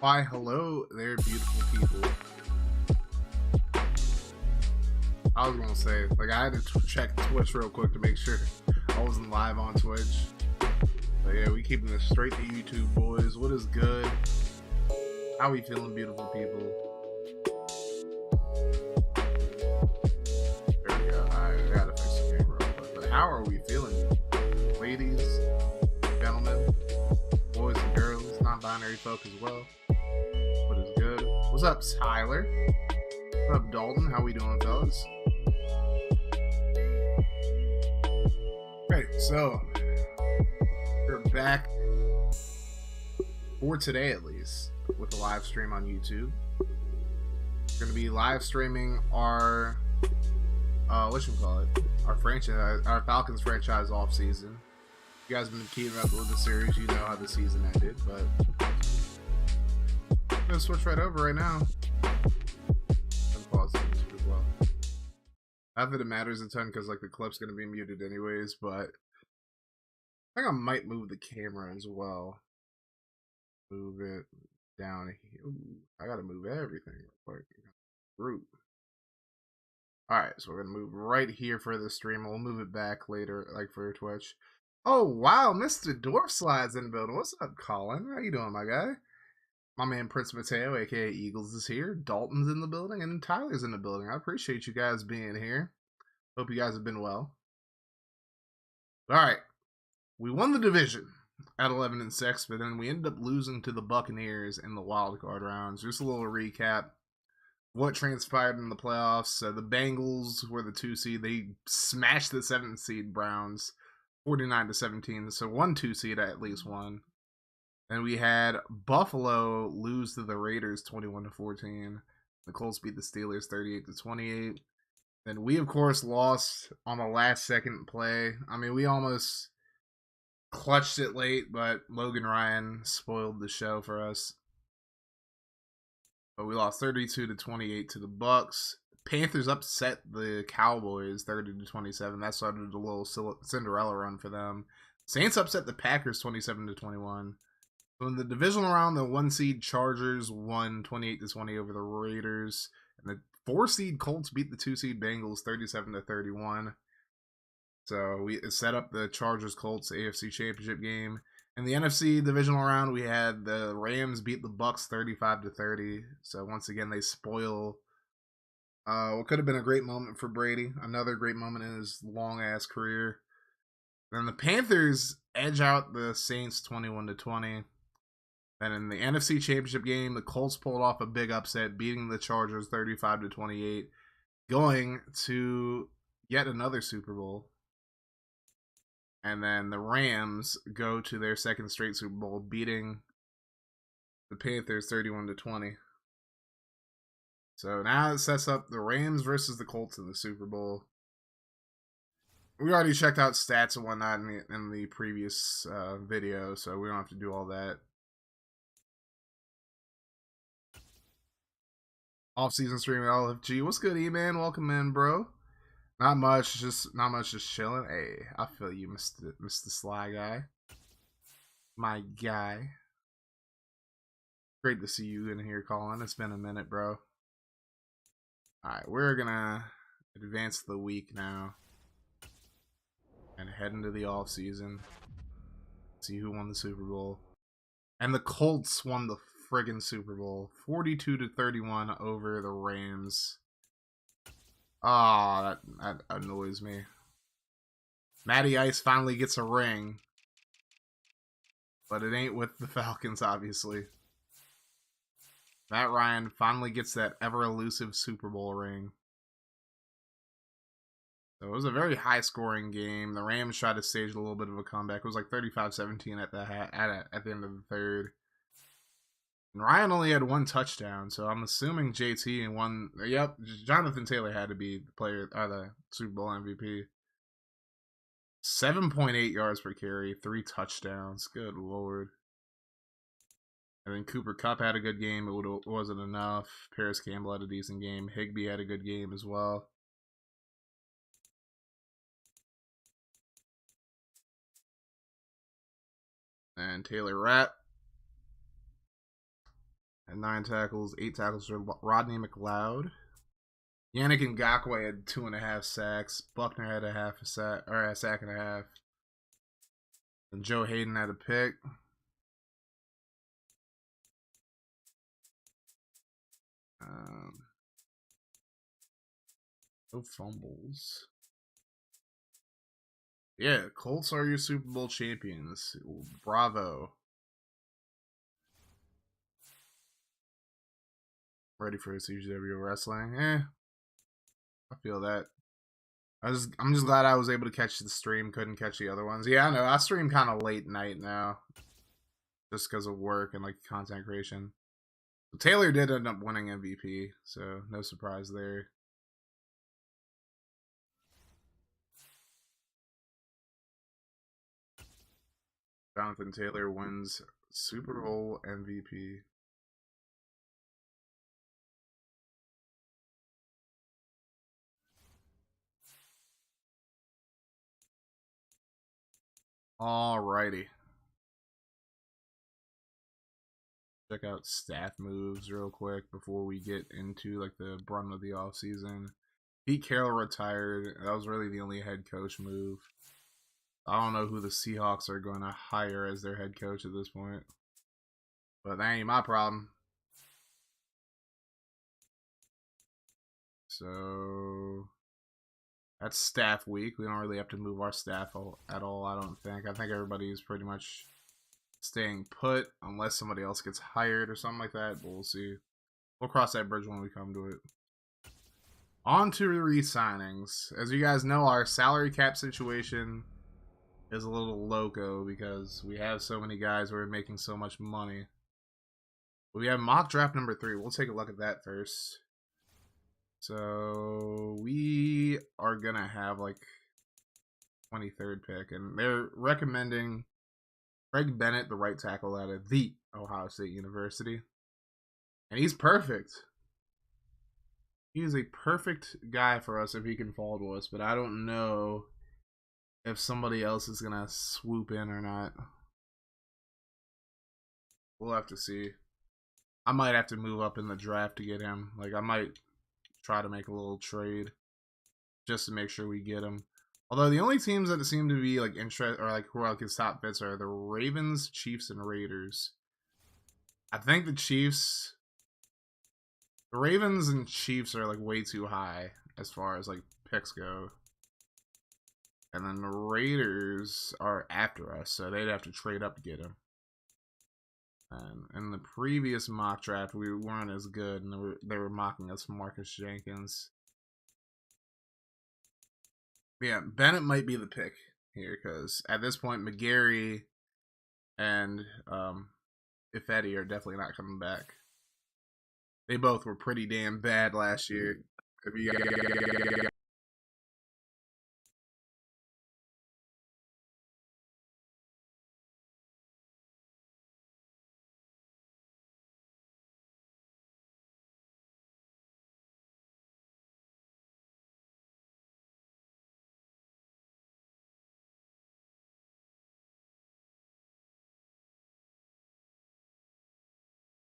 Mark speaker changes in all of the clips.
Speaker 1: Why, hello there, beautiful people. I was gonna say, like, I had to check Twitch real quick to make sure I wasn't live on Twitch. But yeah, we keeping this straight to YouTube, boys. What is good? How we feeling, beautiful people? There we go. I gotta fix the camera real quick. But how are we feeling, ladies, gentlemen, boys and girls, non-binary folk as well? What is good? What's up, Tyler? What's up, Dalton? How we doing, fellas? Right, so we're back for today, at least, with a live stream on YouTube. We're gonna be live streaming our our franchise, our Falcons franchise off season. You guys have been keeping up with the series, you know how the season ended, but I'm gonna switch right over right now. Pause as well. Not that it matters a ton because like the clip's gonna be muted anyways, but I think I might move the camera as well. Move it down here. Ooh, I gotta move everything real quick. Group. Alright, so we're gonna move right here for the stream. We'll move it back later, like for Twitch. Oh wow, Mr. Dwarf Slides in the building. What's up, Colin? How you doing, my guy? My man Prince Mateo, aka Eagles, is here. Dalton's in the building, and Tyler's in the building. I appreciate you guys being here. Hope you guys have been well. Alright. We won the division at 11-6, but then we ended up losing to the Buccaneers in the wild card rounds. Just a little recap. What transpired in the playoffs. The Bengals were the 2 seed. They smashed the 7th seed Browns 49-17. So 1-2 seed at least won. And we had Buffalo lose to the Raiders 21-14. The Colts beat the Steelers 38-28. Then we of course lost on the last second play. I mean, we almost clutched it late, but Logan Ryan spoiled the show for us. But we lost 32-28 to the Bucks. Panthers upset the Cowboys 30-27. That started a little Cinderella run for them. Saints upset the Packers 27-21. So in the divisional round, the 1 seed Chargers won 28-20 over the Raiders, and the 4 seed Colts beat the 2 seed Bengals 37-31. So we set up the Chargers Colts AFC Championship game. In the NFC divisional round, we had the Rams beat the Bucks 35-30. So once again, they spoil what could have been a great moment for Brady. Another great moment in his long ass career. Then the Panthers edge out the Saints 21-20. Then in the NFC Championship game, the Colts pulled off a big upset, beating the Chargers 35-28, going to yet another Super Bowl. And then the Rams go to their second straight Super Bowl, beating the Panthers 31-20. So now it sets up the Rams versus the Colts in the Super Bowl. We already checked out stats and whatnot in the previous video, so we don't have to do all that. Off-season streaming LFG. What's good, E-Man? Welcome in, bro. Not much, just chilling. Hey, I feel you, Mr. Sly Guy. My guy. Great to see you in here, Colin. It's been a minute, bro. Alright, we're gonna advance the week now. And head into the off season. See who won the Super Bowl. And the Colts won the friggin' Super Bowl. 42-31 over the Rams. Ah, that annoys me. Matty Ice finally gets a ring. But it ain't with the Falcons, obviously. Matt Ryan finally gets that ever-elusive Super Bowl ring. So it was a very high-scoring game. The Rams tried to stage a little bit of a comeback. It was like 35-17 at the end of the third. And Ryan only had 1 touchdown, so I'm assuming JT and one. Yep, Jonathan Taylor had to be the player or the Super Bowl MVP. 7.8 yards per carry, 3 touchdowns. Good lord. And then Cooper Kupp had a good game. It wasn't enough. Paris Campbell had a decent game. Higbee had a good game as well. And Taylor Rapp And 9 tackles, 8 tackles for Rodney McLeod. Yannick Ngakoue had 2.5 sacks. Buckner had a sack and a half. And Joe Hayden had a pick. No fumbles. Yeah, Colts are your Super Bowl champions. Bravo. Ready for CGW wrestling? I feel that. I'm just glad I was able to catch the stream. Couldn't catch the other ones. Yeah, I know. I stream kind of late night now, just because of work and like content creation. But Taylor did end up winning MVP, so no surprise there. Jonathan Taylor wins Super Bowl MVP. Alrighty. Check out staff moves real quick before we get into like the brunt of the offseason. Pete Carroll retired. That was really the only head coach move. I don't know who the Seahawks are going to hire as their head coach at this point. But that ain't my problem. So that's staff week. We don't really have to move our staff at all, I don't think. I think everybody's pretty much staying put unless somebody else gets hired or something like that. But we'll see. We'll cross that bridge when we come to it. On to the re-signings. As you guys know, our salary cap situation is a little loco because we have so many guys who are making so much money. We have mock draft number 3. We'll take a look at that first. So we are gonna have like 23rd pick, and they're recommending Craig Bennett, the right tackle out of the Ohio State University, and he's perfect. He is a perfect guy for us if he can fall to us, but I don't know if somebody else is gonna swoop in or not. We'll have to see. I might have to move up in the draft to get him. Like, I might try to make a little trade just to make sure we get him. Although the only teams that seem to be like interested or like who are like his top fits are the Ravens, Chiefs, and Raiders. I think the Ravens and Chiefs are like way too high as far as like picks go. And then the Raiders are after us, so they'd have to trade up to get him. And in the previous mock draft, we weren't as good, and they were mocking us for Marcus Jenkins. But yeah, Bennett might be the pick here, because at this point, McGarry and Ifedi are definitely not coming back. They both were pretty damn bad last year. If you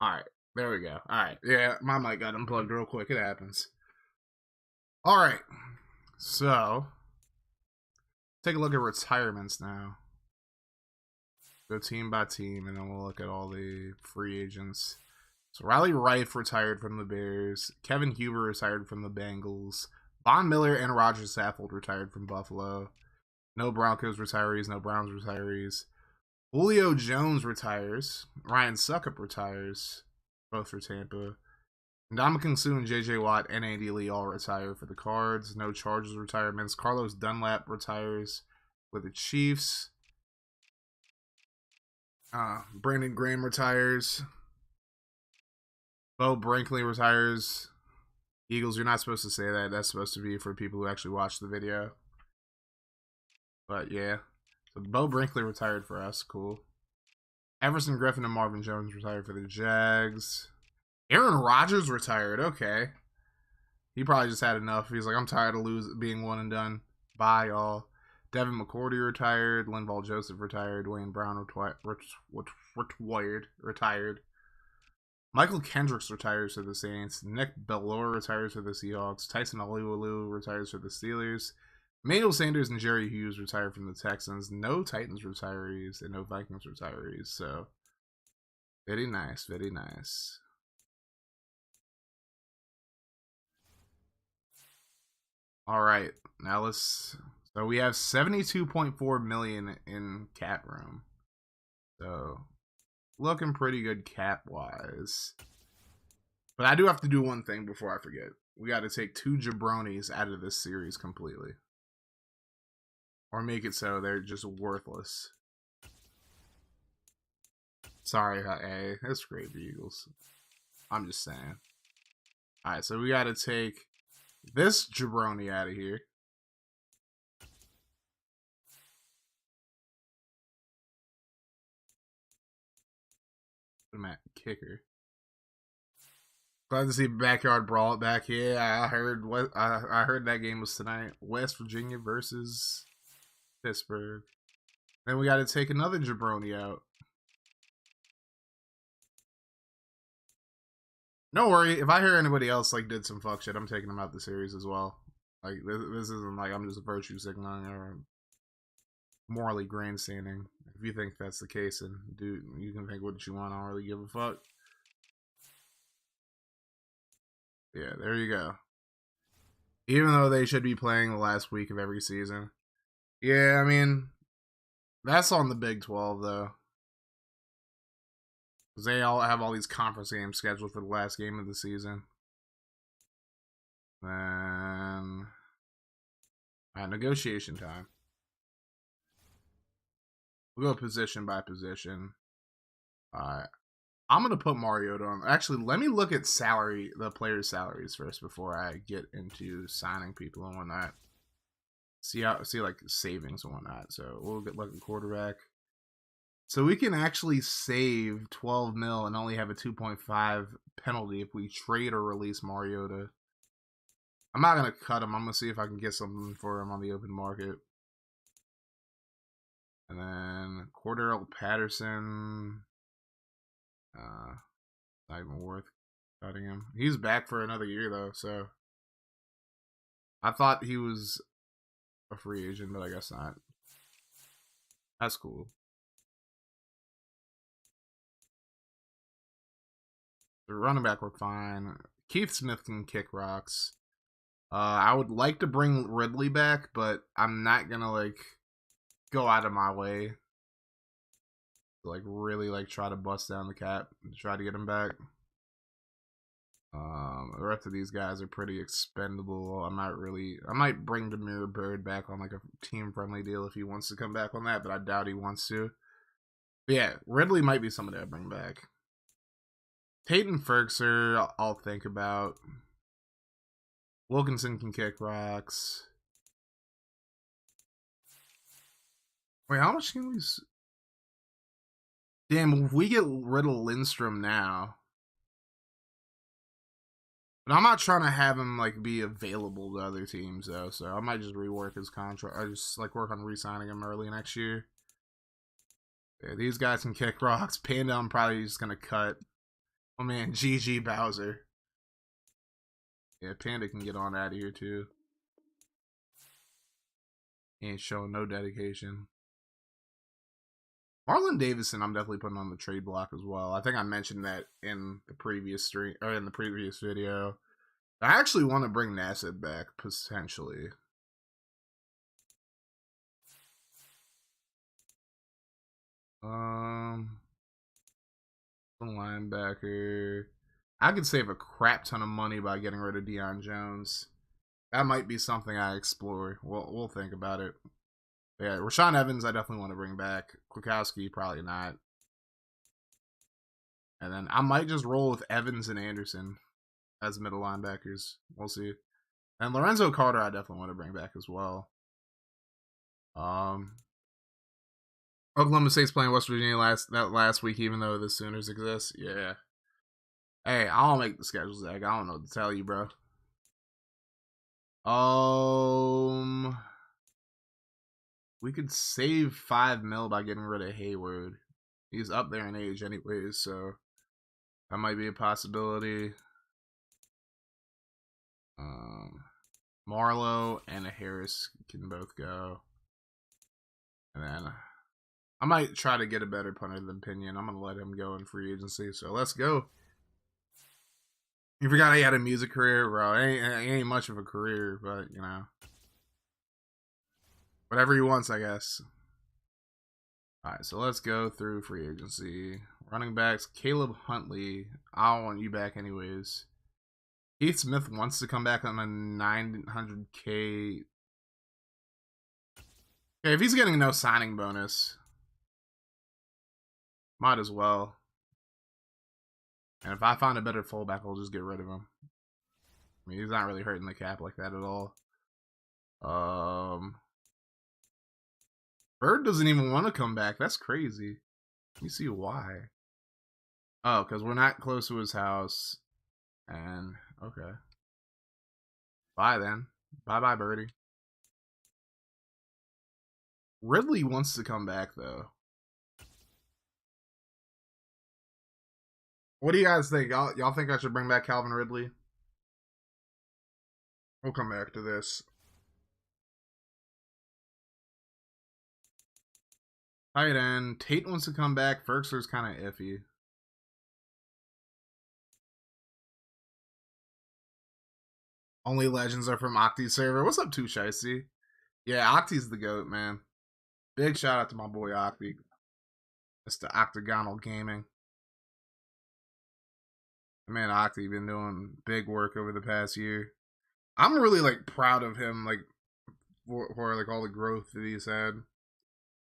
Speaker 1: Alright, there we go. Alright, yeah, my mic got unplugged real quick. It happens. Alright, so take a look at retirements now. Go team by team, and then we'll look at all the free agents. So Riley Rife retired from the Bears. Kevin Huber retired from the Bengals. Von Miller and Roger Saffold retired from Buffalo. No Broncos retirees, no Browns retirees. Julio Jones retires. Ryan Suckup retires. Both for Tampa. Ndamukong Suh and J.J. Watt and Andy Lee all retire for the Cards. No Chargers retirements. Carlos Dunlap retires with the Chiefs. Brandon Graham retires. Bo Brinkley retires. Eagles, you're not supposed to say that. That's supposed to be for people who actually watch the video. But yeah. So Bo Brinkley retired for us. Cool. Everson Griffin and Marvin Jones retired for the Jags. Aaron Rodgers retired. Okay. He probably just had enough. He's like, I'm tired of being one and done. Bye, y'all. Devin McCourty retired. Linval Joseph retired. Wayne Brown retired. Michael Kendricks retires for the Saints. Nick Bellore retires for the Seahawks. Tyson Alualu retires for the Steelers. Emmanuel Sanders and Jerry Hughes retire from the Texans. No Titans retirees and no Vikings retirees. So, very nice, very nice. All right, now let's. So we have 72.4 million in cap room. So, looking pretty good cap wise. But I do have to do one thing before I forget. We got to take 2 jabronis out of this series completely. Or make it so they're just worthless. Sorry, hey, that's great, Eagles. I'm just saying. Alright, so we got to take this jabroni out of here. Matt kicker. Glad to see Backyard Brawl back here. I heard what I heard that game was tonight. West Virginia versus Pittsburgh. Then we got to take another jabroni out. No worry, if I hear anybody else like did some fuck shit, I'm taking them out the series as well. Like this isn't like I'm just virtue signaling or morally grandstanding. If you think that's the case, then dude, you can think what you want. I don't really give a fuck. Yeah, there you go. Even though they should be playing the last week of every season. Yeah, I mean, that's on the Big 12 though. Because they all have all these conference games scheduled for the last game of the season. Then, negotiation time. We'll go position by position. Alright. I'm going to put Mariota on. Actually, let me look at the players' salaries first before I get into signing people and whatnot. See like savings and whatnot. So we'll get like a quarterback. So we can actually save 12 mil and only have a 2.5 penalty if we trade or release Mariota. I'm not going to cut him. I'm going to see if I can get something for him on the open market. And then Cordell Patterson. Not even worth cutting him. He's back for another year, though, so. I thought he was a free agent, but I guess not. That's cool. The running back, we're fine. Keith Smith can kick rocks. I would like to bring Ridley back, but I'm not gonna like go out of my way to like really like try to bust down the cap and try to get him back. The rest of these guys are pretty expendable. I might bring Demir Bird back on like a team friendly deal if he wants to come back on that, but I doubt he wants to. But yeah, Ridley might be somebody I bring back. Peyton Ferguson, I'll think about. Wilkinson can kick rocks. Wait, how much can we... Damn, if we get rid of Lindstrom now... But I'm not trying to have him like be available to other teams though, so I might just rework his contract. I just like work on re-signing him early next year. Yeah, these guys can kick rocks. Panda, I'm probably just gonna cut. Oh man, GG Bowser. Yeah, Panda can get on out of here too. He ain't showing no dedication. Marlon Davison, I'm definitely putting on the trade block as well. I think I mentioned that in the previous stream or in the previous video. I actually want to bring Nassib back potentially. Linebacker. I could save a crap ton of money by getting rid of Deion Jones. That might be something I explore. We'll think about it. But yeah, Rashaan Evans, I definitely want to bring back. Kwiatkowski, probably not. And then I might just roll with Evans and Anderson as middle linebackers. We'll see. And Lorenzo Carter, I definitely want to bring back as well. Oklahoma State's playing West Virginia last week, even though the Sooners exist. Yeah. Hey, I'll make the schedule, Zach. I don't know what to tell you, bro. We could save 5 mil by getting rid of Hayward. He's up there in age anyways, so That might be a possibility. Marlowe and a Harris can both go. And then I might try to get a better punter than Pinion. I'm going to let him go in free agency. So let's go. You forgot he had a music career, bro. It ain't much of a career, but, you know. Whatever he wants, I guess. Alright, so let's go through free agency. Running backs, Caleb Huntley. I don't want you back anyways. Keith Smith wants to come back on a 900K. Okay, if he's getting no signing bonus, might as well. And if I find a better fullback, I'll just get rid of him. I mean, he's not really hurting the cap like that at all. Bird doesn't even want to come back. That's crazy. Let me see why. Oh, because we're not close to his house. And, okay. Bye, then. Bye-bye, Birdie. Ridley wants to come back, though. What do you guys think? Y'all think I should bring back Calvin Ridley? We'll come back to this. Tight end. Tate wants to come back. Ferkser's kind of iffy. Only legends are from Octi's server. What's up, Too Shicey? Yeah, Octi's the GOAT, man. Big shout out to my boy Octi. It's the Octagonal Gaming. Man, Octi been doing big work over the past year. I'm really like proud of him, like for like all the growth that he's had.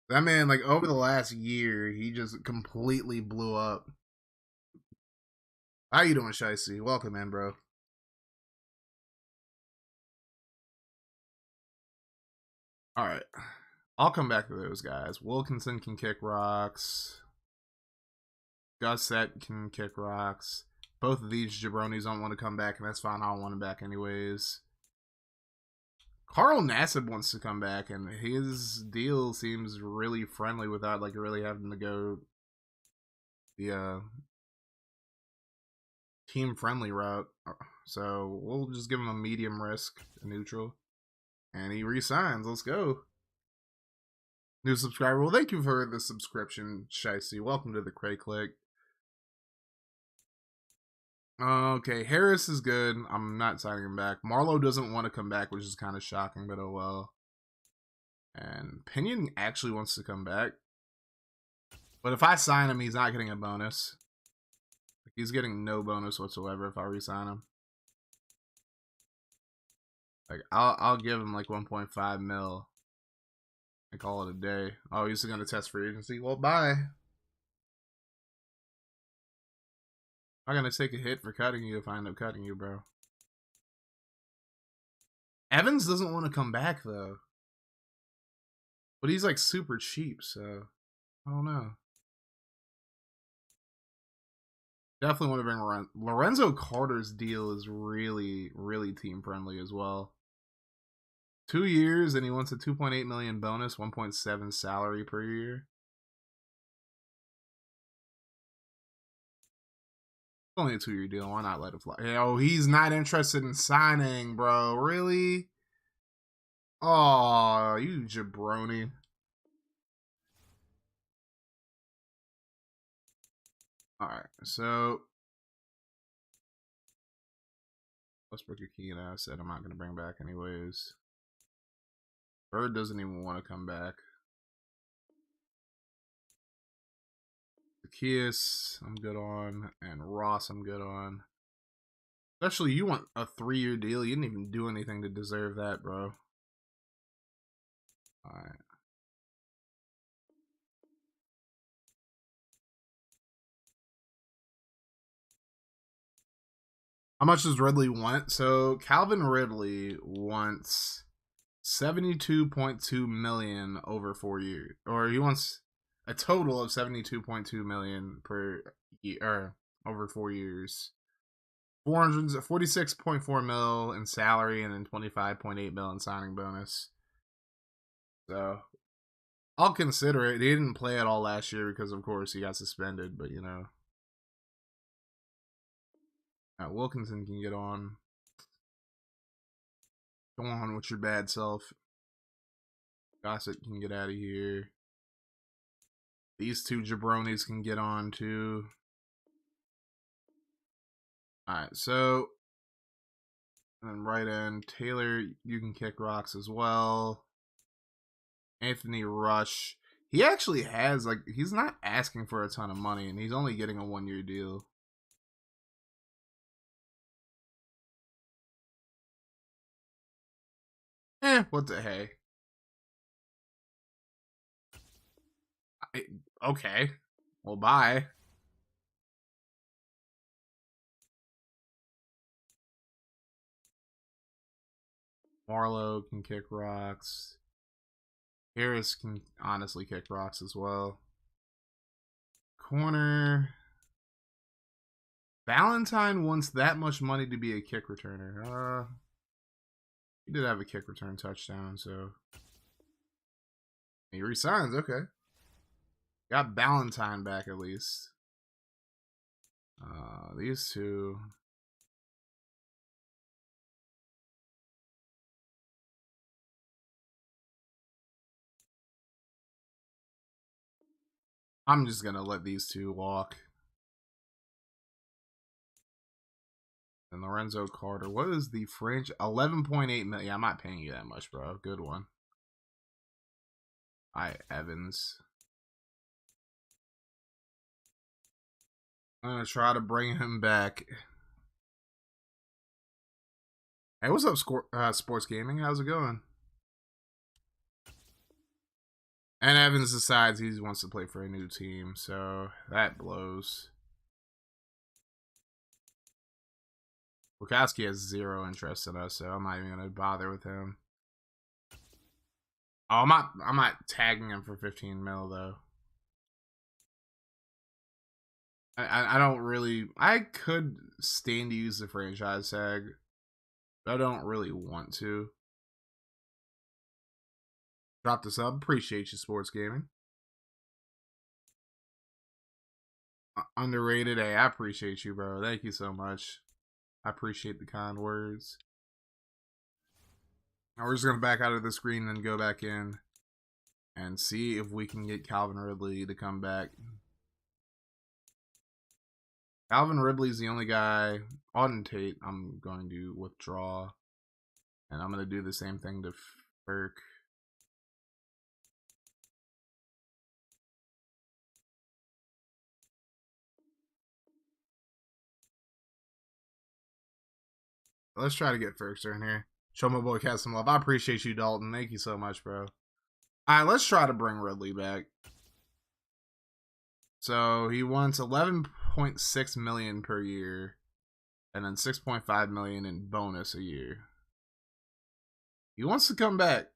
Speaker 1: That man, like over the last year, he just completely blew up. How you doing, Shicey? Welcome in, bro. All right, I'll come back to those guys. Wilkinson can kick rocks. Gusset can kick rocks. Both of these jabronis don't want to come back, and that's fine. I don't want him back anyways. Carl Nassib wants to come back, and his deal seems really friendly without like really having to go the team friendly route. So we'll just give him a medium risk, a neutral, and he resigns. Let's go. New subscriber. Well, thank you for the subscription, Shicey. Welcome to the Cray Click. Okay, Harris is good. I'm not signing him back. Marlowe doesn't want to come back, which is kind of shocking, but oh well. And Pinion actually wants to come back. But if I sign him, he's not getting a bonus. He's getting no bonus whatsoever if I re-sign him. Like, I'll give him like 1.5 mil. And call it a day. Oh, he's going to test free agency? Well, bye. I'm going to take a hit for cutting you if I end up cutting you, bro. Evans doesn't want to come back, though. But he's, like, super cheap, so... I don't know. Definitely want to bring Lorenzo Carter's deal is really, really team-friendly as well. 2 years, and he wants a 2.8 million bonus, 1.7 salary per year. Only a 2-year deal. Why not let it fly? Oh, he's not interested in signing, bro. Really? Oh, you jabroni. Alright, so Westbrook Akina, I said I'm not going to bring back anyways. Bird doesn't even want to come back. Zacchaeus, I'm good on. And Ross, I'm good on. Especially, you want a 3-year deal. You didn't even do anything to deserve that, bro. Alright. How much does Ridley want? So, Calvin Ridley wants 72.2 million over 4 years. Or he wants a total of 72.2 million per year, or over 4 years. 46.4 mil in salary and then 25.8 mil in signing bonus. So I'll consider it. He didn't play at all last year because of course he got suspended, but you know. Wilkinson can get on. Go on with your bad self. Gossett can get out of here. These two jabronis can get on too. Alright, so and then right end, Taylor, you can kick rocks as well. Anthony Rush. He actually has, like, he's not asking for a ton of money, and he's only getting a 1-year deal. What the hey? Okay. Well, bye. Marlowe can kick rocks. Harris can honestly kick rocks as well. Corner. Valentine wants that much money to be a kick returner. He did have a kick return touchdown, so he resigns. Okay, got Valentine back at least. These two. I'm just gonna let these two walk. And Lorenzo Carter. What is the fringe? 11.8 million. Yeah, I'm not paying you that much, bro. Good one. Alright, Evans. I'm gonna try to bring him back. Hey, what's up, Sports Gaming? How's it going? And Evans decides he wants to play for a new team, so that blows. Wachowski has 0 interest in us, so I'm not even gonna bother with him. Oh, I'm not tagging him for 15 mil though. I don't really. I could stand to use the franchise tag, but I don't really want to. Drop the sub. Appreciate you, Sports Gaming. Underrated. Hey, I appreciate you, bro. Thank you so much. I appreciate the kind words. Now we're just going to back out of the screen and go back in and see if we can get Calvin Ridley to come back. Calvin Ridley's the only guy. Auden Tate, I'm going to withdraw. And I'm going to do the same thing to Ferk. Let's try to get Ferkster in here. Show my boy Cat some love. I appreciate you, Dalton. Thank you so much, bro. Alright, let's try to bring Ridley back. So he wants 11.6 million per year, and then 6.5 million in bonus a year. He wants to come back.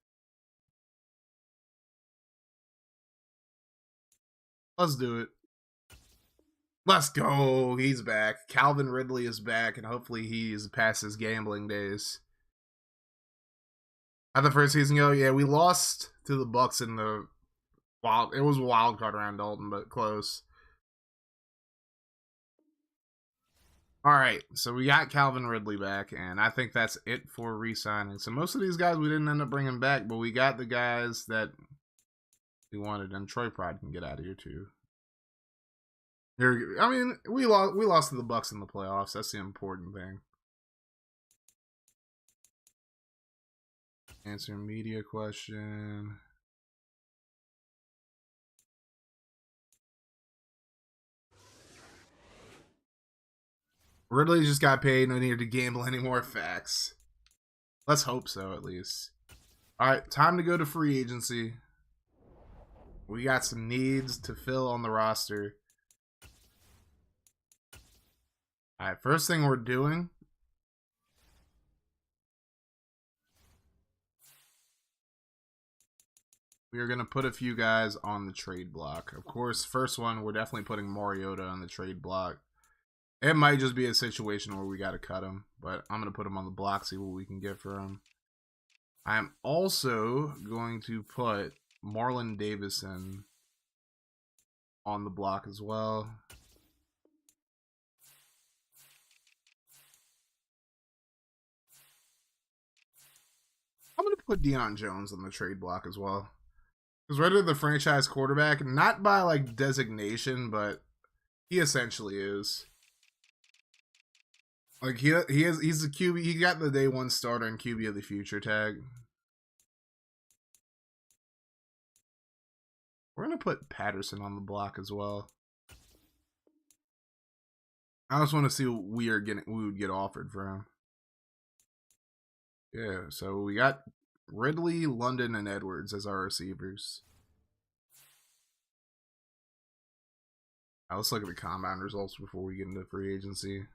Speaker 1: Let's do it. Let's go. He's back. Calvin Ridley is back, and hopefully he's past his gambling days. How'd the first season go? Yeah, we lost to the Bucks in the wild. It was a wild card around Dalton, but close. All right, so we got Calvin Ridley back, and I think that's it for re-signing. So most of these guys we didn't end up bringing back, but we got the guys that we wanted, and Troy Pride can get out of here too. I mean, we lost to the Bucks in the playoffs. That's the important thing. Answer media question. Ridley just got paid. No need to gamble anymore. Facts. Let's hope so, at least. All right, time to go to free agency. We got some needs to fill on the roster. All right, first thing we're doing. We are going to put a few guys on the trade block. Of course, first one, we're definitely putting Mariota on the trade block. It might just be a situation where we got to cut him, but I'm going to put him on the block, see what we can get for him. I am also going to put Marlon Davison on the block as well. put Deion Jones on the trade block as well. Because Ridder the franchise quarterback, not by like designation, but he essentially is. Like he's the QB. He got the day one starter and QB of the future tag. We're gonna put Patterson on the block as well. I just want to see what we would get offered for him. Yeah, so we got Ridley, London, and Edwards as our receivers. Now let's look at the combine results before we get into free agency.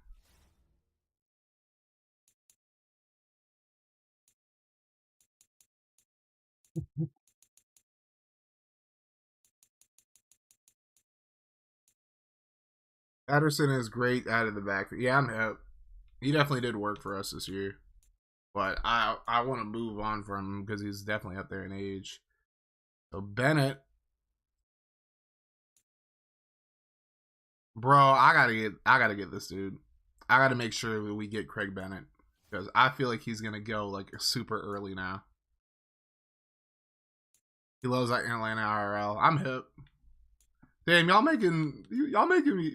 Speaker 1: Patterson is great out of the backfield. Yeah, he definitely did work for us this year. But I want to move on from him because he's definitely up there in age. So Bennett, bro, I gotta get this dude. I gotta make sure that we get Craig Bennett because I feel like he's gonna go like super early now. He loves that Atlanta IRL. I'm hip. Damn, y'all making me,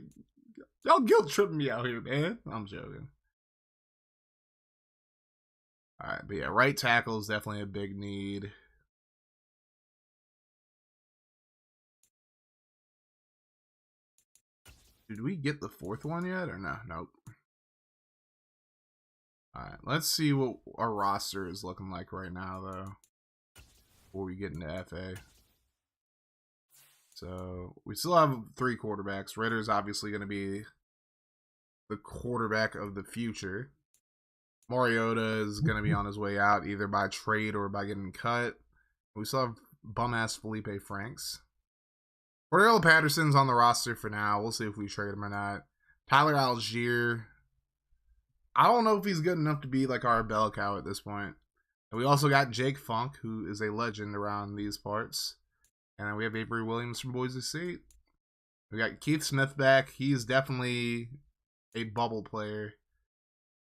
Speaker 1: y'all guilt tripping me out here, man. I'm joking. All right, but yeah, right tackle is definitely a big need. Did we get the fourth one yet or no? Nope. All right, let's see what our roster is looking like right now, though, before we get into FA. So we still have 3 quarterbacks. Ritter's obviously going to be the quarterback of the future. Mariota is going to be on his way out either by trade or by getting cut. We still have bum-ass Felipe Franks. Cordell Patterson's on the roster for now. We'll see if we trade him or not. Tyler Algier, I don't know if he's good enough to be like our bell cow at this point. And we also got Jake Funk, who is a legend around these parts. And then we have Avery Williams from Boise State. We got Keith Smith back. He's definitely a bubble player.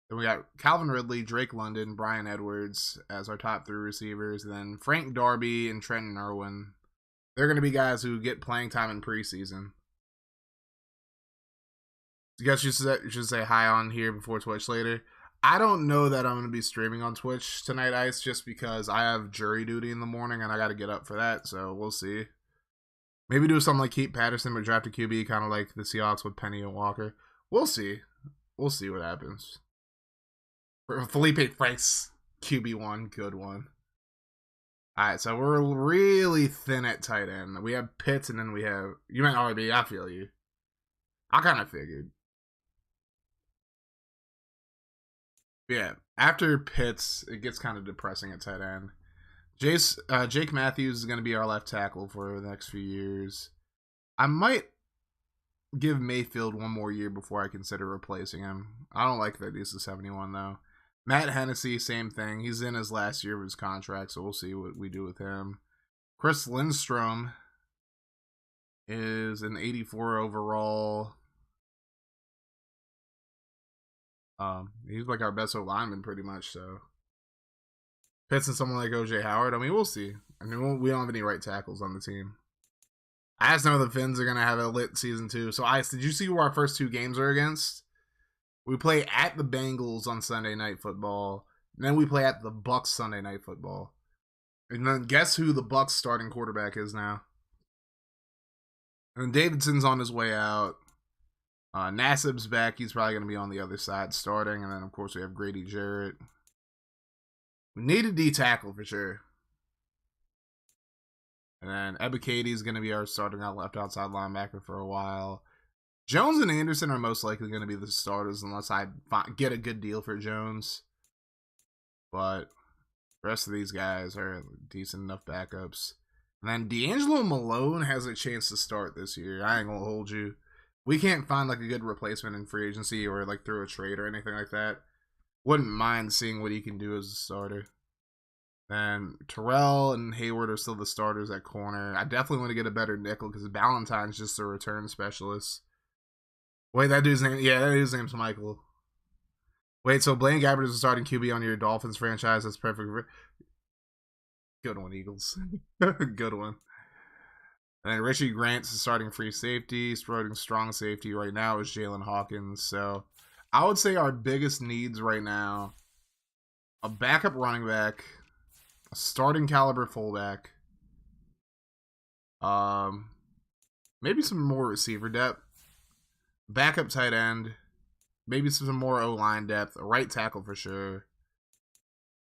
Speaker 1: Then we got Calvin Ridley, Drake London, Brian Edwards as our top 3 receivers. And then Frank Darby and Trenton Irwin. They're going to be guys who get playing time in preseason. You guys should say hi on here before Twitch later. I don't know that I'm going to be streaming on Twitch tonight, Ice, just because I have jury duty in the morning and I got to get up for that, so we'll see. Maybe do something like keep Patterson but draft a QB, kind of like the Seahawks with Penny and Walker. We'll see. We'll see what happens. Felipe Franks, QB1, good one. Alright, so we're really thin at tight end. We have Pitts and then we have... You meant RB, I feel you. I kind of figured. Yeah, after Pitts, it gets kind of depressing at tight end. Jake Matthews is going to be our left tackle for the next few years. I might give Mayfield one more year before I consider replacing him. I don't like that he's the 71, though. Matt Hennessy, same thing. He's in his last year of his contract, so we'll see what we do with him. Chris Lindstrom is an 84 overall. He's like our best lineman pretty much, so. Pitts and someone like OJ Howard, I mean, we'll see. I mean, we don't have any right tackles on the team. I just know the Finns are going to have a lit season 2. So, Ice, did you see who our first 2 games are against? We play at the Bengals on Sunday Night Football. And then we play at the Bucks Sunday Night Football. And then guess who the Bucks starting quarterback is now? And Davidson's on his way out. Nassib's back. He's probably going to be on the other side starting. And then, of course, we have Grady Jarrett. We need a D tackle for sure. And then Ebiketie is going to be our starting out left outside linebacker for a while. Jones and Anderson are most likely going to be the starters unless I get a good deal for Jones. But the rest of these guys are decent enough backups. And then D'Angelo Malone has a chance to start this year. I ain't going to hold you. We can't find like a good replacement in free agency or like through a trade or anything like that. Wouldn't mind seeing what he can do as a starter. And Terrell and Hayward are still the starters at corner. I definitely want to get a better nickel because Ballantyne's just a return specialist. Wait, that dude's name? Yeah, that dude's name's Michael. Wait, so Blaine Gabbert is a starting QB on your Dolphins franchise. That's perfect. Good one, Eagles. Good one. And then Richie Grant's starting free safety. Starting strong safety right now is Jalen Hawkins. So I would say our biggest needs right now, a backup running back, a starting caliber fullback, maybe some more receiver depth, backup tight end, maybe some more O-line depth, a right tackle for sure,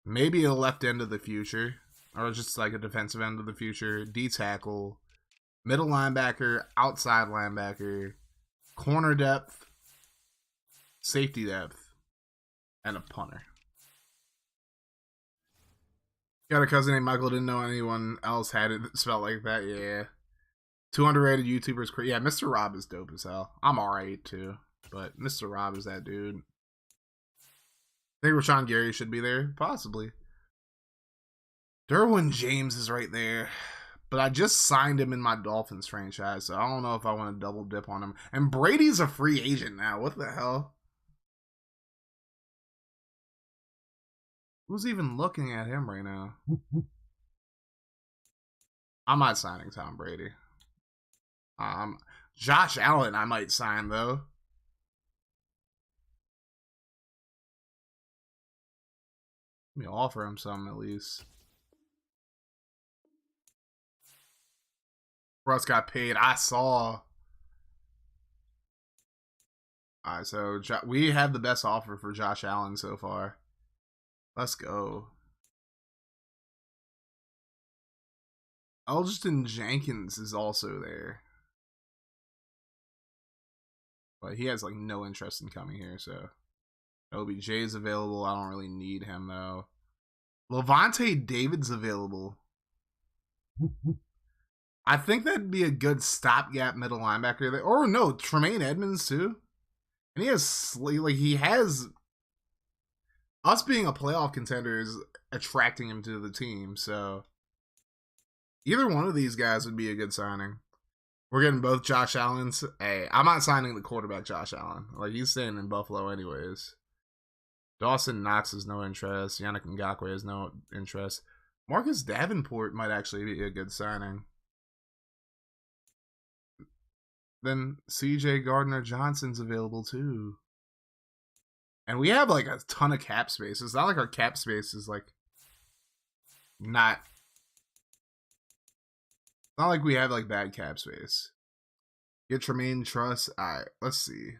Speaker 1: maybe a left end of the future, or just like a defensive end of the future, D tackle, middle linebacker, outside linebacker, corner depth, safety depth, and a punter. Got a cousin named Michael. Didn't know anyone else had it spelled like that. Yeah. 200 rated YouTubers. Yeah, Mr. Rob is dope as hell. I'm alright too, but Mr. Rob is that dude. I think Rashawn Gary should be there, possibly. Derwin James is right there, but I just signed him in my Dolphins franchise, so I don't know if I want to double dip on him. And Brady's a free agent now. What the hell? Who's even looking at him right now? I'm not signing Tom Brady. Josh Allen I might sign though. Let me offer him some at least. Russ got paid. I saw. Alright, so we have the best offer for Josh Allen so far. Let's go. Elgton Jenkins is also there. But he has like no interest in coming here, so OBJ is available. I don't really need him though. Levante David's available. I think that'd be a good stopgap middle linebacker there. Or no, Tremaine Edmonds too. And he has us being a playoff contender is attracting him to the team, so either one of these guys would be a good signing. We're getting both Josh Allens. Hey, I'm not signing the quarterback Josh Allen. Like, he's staying in Buffalo anyways. Dawson Knox has no interest. Yannick Ngakoue has no interest. Marcus Davenport might actually be a good signing. Then CJ Gardner-Johnson's available too. And we have like a ton of cap space. It's not like our cap space is like not like we have like bad cap space. Get Tremaine Truss. Alright, let's see.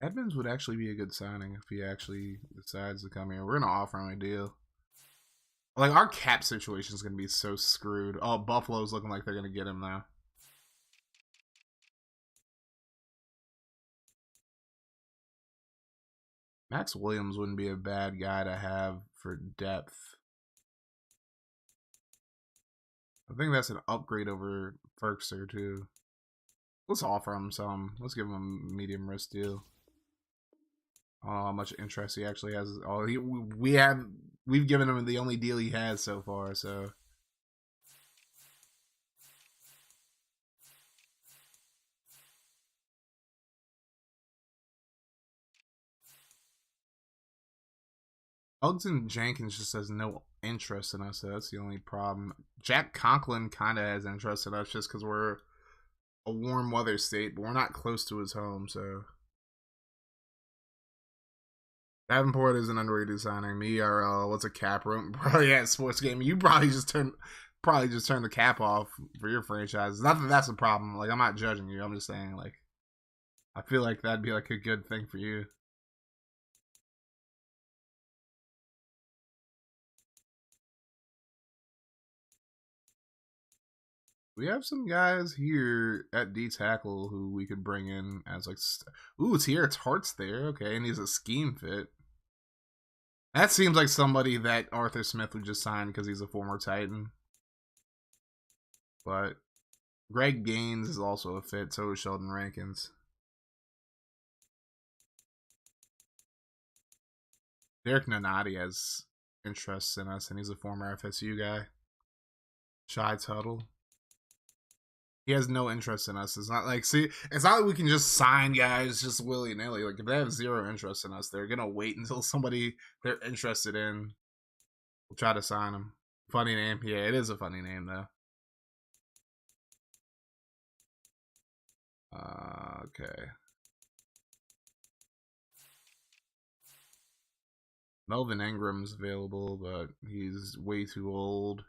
Speaker 1: Edmonds would actually be a good signing if he actually decides to come here. We're gonna offer him a deal. Like, our cap situation is gonna be so screwed. Oh, Buffalo's looking like they're gonna get him now. Max Williams wouldn't be a bad guy to have for depth. I think that's an upgrade over Ferkster too. Let's offer him some. Let's give him a medium risk deal. I don't know how much interest he actually has. Oh, we've given him the only deal he has so far. So Elgton Jenkins just has no interest in us. So that's the only problem. Jack Conklin kind of has interest in us just because we're a warm weather state, but we're not close to his home. So Davenport is an underrated signing. Me, what's a cap room? Probably at sports game. You probably just turn the cap off for your franchise. Not that that's a problem. Like, I'm not judging you. I'm just saying, like, I feel like that'd be like a good thing for you. We have some guys here at D tackle who we could bring in as like, ooh, it's here. It's Hart's there. Okay, and he's a scheme fit. That seems like somebody that Arthur Smith would just sign because he's a former Titan. But Greg Gaines is also a fit. So is Sheldon Rankins. Derek Nonati has interests in us, and he's a former FSU guy. Shy Tuttle. He has no interest in us. It's not like, see, it's not like we can just sign guys just willy nilly. Like, if they have zero interest in us, they're gonna wait until somebody they're interested in will try to sign them. Funny name, yeah, it is a funny name though. Okay. Melvin Ingram's available, but he's way too old.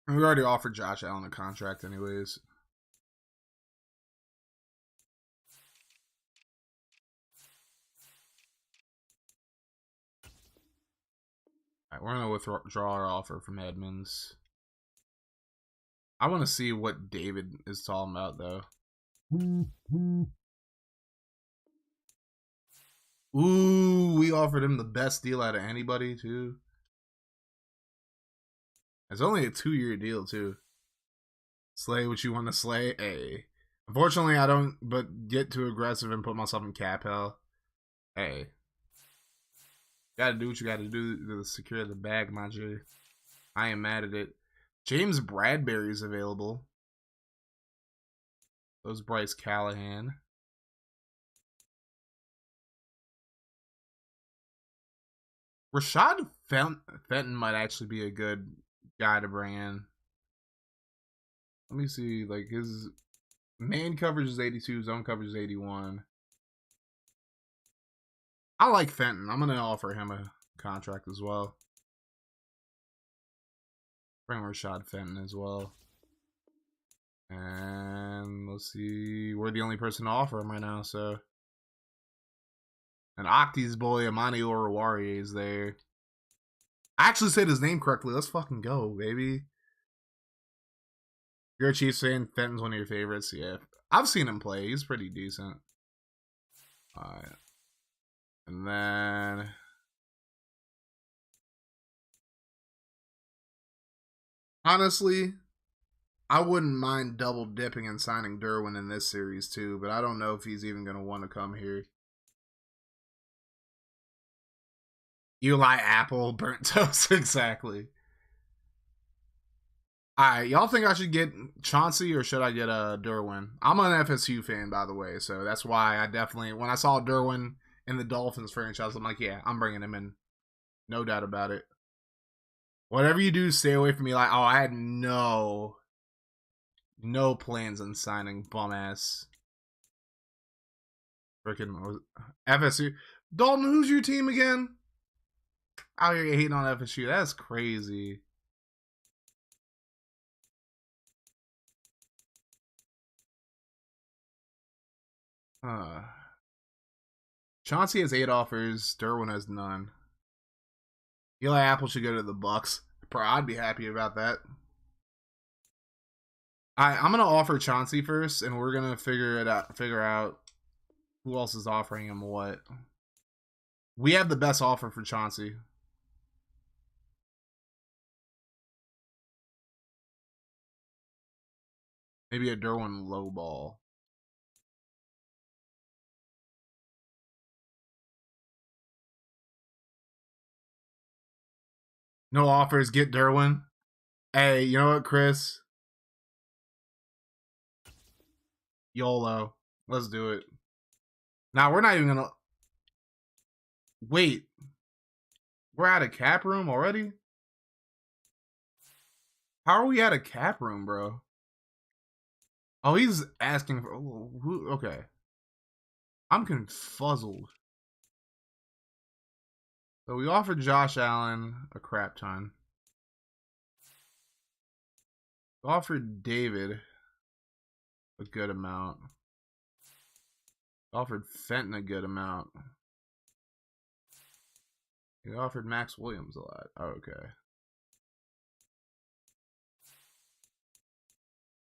Speaker 1: And we already offered Josh Allen a contract, anyways. All right, we're gonna withdraw our offer from Edmonds. I want to see what David is talking about, though. Ooh, we offered him the best deal out of anybody, too. It's only a 2-year deal, too. Slay what you want to slay. Hey. Unfortunately, I don't but get too aggressive and put myself in cap hell. Hey. Gotta do what you gotta do to secure the bag, my G. I am mad at it. James Bradbury's available. Those Bryce Callahan. Rashad Fenton might actually be a good guy to bring in. Let me see, like his main coverage is 82, zone coverage is 81. I like Fenton. I'm gonna offer him a contract as well. Bring Rashad Fenton as well. And let's see, we're the only person to offer him right now, so. And Octi's boy, Amani Oruwari, is there. I actually said his name correctly. Let's fucking go, baby. You're a Chiefs fan. Fenton's one of your favorites. Yeah. I've seen him play. He's pretty decent. Alright. And then. Honestly, I wouldn't mind double dipping and signing Derwin in this series too, but I don't know if he's even going to want to come here. Eli Apple, burnt toast, exactly. Alright, y'all think I should get Chauncey or should I get Derwin? I'm an FSU fan, by the way, so that's why I definitely, when I saw Derwin in the Dolphins franchise, I'm like, yeah, I'm bringing him in. No doubt about it. Whatever you do, stay away from me. Like, oh, I had no plans on signing bum ass freaking FSU. Dalton, who's your team again? Out here hating on FSU. That's crazy. Chauncey has 8 offers. Derwin has none. Eli Apple should go to the Bucks. I'd be happy about that. I'm gonna offer Chauncey first, and we're gonna figure out who else is offering him what. We have the best offer for Chauncey. Maybe a Derwin low ball. No offers. Get Derwin. Hey, you know what, Chris? YOLO. Let's do it. Now, we're not even gonna... Wait. We're at a cap room already? How are we at a cap room, bro? Oh, he's asking for... Who? Okay. I'm confuzzled. So we offered Josh Allen a crap ton. We offered David a good amount. We offered Fenton a good amount. We offered Max Williams a lot. Oh, okay.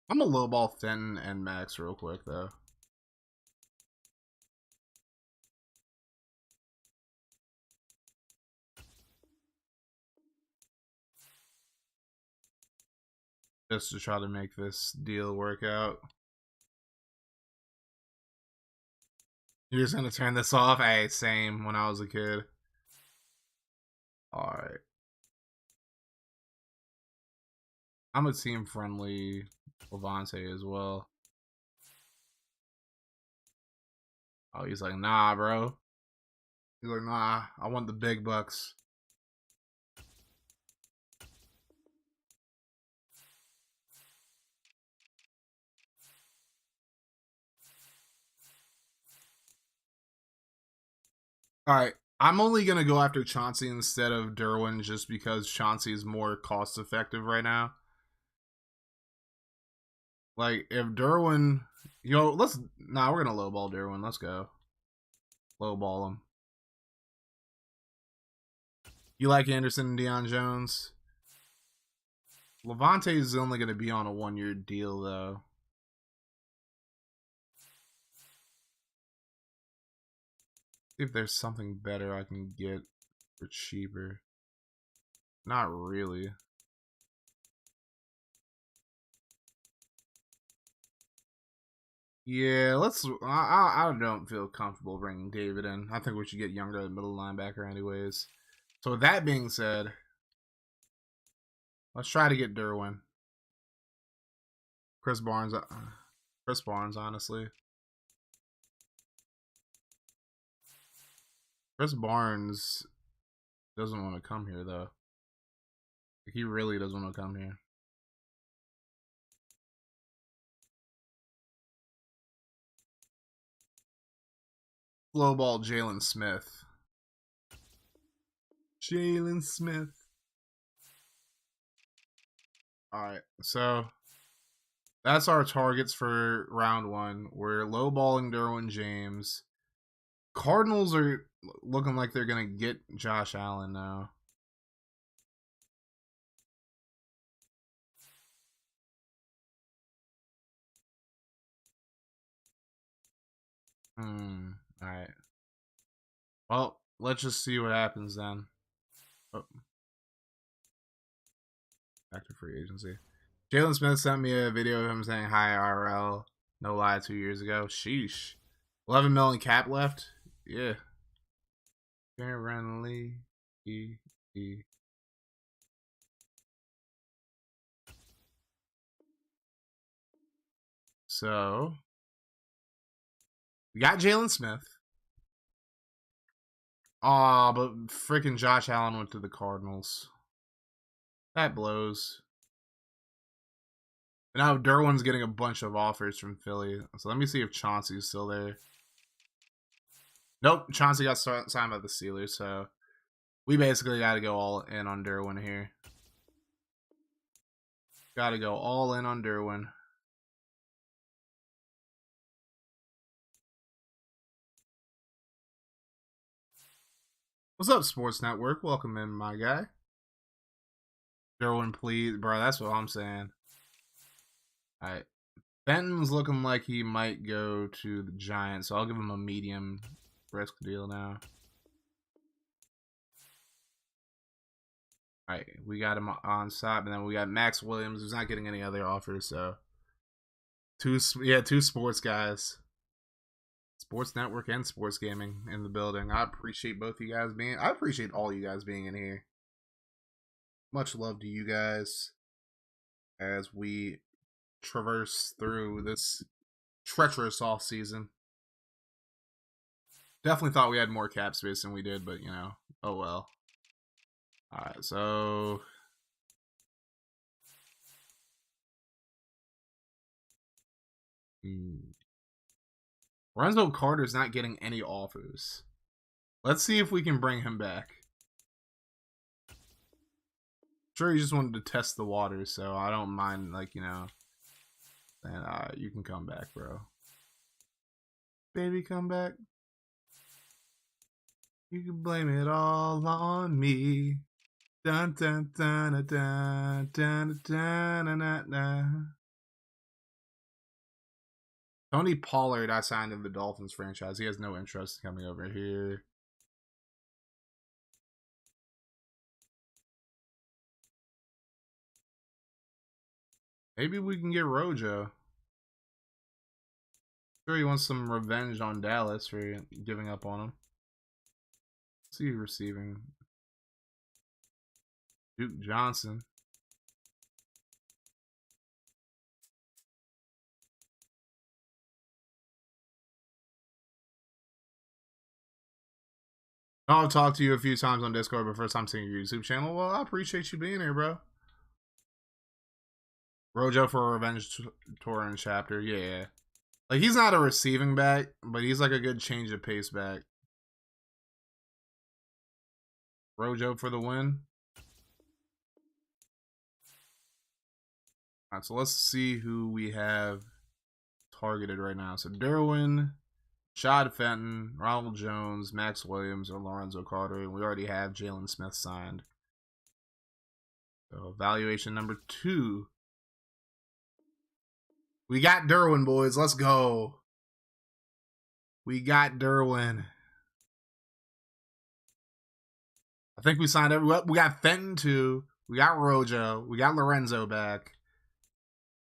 Speaker 1: I'm gonna lowball Fenton and Max real quick, though. Just to try to make this deal work out. You're just gonna turn this off? Hey, same when I was a kid. Alright. I'm a team-friendly Levante as well. Oh, he's like, nah, bro. He's like, nah, I want the big bucks. All right, I'm only gonna go after Chauncey instead of Derwin just because Chauncey is more cost effective right now. Like if Derwin, we're gonna lowball Derwin. Let's go, lowball him. You like Anderson and Deion Jones? Levante is only gonna be on a 1-year deal though. See if there's something better I can get for cheaper. Not really. Yeah, let's. I don't feel comfortable bringing David in. I think we should get younger at middle linebacker, anyways. So with that being said, let's try to get Derwin. Chris Barnes. Chris Barnes, honestly. Chris Barnes doesn't want to come here though. He really doesn't want to come here. Lowball Jalen Smith. Jalen Smith. Alright, so that's our targets for round 1. We're lowballing Derwin James. Cardinals are looking like they're going to get Josh Allen now. Alright. Well, let's just see what happens then. Oh. Back to free agency. Jalen Smith sent me a video of him saying hi RL. No lie, 2 years ago. Sheesh. 11 million cap left? Yeah. Apparently. So, we got Jalen Smith. Aw, but freaking Josh Allen went to the Cardinals. That blows. And now Derwin's getting a bunch of offers from Philly. So let me see if Chauncey's still there. Nope, Chauncey got signed by the Steelers, so we basically got to go all in on Derwin here. Got to go all in on Derwin. What's up, Sports Network? Welcome in, my guy. Derwin, please. Bro, that's what I'm saying. All right. Benton's looking like he might go to the Giants, so I'll give him a medium risk deal now. All right, we got him on stop, and then we got Max Williams, who's not getting any other offers. So, two sports guys, Sports Network and Sports Gaming in the building. I appreciate both you guys being. I appreciate all you guys being in here. Much love to you guys as we traverse through this treacherous off season. Definitely thought we had more cap space than we did, but oh well. All right, so Lorenzo Carter's not getting any offers. Let's see if we can bring him back. Sure, he just wanted to test the water, so I don't mind, and you can come back, bro. Baby, come back. You can blame it all on me. Dun dun dun dun dun dun dun dun dun. Tony Pollard, I signed in the Dolphins franchise. He has no interest in coming over here. Maybe we can get Rojo. Sure, he wants some revenge on Dallas for giving up on him. Let's see receiving. Duke Johnson. I'll talk to you a few times on Discord, but first time seeing your YouTube channel. Well, I appreciate you being here, bro. Rojo for a revenge tour and chapter. Yeah. Like, he's not a receiving back, but he's like a good change of pace back. Rojo for the win. All right, so let's see who we have targeted right now. So Derwin, Shad Fenton, Ronald Jones, Max Williams, or Lorenzo Carter. And we already have Jalen Smith signed. So evaluation number 2. We got Derwin, boys. Let's go. We got Derwin. I think we signed everyone. We got Fenton too. We got Rojo. We got Lorenzo back.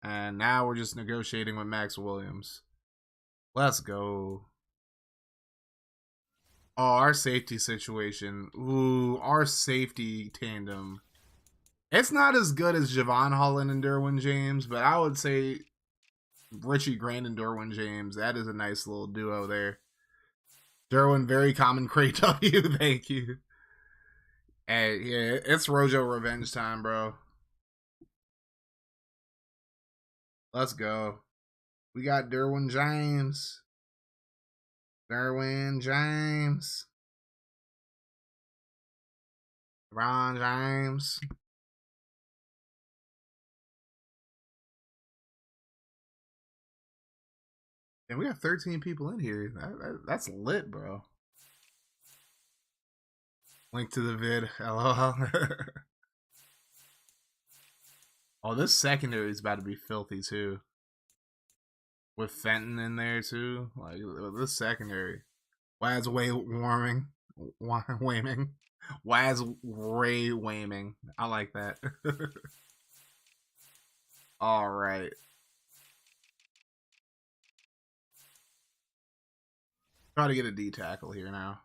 Speaker 1: And now we're just negotiating with Max Williams. Let's go. Oh, our safety situation. Ooh, our safety tandem. It's not as good as Javon Holland and Derwin James, but I would say Richie Grant and Derwin James. That is a nice little duo there. Derwin, very common crate W. Thank you. Hey, yeah, it's Rojo revenge time, bro. Let's go. We got Derwin James. Derwin James. Ron James. And we got 13 people in here. That's lit, bro. Link to the vid. LOL. Oh, this secondary is about to be filthy, too. With Fenton in there, too. Like, this secondary. Waz way warming. Whaming. Waz Ray whaming. I like that. All right. Try to get a D tackle here now.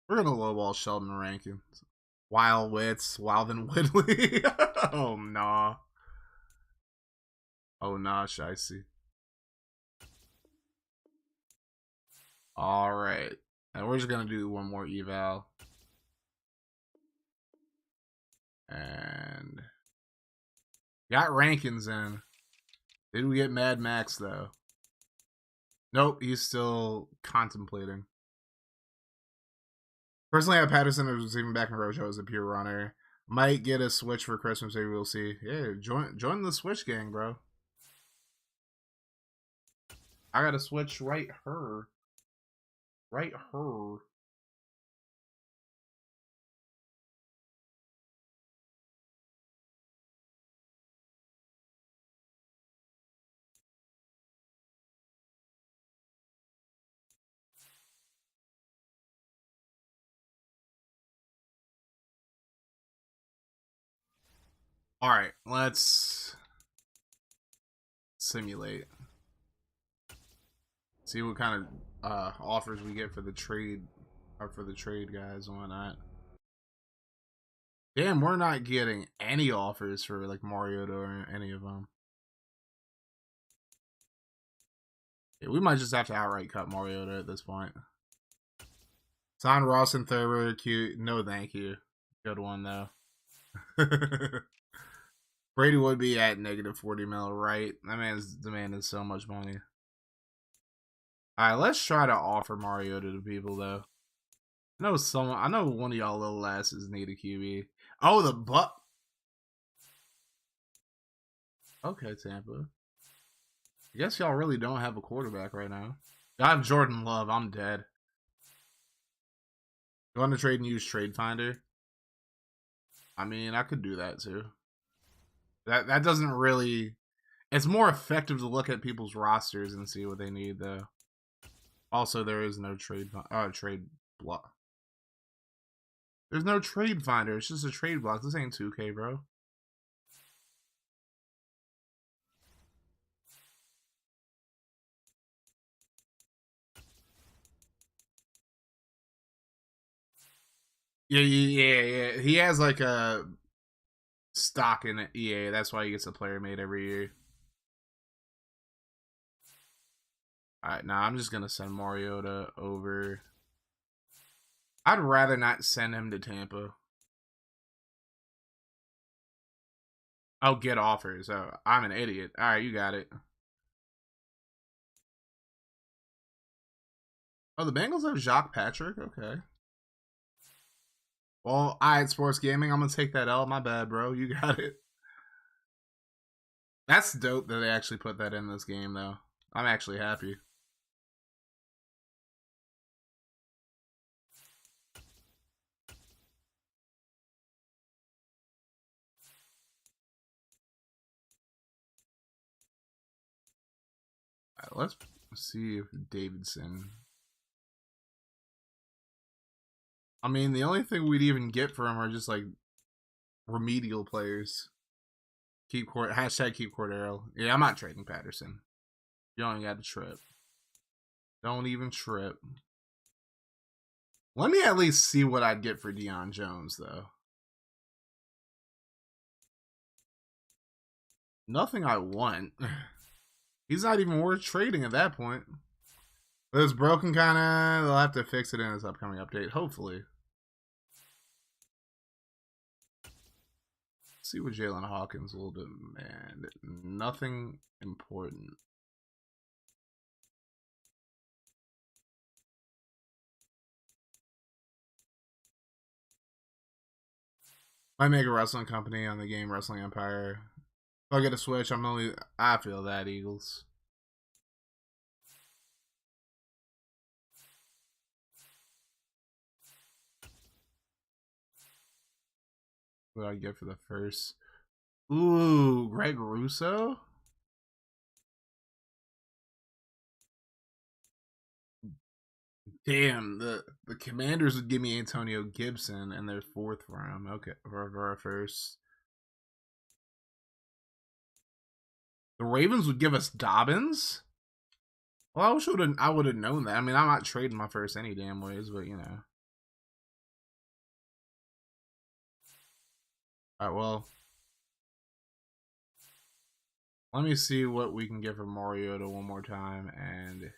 Speaker 1: We're gonna lowball Sheldon Rankins. Wild Wits, Wildin Whitley. Oh nah. Oh nah, Shicey. Alright. And we're just gonna do one more eval. And got Rankins in. Did we get Mad Max though? Nope, he's still contemplating. Personally, I have Patterson as receiving back in Rojo as a pure runner. Might get a switch for Christmas, maybe we'll see. Yeah, join the Switch gang, bro. I got a switch right her. Right her. Alright, let's simulate. See what kind of offers we get for the trade, or for the trade guys and whatnot. Damn, we're not getting any offers for like Mariota or any of them. Yeah, we might just have to outright cut Mariota at this point. Sign Ross and Thurber, cute. No, thank you. Good one though. Brady would be at negative 40 mil, right? That man's demanding so much money. Alright, let's try to offer Mariota to people though. I know one of y'all little asses need a QB. Oh, the Buck. Okay, Tampa. I guess y'all really don't have a quarterback right now. I have Jordan Love. I'm dead. You want to trade and use Trade Finder? I mean, I could do that too. That doesn't really. It's more effective to look at people's rosters and see what they need, though. Also, there is no trade block. There's no Trade Finder. It's just a trade block. This ain't 2K, bro. Yeah. He has like a stock in EA. That's why he gets a player made every year. Alright, now I'm just gonna send Mariota over. I'd rather not send him to Tampa. Oh, get offers. Oh, I'm an idiot. Alright, you got it. Oh, the Bengals have Jacques Patrick? Okay. Well, alright, sports gaming. I'm gonna take that L. My bad, bro. You got it. That's dope that they actually put that in this game, though. I'm actually happy. Let's see if Davidson. I mean, the only thing we'd even get for him are just like remedial players. Hashtag keep Cordero. Yeah, I'm not trading Patterson. You don't got to trip. Don't even trip. Let me at least see what I'd get for Deion Jones, though. Nothing I want. He's not even worth trading at that point. But it's broken, kind of. They'll have to fix it in this upcoming update, hopefully. Let's see what Jalen Hawkins will demand. Nothing important. Might make a wrestling company on the game Wrestling Empire. If I get a Switch, I feel that, Eagles. What do I get for the first? Ooh, Greg Russo? Damn, the Commanders would give me Antonio Gibson and their fourth round. Okay, for our first. The Ravens would give us Dobbins? Well, I would have known that. I mean, I'm not trading my first any damn ways, but you know. Alright, well. Let me see what we can get for Mariota one more time, and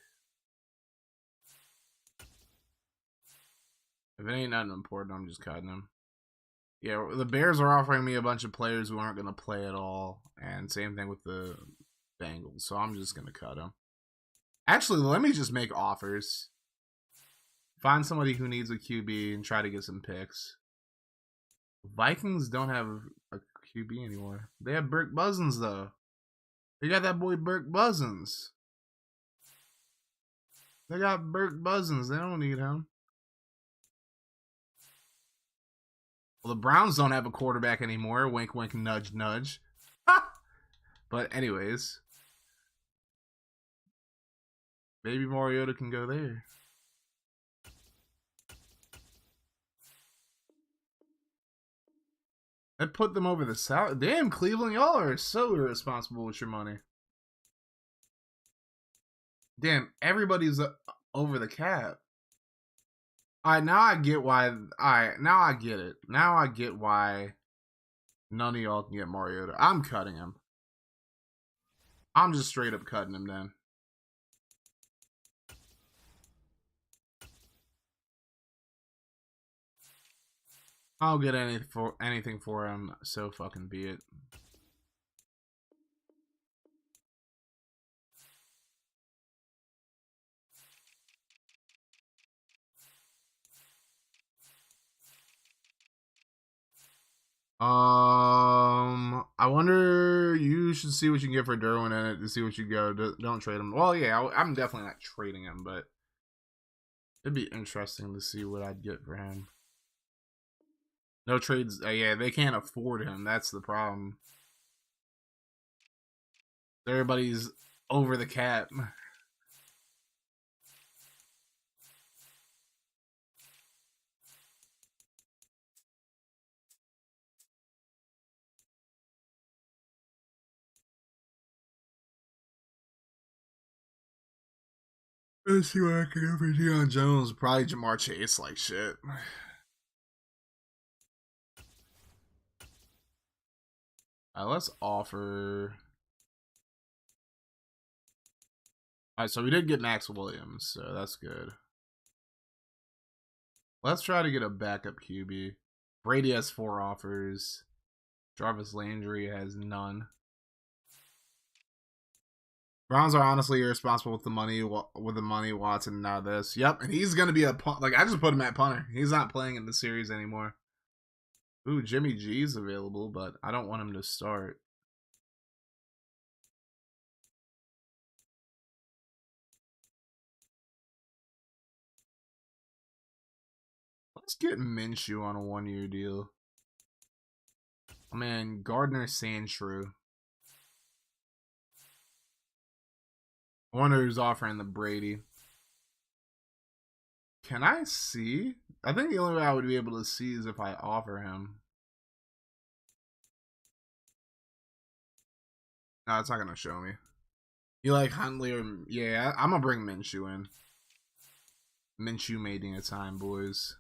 Speaker 1: if it ain't nothing important, I'm just cutting him. Yeah, the Bears are offering me a bunch of players who aren't going to play at all, and same thing with the Bengals, so I'm just going to cut them. Actually, let me just make offers. Find somebody who needs a QB and try to get some picks. Vikings don't have a QB anymore. They have Burke Buzzins, though. They got that boy Burke Buzzins. They got Burke Buzzins. They don't need him. Well, the Browns don't have a quarterback anymore. Wink, wink, nudge, nudge. But anyways. Maybe Mariota can go there. That put them over the South. Damn, Cleveland, y'all are so irresponsible with your money. Damn, everybody's over the cap. Alright, now I get why. Alright, now I get it. Now I get why none of y'all can get Mariota. I'm cutting him. I'm just straight up cutting him then. I'll get anything for him, so fucking be it. I wonder. You should see what you can get for Derwin in it to see what you go. Don't trade him. Well, yeah, I'm definitely not trading him, but it'd be interesting to see what I'd get for him. No trades. Yeah, they can't afford him. That's the problem. Everybody's over the cap. Let's see what I can do for Deion Jones. Probably Jamar Chase like shit. Let's offer. Alright, so we did get Max Williams, so that's good. Let's try to get a backup QB. Brady has 4 offers. Jarvis Landry has none. Browns are honestly irresponsible with the money. Watson now this. Yep, and he's gonna be a punt. Like, I just put him at punter. He's not playing in the series anymore. Ooh, Jimmy G's available, but I don't want him to start. Let's get Minshew on a 1-year deal. Oh, man, Gardner Sandshrew. I wonder who's offering the Brady. Can I see? I think the only way I would be able to see is if I offer him. No, it's not going to show me. You like Huntley or... Yeah, I'm going to bring Minshew in. Minshew mating a time, boys.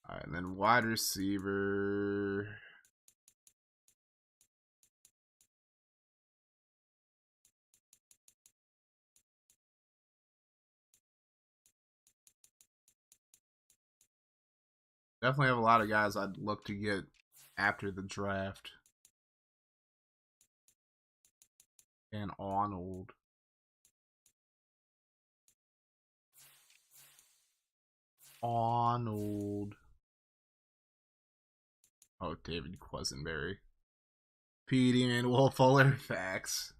Speaker 1: Alright, and then wide receiver... Definitely have a lot of guys I'd look to get after the draft. And Arnold. Arnold. Oh, David Quisenberry. Petey and Will Fuller. Facts.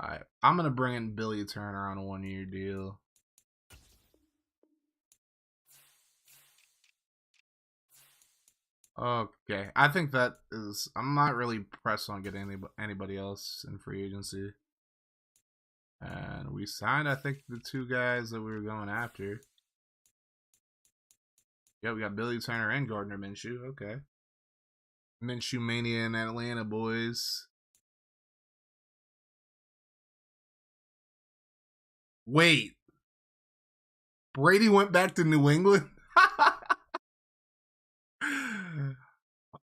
Speaker 1: Alright, I'm going to bring in Billy Turner on a 1-year deal. Okay, I think that is... I'm not really pressed on getting anybody else in free agency. And we signed, I think, the 2 guys that we were going after. Yeah, we got Billy Turner and Gardner Minshew. Okay. Minshew Mania in Atlanta, boys. Wait. Brady went back to New England?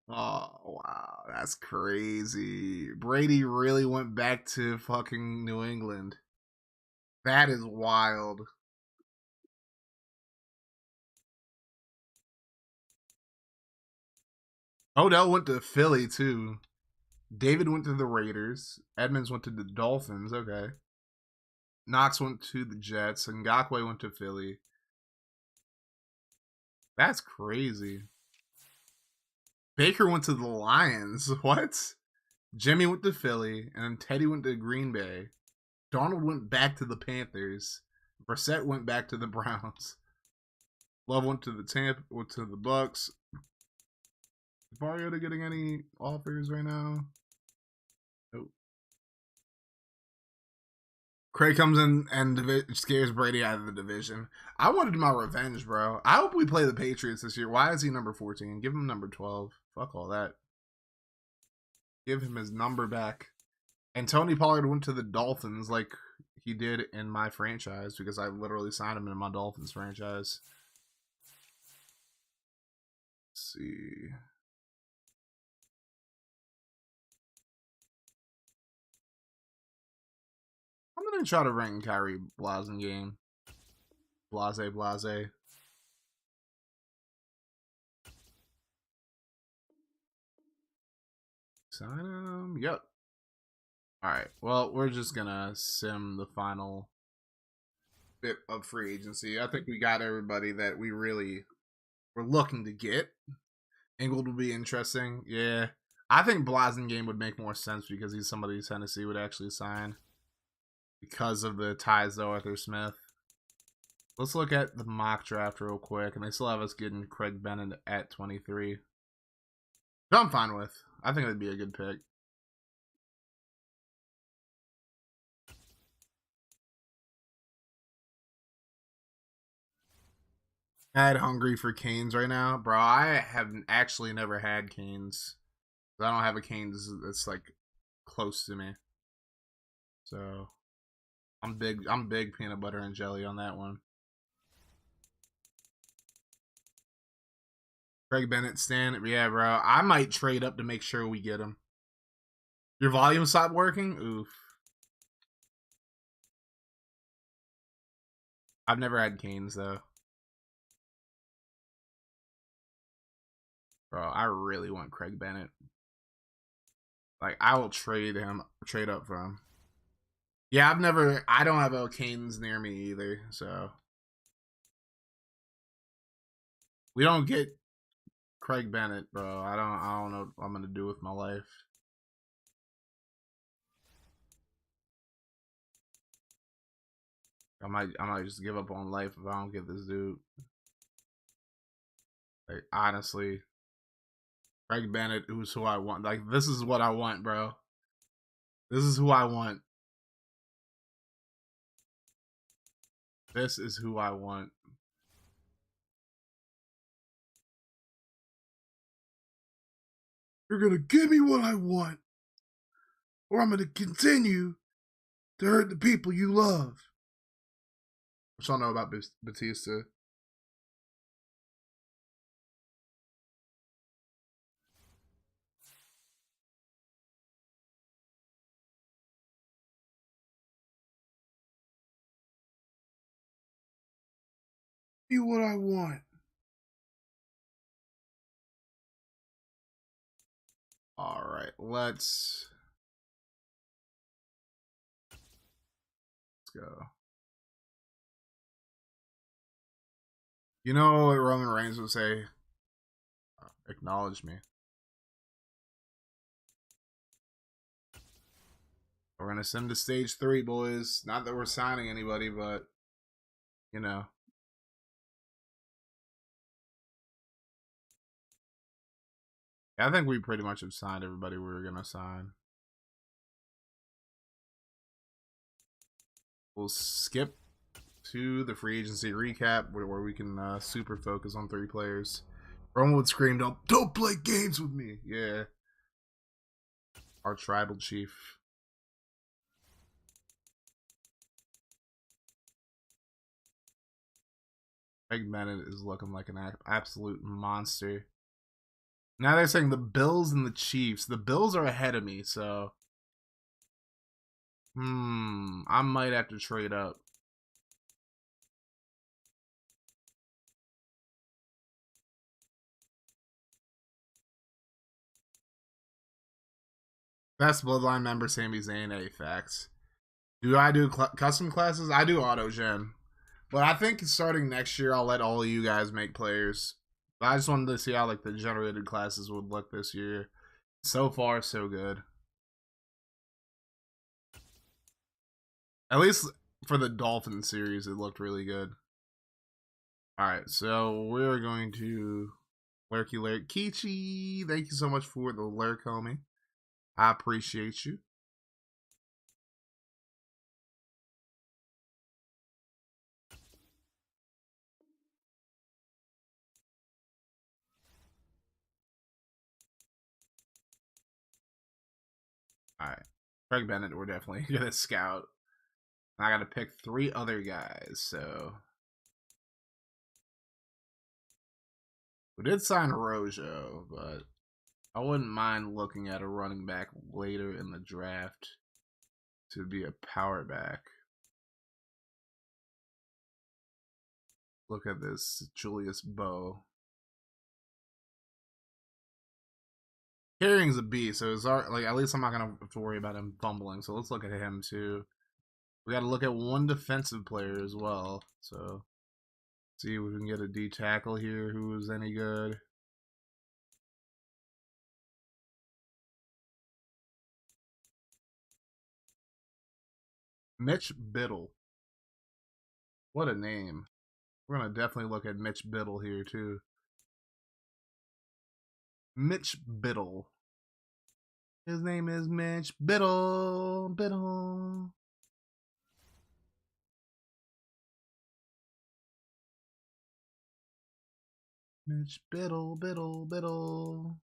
Speaker 1: Oh, wow. That's crazy. Brady really went back to fucking New England. That is wild. Odell went to Philly, too. David went to the Raiders. Edmonds went to the Dolphins. Okay. Knox went to the Jets. And Ngakoue went to Philly. That's crazy. Baker went to the Lions. What? Jimmy went to Philly. And then Teddy went to Green Bay. Darnold went back to the Panthers. Brissett went back to the Browns. Love went to the Bucks. Is Mariota getting any offers right now? Nope. Craig comes in and scares Brady out of the division. I wanted my revenge, bro. I hope we play the Patriots this year. Why is he number 14? Give him number 12. Fuck all that. Give him his number back. And Tony Pollard went to the Dolphins like he did in my franchise because I literally signed him in my Dolphins franchise. Let's see. I'm going to try to rank Kyrie Blasingame. Blase. Sign him. Yep. Alright, well, we're just going to sim the final bit of free agency. I think we got everybody that we really were looking to get. Ingold would be interesting. Yeah. I think Blasingame would make more sense because he's somebody Tennessee would actually sign. Because of the ties to Arthur Smith. Let's look at the mock draft real quick. And they still have us getting Craig Bennett at 23. Which I'm fine with. I think that'd be a good pick. Mad hungry for Canes right now. Bro, I have actually never had Canes. I don't have a Canes that's like close to me. So I'm big peanut butter and jelly on that one. Craig Bennett, Stan. Yeah, bro. I might trade up to make sure we get him. Your volume stopped working? Oof. I've never had Canes, though. Bro, I really want Craig Bennett. Like, I will trade up for him. Yeah, I don't have a Canes near me either, so. We don't get Craig Bennett, bro. I don't know what I'm gonna do with my life. I might just give up on life if I don't get this dude. Like, honestly, Craig Bennett, who's who I want. Like, this is what I want, bro. This is who I want. This is who I want. You're gonna give me what I want, or I'm gonna continue to hurt the people you love. What y'all know about Batista? Be what I want. All right, let's go. You know what Roman Reigns would say? Acknowledge me. We're gonna send to stage 3, boys. Not that we're signing anybody, but you know. I think we pretty much have signed everybody we were gonna sign. We'll skip to the free agency recap where we can super focus on 3 players. Roman would scream, "Don't play games with me!" Yeah. Our tribal chief. Craig Bennett is looking like an absolute monster. Now they're saying the Bills and the Chiefs. The Bills are ahead of me, so I might have to trade up. Best Bloodline member, Sami Zayn. A facts. Do I do custom classes? I do auto gen, but I think starting next year I'll let all of you guys make players. I just wanted to see how like the generated classes would look this year. So far, so good. At least for the Dolphin series, it looked really good. All right, so we're going to Lurky Lurk Kichi. Thank you so much for the lurk, homie. I appreciate you. All right, Craig Bennett, we're definitely gonna scout. I got to pick 3 other guys, so we did sign Rojo, but I wouldn't mind looking at a running back later in the draft to be a power back. Look at this, Julius Bowe. Carrying's a beast, so it's like at least I'm not gonna have to worry about him fumbling. So let's look at him too. We got to look at one defensive player as well. So see if we can get a D tackle here who is any good. Mitch Biddle. What a name. We're gonna definitely look at Mitch Biddle here too. Mitch Biddle. His name is Mitch Biddle. Biddle. Mitch Biddle, Biddle, Biddle.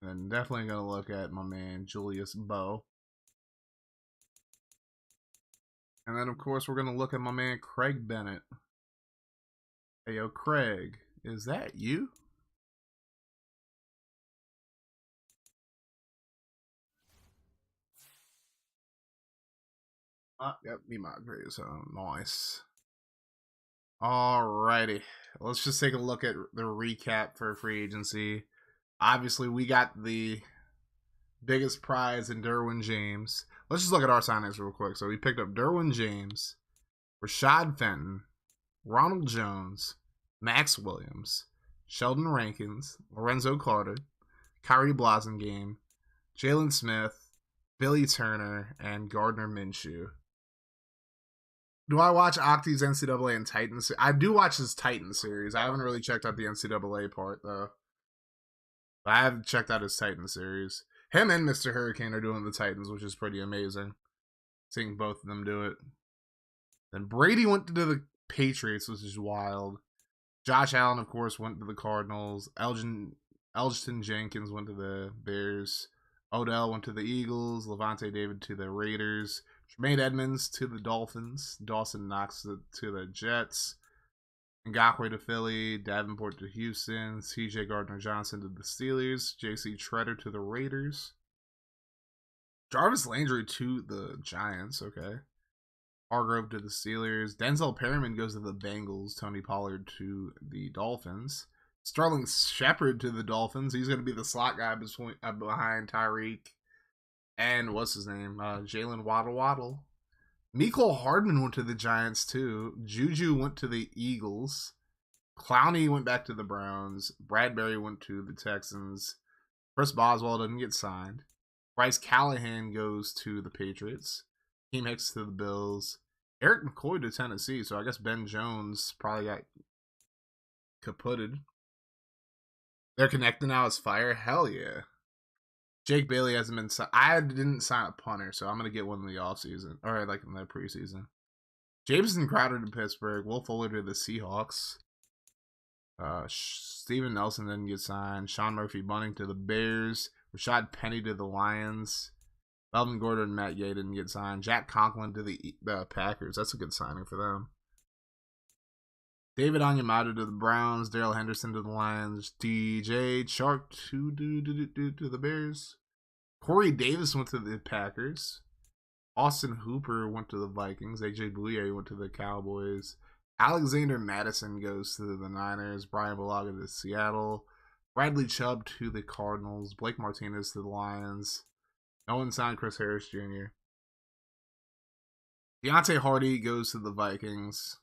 Speaker 1: And definitely gonna look at my man Julius Bowe. And then of course we're gonna look at my man Craig Bennett. Hey yo, Craig, is that you? Yep, me Madre, so nice. Alrighty. Let's just take a look at the recap for free agency. Obviously, we got the biggest prize in Derwin James. Let's just look at our signings real quick. So we picked up Derwin James, Rashad Fenton, Ronald Jones, Max Williams, Sheldon Rankins, Lorenzo Carter, Kyrie Blasingame, Jalen Smith, Billy Turner, and Gardner Minshew. Do I watch Octi's NCAA and Titans? I do watch his Titan series. I haven't really checked out the NCAA part, though. But I have checked out his Titan series. Him and Mr. Hurricane are doing the Titans, which is pretty amazing. Seeing both of them do it. Then Brady went to the Patriots, which is wild. Josh Allen, of course, went to the Cardinals. Elgton Jenkins went to the Bears. Odell went to the Eagles. Levante David to the Raiders. Tremaine Edmonds to the Dolphins. Dawson Knox to the Jets. Ngakoue to Philly. Davenport to Houston. C.J. Gardner-Johnson to the Steelers. J.C. Treader to the Raiders. Jarvis Landry to the Giants. Okay. Hargrove to the Steelers. Denzel Perryman goes to the Bengals. Tony Pollard to the Dolphins. Sterling Shepard to the Dolphins. He's going to be the slot guy behind Tyreek. And what's his name? Jalen Waddle. Mecole Hardman went to the Giants too. Juju went to the Eagles. Clowney went back to the Browns. Bradbury went to the Texans. Chris Boswell didn't get signed. Bryce Callahan goes to the Patriots. Team Hicks to the Bills. Eric McCoy to Tennessee. So I guess Ben Jones probably got kaputted. They're connecting now as fire. Hell yeah. Jake Bailey hasn't been signed. I didn't sign a punter, so I'm going to get one in the offseason. Or like in the preseason. Jameson Crowder to Pittsburgh. Will Fuller to the Seahawks. Steven Nelson didn't get signed. Sean Murphy Bunting to the Bears. Rashad Penny to the Lions. Melvin Gordon and Matt Gay didn't get signed. Jack Conklin to the Packers. That's a good signing for them. David Onyemata to the Browns. Darrell Henderson to the Lions. DJ Chark to the Bears. Corey Davis went to the Packers. Austin Hooper went to the Vikings. AJ Bouye went to the Cowboys. Alexander Madison goes to the Niners. Brian Bulaga to Seattle. Bradley Chubb to the Cardinals. Blake Martinez to the Lions. No one signed Chris Harris Jr. Deontay Hardy goes to the Vikings.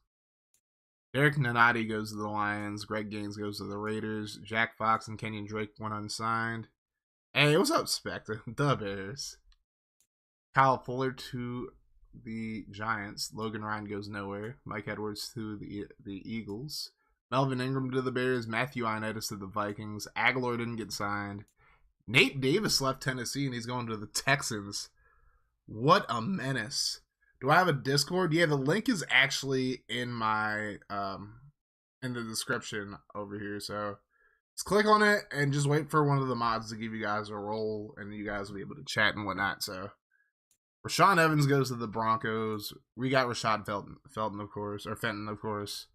Speaker 1: Derek Nunati goes to the Lions. Greg Gaines goes to the Raiders. Jack Fox and Kenyon Drake went unsigned. Hey, what's up, Spectre? The Bears. Kyle Fuller to the Giants. Logan Ryan goes nowhere. Mike Edwards to the Eagles. Melvin Ingram to the Bears. Matthew Ioannidis to the Vikings. Aguilar didn't get signed. Nate Davis left Tennessee and he's going to the Texans. What a menace. Do I have a Discord? Yeah, the link is actually in my in the description over here. So just click on it and just wait for one of the mods to give you guys a role and you guys will be able to chat and whatnot. So Rashaan Evans goes to the Broncos. We got Rashad Felton, of course, or Fenton, of course.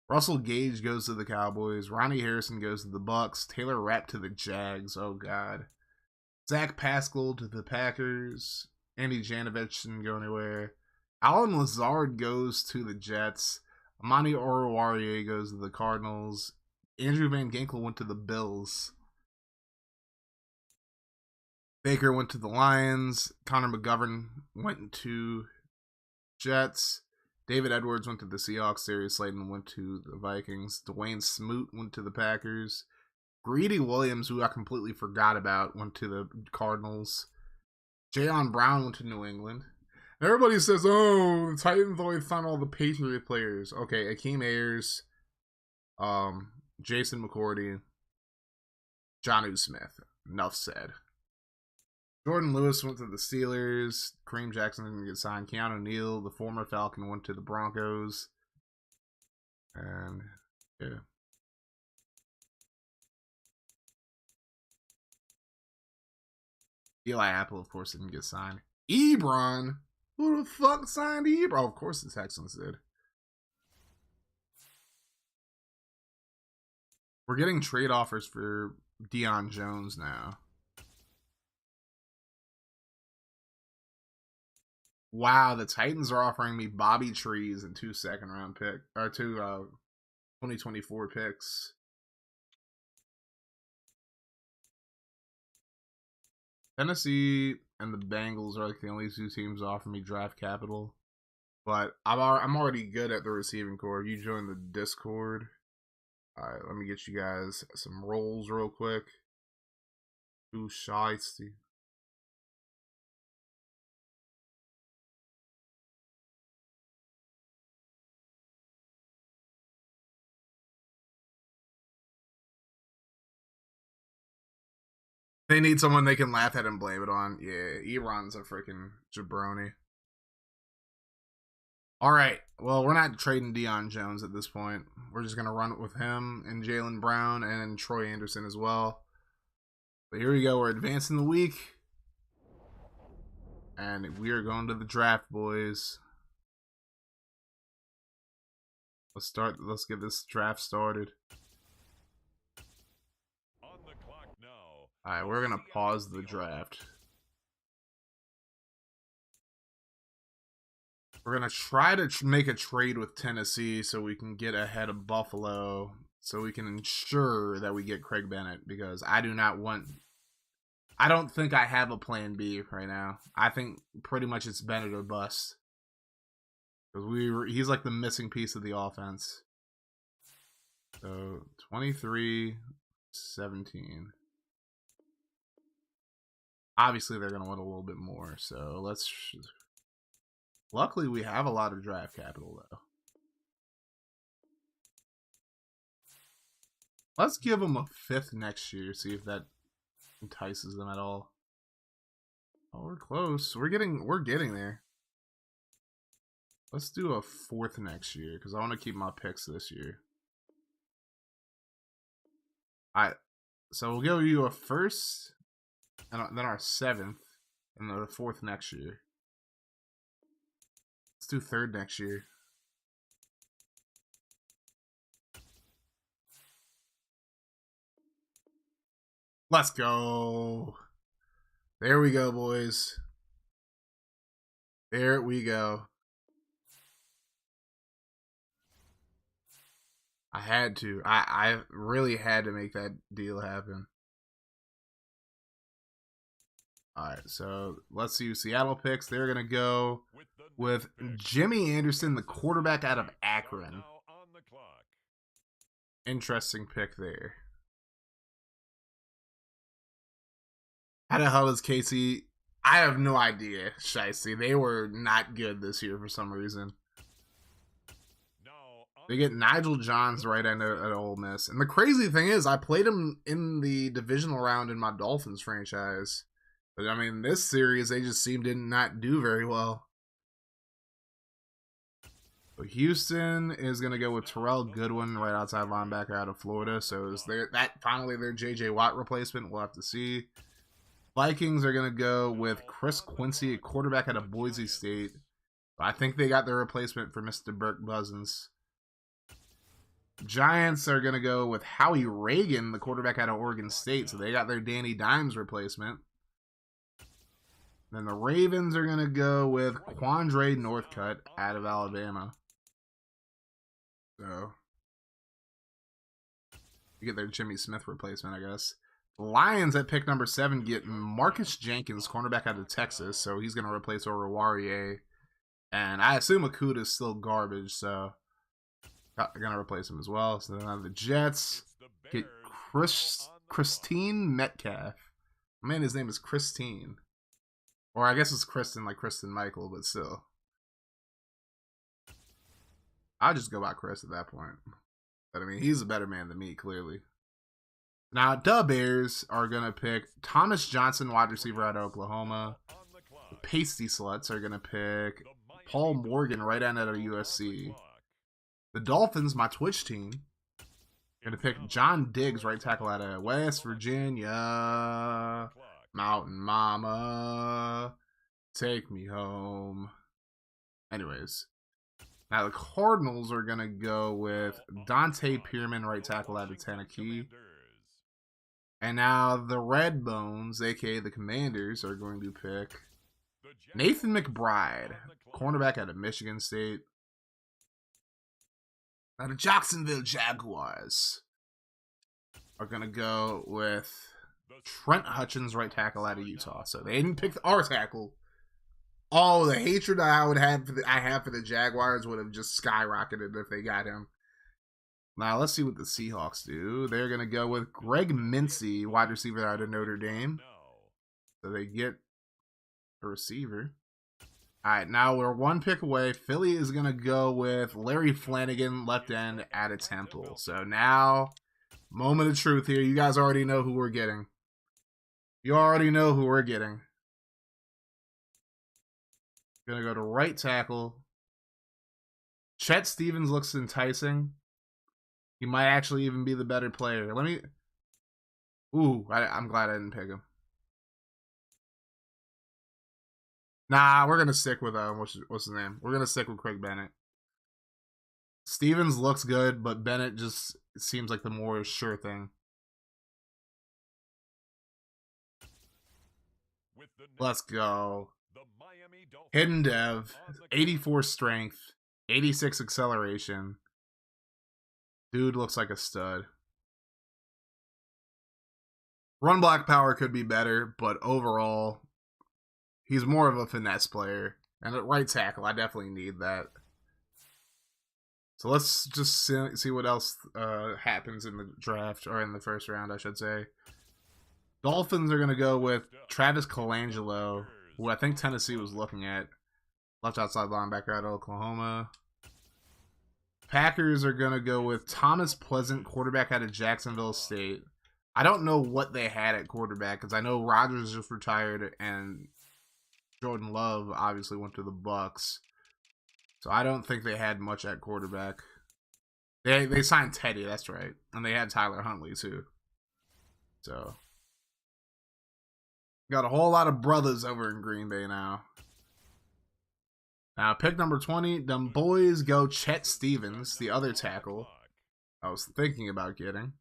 Speaker 1: Russell Gage goes to the Cowboys. Ronnie Harrison goes to the Bucks. Taylor Rapp to the Jags. Oh, God. Zach Pascal to the Packers. Andy Janovich didn't go anywhere. Alan Lazard goes to the Jets. Amani Oruwariye goes to the Cardinals. Andrew Van Ginkel went to the Bills. Baker went to the Lions. Connor McGovern went to Jets. David Edwards went to the Seahawks. Darius Slayton went to the Vikings. Dwayne Smoot went to the Packers. Greedy Williams, who I completely forgot about, went to the Cardinals. Jayon Brown went to New England. Everybody says, oh, the Titans always sign all the Patriot players. Okay, Akeem Ayers, Jason McCourty, Jonnu Smith. Enough said. Jordan Lewis went to the Steelers. Kareem Jackson didn't get signed. Keanu Neal, the former Falcon, went to the Broncos. And, yeah. Eli Apple, of course, didn't get signed. Ebron? Who the fuck signed Ebron? Oh, of course the Texans did. We're getting trade offers for Deion Jones now. Wow, the Titans are offering me Bobby Trees and 2 second-round pick or 2 2024 picks. Tennessee and the Bengals are like the only 2 teams offering me draft capital. But I'm already good at the receiving core. You join the Discord. All right, let me get you guys some rolls real quick. Too shiesty. They need someone they can laugh at and blame it on. Yeah, Iran's a freaking jabroni. All right. Well, we're not trading Deion Jones at this point. We're just going to run it with him and Jaylen Brown and Troy Anderson as well. But here we go. We're advancing the week. And we are going to the draft, boys. Let's get this draft started. All right, we're going to pause the draft. We're going to try to make a trade with Tennessee so we can get ahead of Buffalo, so we can ensure that we get Craig Bennett, because I don't think I have a plan B right now. I think pretty much it's Bennett or bust. Because he's like the missing piece of the offense. So 23-17. Obviously they're gonna want a little bit more, so let's. Luckily we have a lot of draft capital though. Let's give them a 5th next year, see if that entices them at all. Oh, we're close. We're getting there. Let's do a 4th next year because I want to keep my picks this year. Alright, so we'll give you a 1st, and then our 7th, and then the 4th next year. Let's do 3rd next year. Let's go. There we go, boys. There we go. I had to. I really had to make that deal happen. Alright, so let's see who Seattle picks. They're going to go with Jimmy Anderson, the quarterback out of Akron. Interesting pick there. How the hell is Casey? I have no idea, Shicey. They were not good this year for some reason. They get Nigel Johns right at Ole Miss. And the crazy thing is, I played him in the divisional round in my Dolphins franchise. But, I mean, this series, they just seemed to not do very well. So Houston is going to go with Terrell Goodwin, right outside linebacker out of Florida. So is finally their J.J. Watt replacement? We'll have to see. Vikings are going to go with Chris Quincy, a quarterback out of Boise State. I think they got their replacement for Mr. Burke Buzzins. Giants are going to go with Howie Reagan, the quarterback out of Oregon State. So they got their Danny Dimes replacement. Then the Ravens are going to go with Quandre Northcutt out of Alabama. So you get their Jimmy Smith replacement, I guess. The Lions at pick number 7 get Marcus Jenkins, cornerback out of Texas. So he's going to replace Oruwariye. And I assume Akuta's still garbage, so I'm going to replace him as well. So then the Jets get Christine Metcalf. Man, his name is Christine. Or I guess it's Kristen, like Kristen Michael, but still. I'll just go by Chris at that point. But I mean, he's a better man than me, clearly. Now, the Bears are going to pick Thomas Johnson, wide receiver out of Oklahoma. The Pasty Sluts are going to pick Paul Morgan, right out of USC. The Dolphins, my Twitch team, are going to pick John Diggs, right tackle out of West Virginia. Mountain Mama, take me home. Anyways, now the Cardinals are going to go with Dante Pierman, right tackle out of Tennessee. And now the Red Bones, aka the Commanders, are going to pick Nathan McBride, cornerback out of Michigan State. Now the Jacksonville Jaguars are going to go with Trent Hutchins, right tackle out of Utah. So they didn't pick our tackle. Oh, the hatred I would have for the Jaguars would have just skyrocketed if they got him. Now let's see what the Seahawks do. They're going to go with Greg Mincy, wide receiver out of Notre Dame. So they get a receiver. All right, now we're one pick away. Philly is going to go with Larry Flanagan, left end, out of Temple. So now, moment of truth here. You guys already know who we're getting. You already know who we're getting. Going to go to right tackle. Chet Stevens looks enticing. He might actually even be the better player. Let me... Ooh, I'm glad I didn't pick him. Nah, we're going to stick with, what's his name? We're going to stick with Craig Bennett. Stevens looks good, but Bennett just seems like the more sure thing. Let's go. Hidden Dev, 84 strength, 86 acceleration. Dude looks like a stud. Run block power could be better, but overall, he's more of a finesse player. And at right tackle, I definitely need that. So let's just see what else happens in the draft, or in the first round, I should say. Dolphins are going to go with Travis Colangelo, who I think Tennessee was looking at. Left outside linebacker out of Oklahoma. Packers are going to go with Thomas Pleasant, quarterback out of Jacksonville State. I don't know what they had at quarterback, because I know Rodgers just retired, and Jordan Love obviously went to the Bucks. So I don't think they had much at quarterback. They signed Teddy, that's right. And they had Tyler Huntley, too. So got a whole lot of brothers over in Green Bay now. Now, pick number 20, them boys go Chet Stevens, the other tackle I was thinking about getting.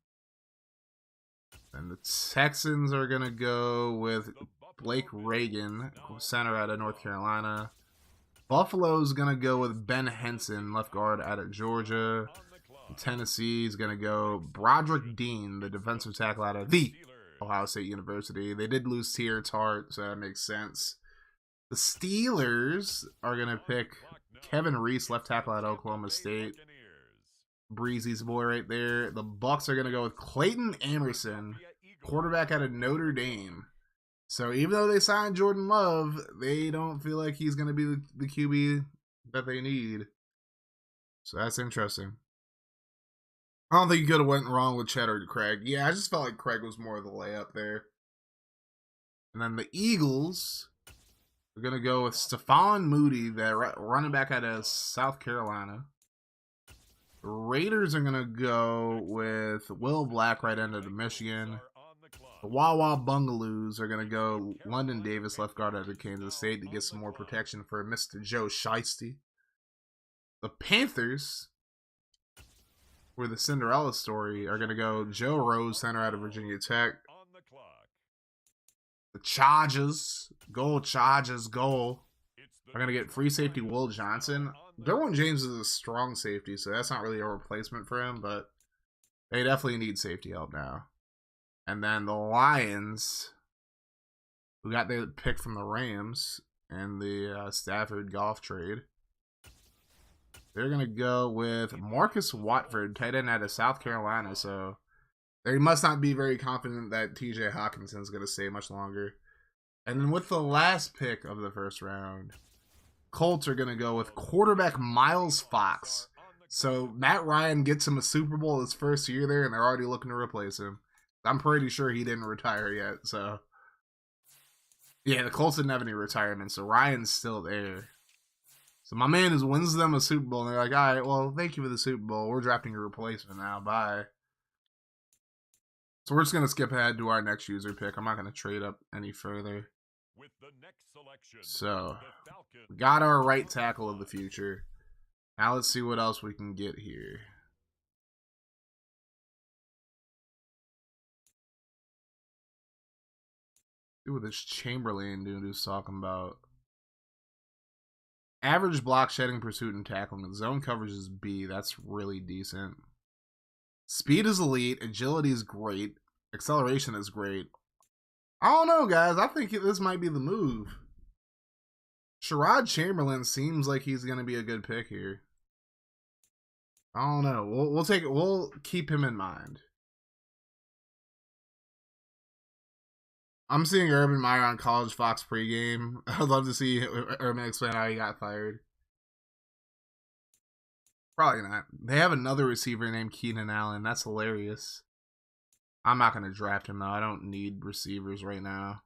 Speaker 1: And the Texans are going to go with Blake Reagan, center out of North Carolina. Buffalo's going to go with Ben Henson, left guard out of Georgia. Tennessee's going to go Broderick Dean, the defensive tackle out of the Ohio State University. They did lose Tier Tart, so that makes sense. The Steelers are going to pick Kevin Reese, left tackle out of Oklahoma State. Breezy's boy right there. The Bucks are going to go with Clayton Anderson, quarterback out of Notre Dame. So even though they signed Jordan Love, they don't feel like he's going to be the QB that they need. So that's interesting. I don't think you could have went wrong with Chet or Craig. Yeah, I just felt like Craig was more of the layup there. And then the Eagles are going to go with Stephon Moody, the running back out of South Carolina. The Raiders are going to go with Will Black, right end of Michigan. The Wawa Bungaloos are going to go London Davis, left guard out of Kansas State, to get some more protection for Mr. Joe Shiesty. The Panthers, for the Cinderella story, are going to go Joe Rose, center out of Virginia Tech. The Chargers, are going to get free safety Will Johnson. Derwin James is a strong safety, so that's not really a replacement for him, but they definitely need safety help now. And then the Lions, who got their pick from the Rams and the Stafford Goff trade, they're going to go with Marcus Watford, tight end out of South Carolina. So they must not be very confident that TJ Hawkinson is going to stay much longer. And then with the last pick of the first round, Colts are going to go with quarterback Miles Fox. So Matt Ryan gets him a Super Bowl his first year there, and they're already looking to replace him. I'm pretty sure he didn't retire yet, so... Yeah, the Colts didn't have any retirement, so Ryan's still there. So my man wins them a Super Bowl, and they're like, all right, well, thank you for the Super Bowl. We're drafting a replacement now. Bye. So we're just going to skip ahead to our next user pick. I'm not going to trade up any further. So, we got our right tackle of the future. Now let's see what else we can get here. See what this Chamberlain dude is talking about. Average block, shedding, pursuit, and tackling. Zone coverage is B. That's really decent. Speed is elite. Agility is great. Acceleration is great. I don't know, guys. I think this might be the move. Sherrod Chamberlain seems like he's going to be a good pick here. I don't know. We'll take it. We'll keep him in mind. I'm seeing Urban Meyer on College Fox pregame. I'd love to see Urban explain how he got fired. Probably not. They have another receiver named Keenan Allen. That's hilarious. I'm not going to draft him, though. I don't need receivers right now.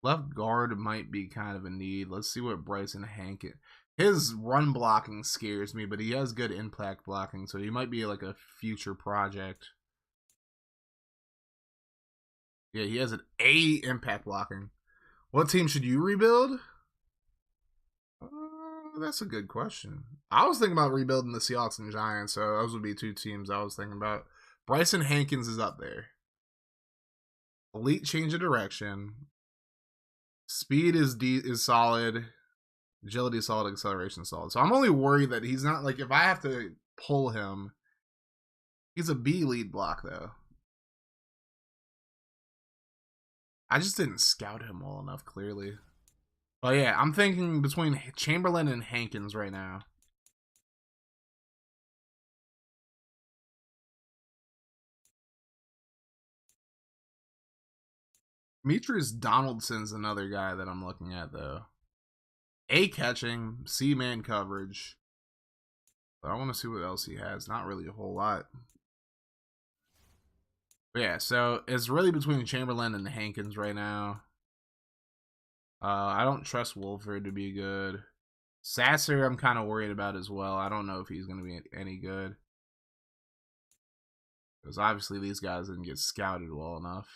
Speaker 1: Left guard might be kind of a need. Let's see what Bryson Hankins... His run blocking scares me, but he has good impact blocking, so he might be like a future project. Yeah, he has an A impact blocking. What team should you rebuild? That's a good question. I was thinking about rebuilding the Seahawks and Giants, so those would be two teams I was thinking about. Bryson Hankins is up there. Elite change of direction. Speed is solid. Agility is solid. Acceleration is solid. So I'm only worried that he's not, like, if I have to pull him, he's a B lead block, though. I just didn't scout him well enough, clearly. But yeah, I'm thinking between Chamberlain and Hankins right now. Demetrius Donaldson's another guy that I'm looking at, though. A catching, C man coverage. But I want to see what else he has. Not really a whole lot. But yeah, so it's really between Chamberlain and Hankins right now. I don't trust Wolford to be good. Sasser, I'm kind of worried about as well. I don't know if he's going to be any good. Because obviously these guys didn't get scouted well enough.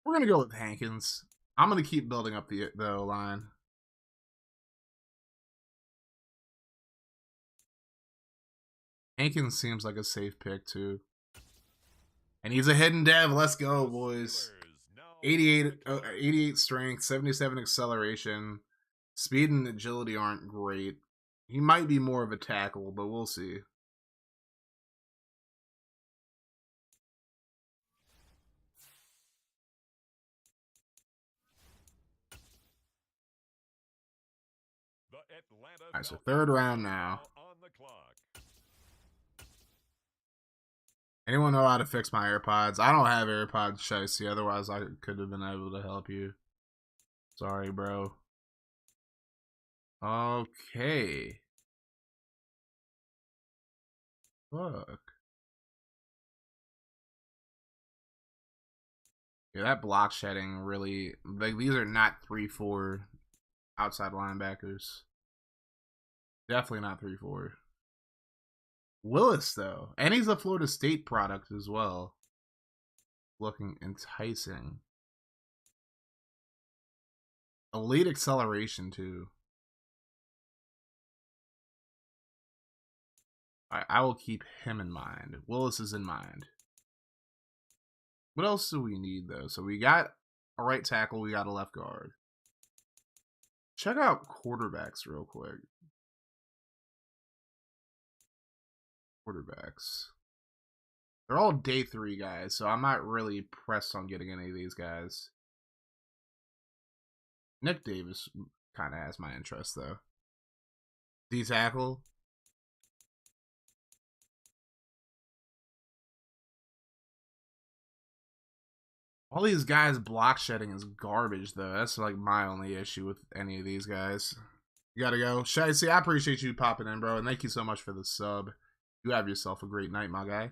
Speaker 1: We're going to go with Hankins. I'm going to keep building up the O-line. Hankins seems like a safe pick, too. And he's a hidden dev. Let's go, boys. 88 strength, 77 acceleration. Speed and agility aren't great. He might be more of a tackle, but we'll see. Alright, so third round now. Anyone know how to fix my AirPods? I don't have AirPods, Shicey. Otherwise, I could have been able to help you. Sorry, bro. Okay. Fuck. Yeah, that block shedding really... Like, these are not 3-4 outside linebackers. Definitely not 3-4. Willis, though. And he's a Florida State product as well. Looking enticing. Elite acceleration, too. I will keep him in mind. Willis is in mind. What else do we need, though? So we got a right tackle. We got a left guard. Check out quarterbacks real quick. Quarterbacks. They're all day 3 guys, so I'm not really pressed on getting any of these guys. Nick Davis kind of has my interest, though. D-tackle. All these guys block shedding is garbage, though. That's like my only issue with any of these guys. You gotta go. Shicey, I appreciate you popping in, bro, and thank you so much for the sub. You have yourself a great night, my guy.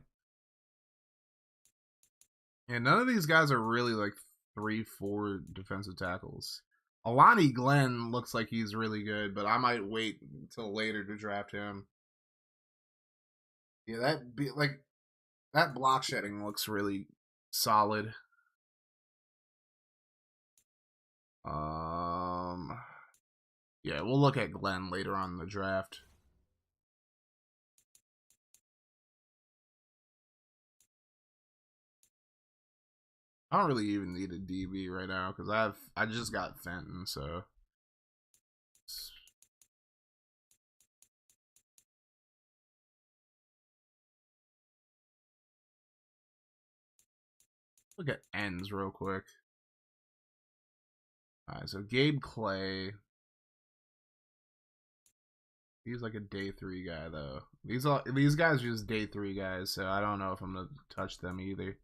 Speaker 1: And none of these guys are really like 3-4 defensive tackles. Alani Glenn looks like he's really good, but I might wait until later to draft him. Yeah, that block shedding looks really solid. Yeah, we'll look at Glenn later on in the draft. I don't really even need a DB right now because I just got Fenton, so look at ends real quick. Alright, so Gabe Clay. He's like a day 3 guy though. These guys are just day 3 guys, so I don't know if I'm gonna touch them either.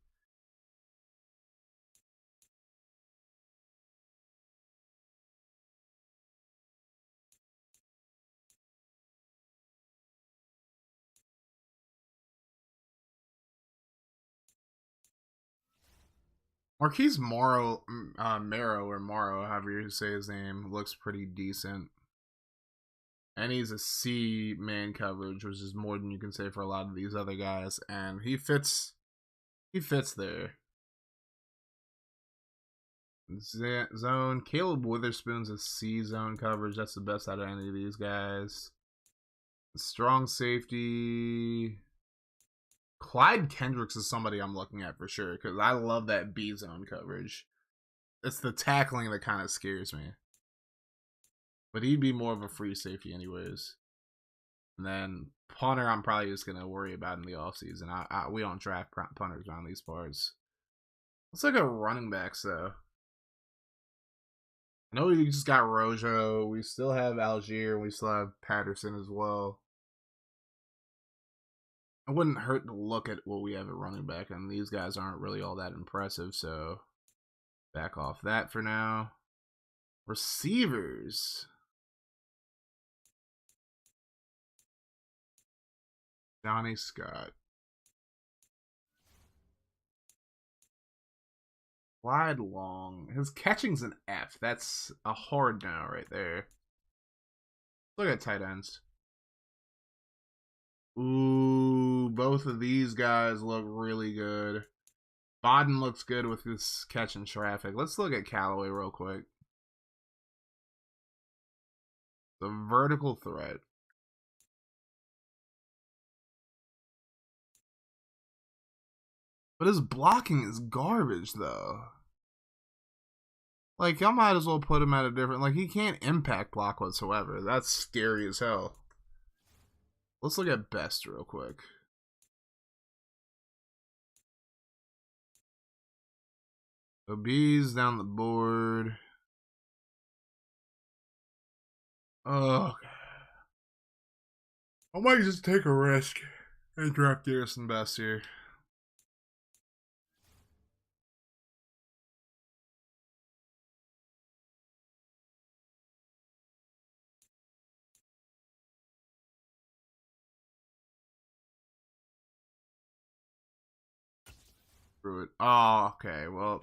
Speaker 1: Marquise Morrow, Morrow, however you say his name, looks pretty decent. And he's a C man coverage, which is more than you can say for a lot of these other guys. And he fits there. Zone. Caleb Witherspoon's a C zone coverage. That's the best out of any of these guys. Strong safety. Clyde Kendricks is somebody I'm looking at for sure because I love that B zone coverage. It's the tackling that kind of scares me. But he'd be more of a free safety anyways. And then punter, I'm probably just going to worry about in the offseason. We don't draft punters around these parts. Let's look at running backs, though. I know we just got Rojo. We still have Algier. We still have Patterson as well. It wouldn't hurt to look at what we have at running back, and these guys aren't really all that impressive, so back off that for now. Receivers. Johnny Scott. Clyde Long. His catching's an F. That's a hard no right there. Look at tight ends. Ooh, both of these guys look really good. Bodden looks good with his catching traffic. Let's look at Callaway real quick. The vertical threat. But his blocking is garbage, though. Like, I might as well put him at a different... Like, he can't impact block whatsoever. That's scary as hell. Let's look at best real quick. So B's down the board. Oh, I might just take a risk and draft Garrison Best here. Screw it. Oh, okay. Well,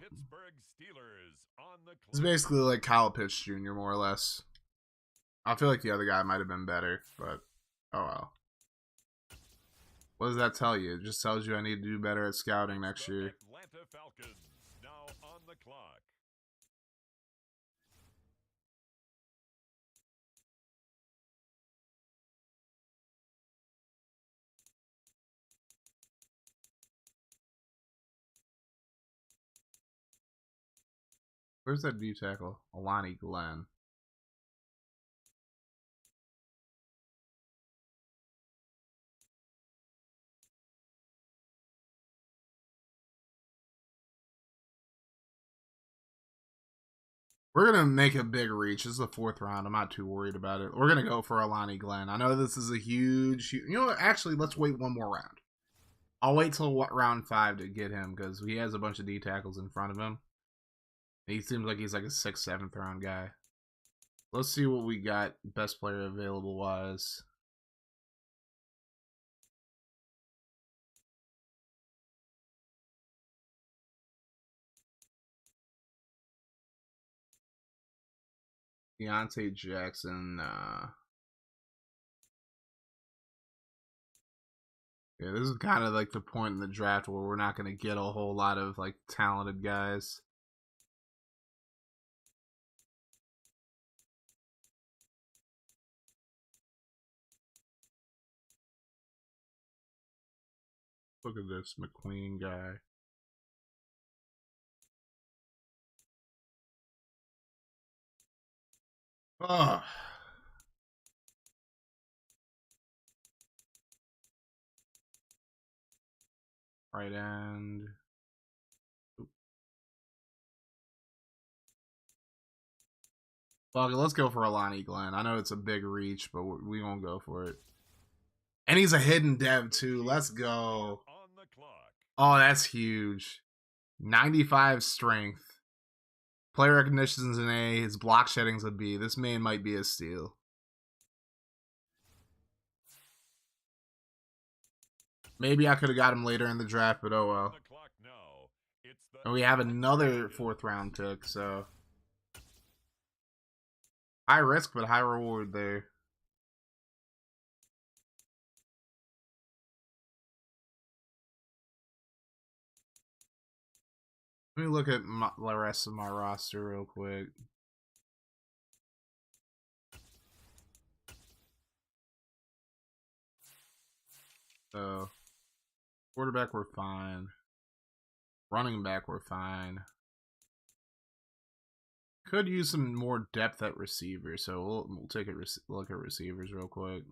Speaker 1: it's basically like Kyle Pitts Jr. more or less. I feel like the other guy might have been better, but oh well. What does that tell you? It just tells you I need to do better at scouting next year.
Speaker 2: Atlanta Falcons now on the clock.
Speaker 1: Where's that D tackle? Alani Glenn. We're going to make a big reach. This is the 4th round. I'm not too worried about it. We're going to go for Alani Glenn. I know this is a huge... You know what? Actually, let's wait one more round. I'll wait till round 5 to get him because he has a bunch of D tackles in front of him. He seems like he's like a 6th, 7th round guy. Let's see what we got best player available wise. Deontay Jackson. Yeah, this is kind of like the point in the draft where we're not going to get a whole lot of like talented guys. Look at this McQueen guy. Ugh. Right end. Fuck it, let's go for Alani Glenn. I know it's a big reach, but we gonna go for it. And he's a hidden dev too. Let's go. Oh, that's huge. 95 strength. Player recognition's an A. His block shedding's a B. This man might be a steal. Maybe I could have got him later in the draft, but oh well. And we have another 4th round pick, so high risk but high reward there. Let me look at the rest of my roster real quick. So, quarterback, we're fine. Running back, we're fine. Could use some more depth at receiver, so we'll take a look at receivers real quick.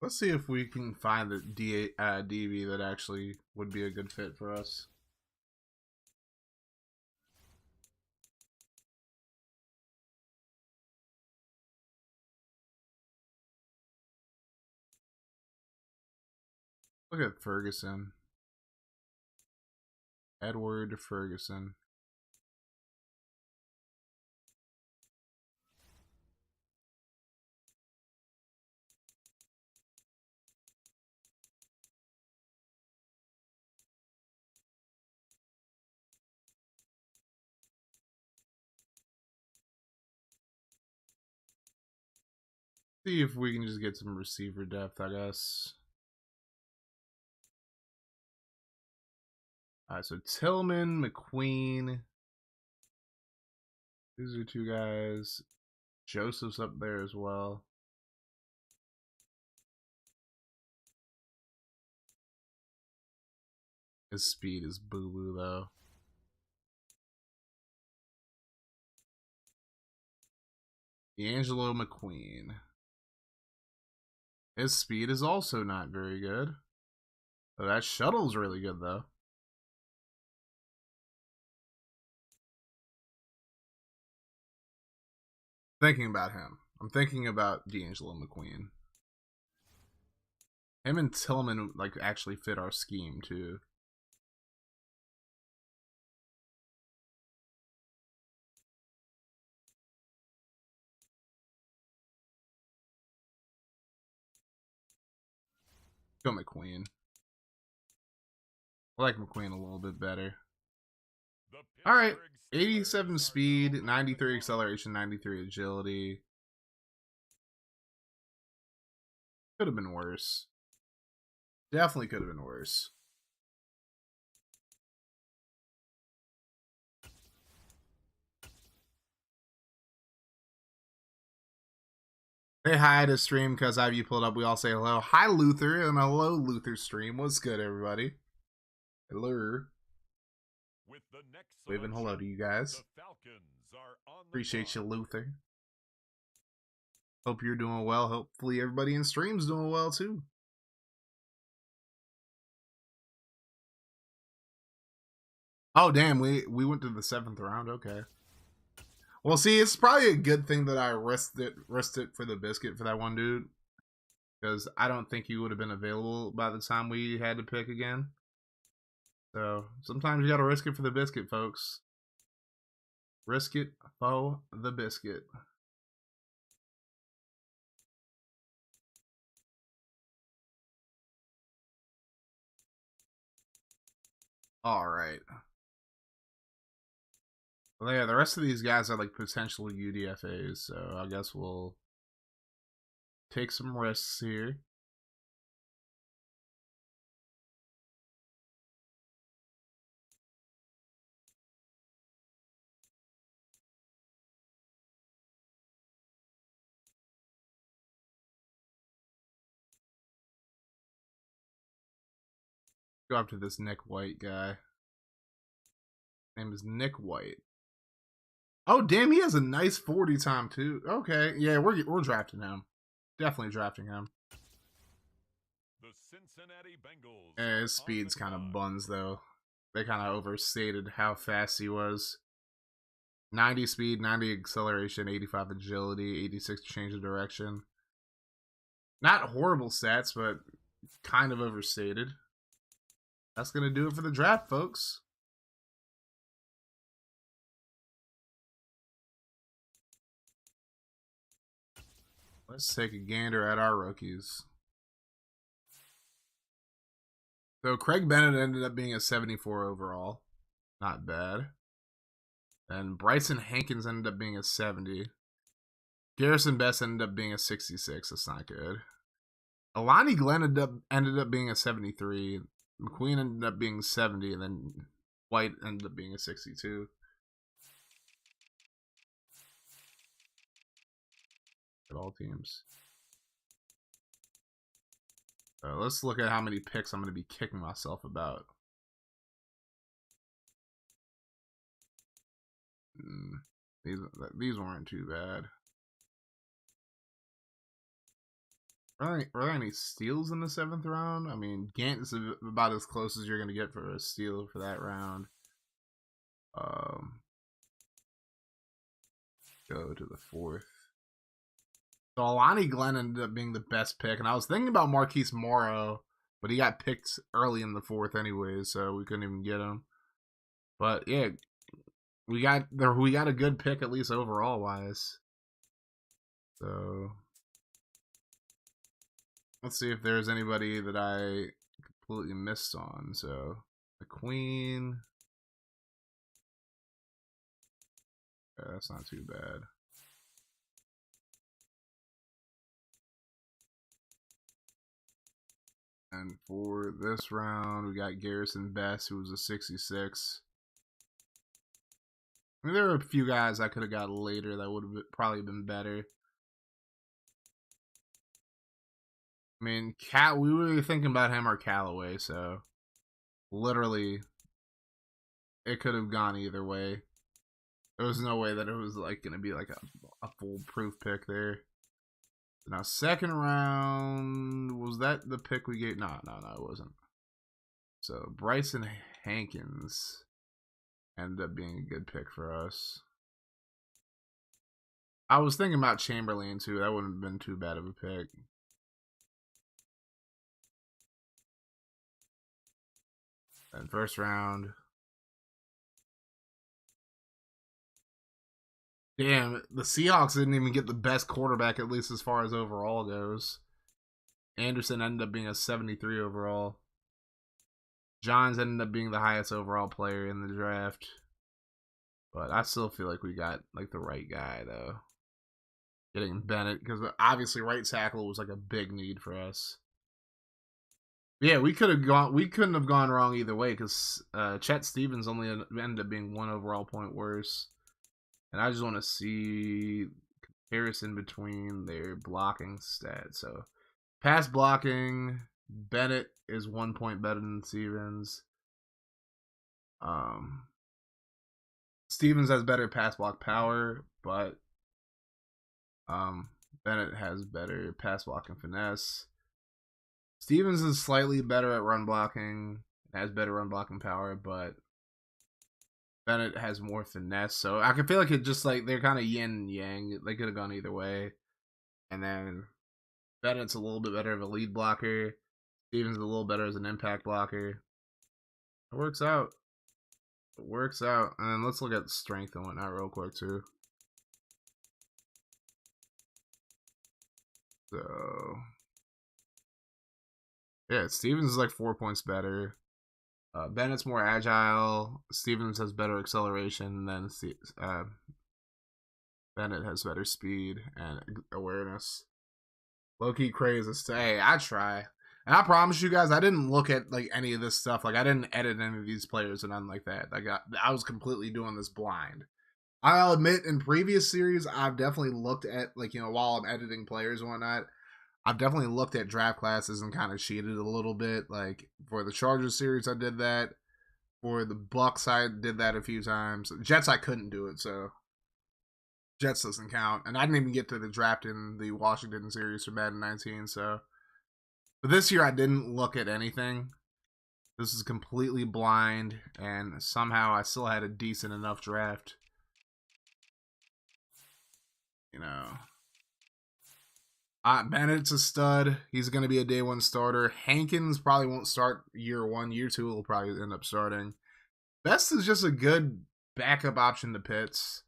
Speaker 1: Let's see if we can find the DB that actually would be a good fit for us. Look at Ferguson. Edward Ferguson. See if we can just get some receiver depth, I guess. Alright, so Tillman, McQueen. These are 2 guys. Joseph's up there as well. His speed is boo-boo, though. D'Angelo McQueen. His speed is also not very good. But that shuttle's really good, though. Thinking about him. I'm thinking about D'Angelo McQueen. Him and Tillman like actually fit our scheme too. Go McQueen. I like McQueen a little bit better. Alright. 87 speed, 93 acceleration, 93 agility. Could have been worse. Definitely could have been worse. Say hi to stream because I have you pulled up. We all say hello. Hi, Luther, and hello, Luther stream. What's good, everybody? Hello. Waving hello to you guys. Appreciate you, Luther. Hope you're doing well. Hopefully everybody in stream's doing well too. Oh damn, we went to the 7th round. Okay. Well, see, it's probably a good thing that I risked it for the biscuit for that one dude, because I don't think he would have been available by the time we had to pick again. So sometimes you got to risk it for the biscuit, folks. Risk it for the biscuit. All right. Well, yeah, the rest of these guys are like potential UDFAs, so I guess we'll take some risks here. Go up to this Nick White guy. Name is Nick White. Oh damn, he has a nice 40 time too. Okay, yeah, we're drafting him. Definitely drafting him.
Speaker 2: The Cincinnati Bengals.
Speaker 1: Yeah, his speed's kind of buns though. They kind of overstated how fast he was. 90 speed, 90 acceleration, 85 agility, 86 change of direction. Not horrible stats, but kind of overstated. That's going to do it for the draft, folks. Let's take a gander at our rookies. So Craig Bennett ended up being a 74 overall. Not bad. And Bryson Hankins ended up being a 70. Garrison Best ended up being a 66. That's not good. Alani Glenn ended up being a 73. McQueen ended up being 70. And then White ended up being a 62. At all teams. Let's look at how many picks I'm going to be kicking myself about. These weren't too bad. Were there any steals in the 7th round? I mean, Gant is about as close as you're going to get for a steal for that round. Go to the 4th. So Alani Glenn ended up being the best pick, and I was thinking about Marquise Morrow, but he got picked early in the 4th anyways, so we couldn't even get him. But yeah, we got a good pick at least overall wise. So let's see if there's anybody that I completely missed on. So the Queen. Yeah, that's not too bad. And for this round, we got Garrison Best, who was a 66. I mean, there were a few guys I could have got later that would have probably been better. I mean, we were thinking about him or Callaway, so literally, it could have gone either way. There was no way that it was like going to be like a foolproof pick there. Now, 2nd round, was that the pick we gave? No, it wasn't. So, Bryson Hankins ended up being a good pick for us. I was thinking about Chamberlain, too. That wouldn't have been too bad of a pick. And 1st round. Damn, the Seahawks didn't even get the best quarterback, at least as far as overall goes. Anderson ended up being a 73 overall. Johns ended up being the highest overall player in the draft. But I still feel like we got like the right guy, though. Getting Bennett, because obviously right tackle was like a big need for us. Yeah, we couldn't have gone wrong either way, because Chet Stevens only ended up being 1 overall point worse. And I just want to see comparison between their blocking stats. So, pass blocking, Bennett is 1 point better than Stevens. Stevens has better pass block power, but Bennett has better pass blocking finesse. Stevens is slightly better at run blocking, has better run blocking power, but Bennett has more finesse, so I can feel like it just like they're kind of yin and yang. They could have gone either way. And then Bennett's a little bit better of a lead blocker. Stevens a little better as an impact blocker. It works out. It works out. And then let's look at strength and whatnot real quick too. So yeah, Stevens is like 4 points better. Bennett's more agile. Stevens has better acceleration than Bennett has better speed and awareness. Low-key crazy. Hey, I try. And I promise you guys, I didn't look at like any of this stuff. Like I didn't edit any of these players and nothing like that. Like I was completely doing this blind. I'll admit, in previous series, I've definitely looked at like while I'm editing players and whatnot, I've definitely looked at draft classes and kind of cheated a little bit. Like for the Chargers series, I did that. For the Bucks, I did that a few times. Jets, I couldn't do it, so Jets doesn't count. And I didn't even get to the draft in the Washington series for Madden 19. So, but this year I didn't look at anything. This is completely blind, and somehow I still had a decent enough draft. Bennett's a stud. He's going to be a day one starter. Hankins probably won't start year one. Year two will probably end up starting. Best is just a good backup option to Pitts.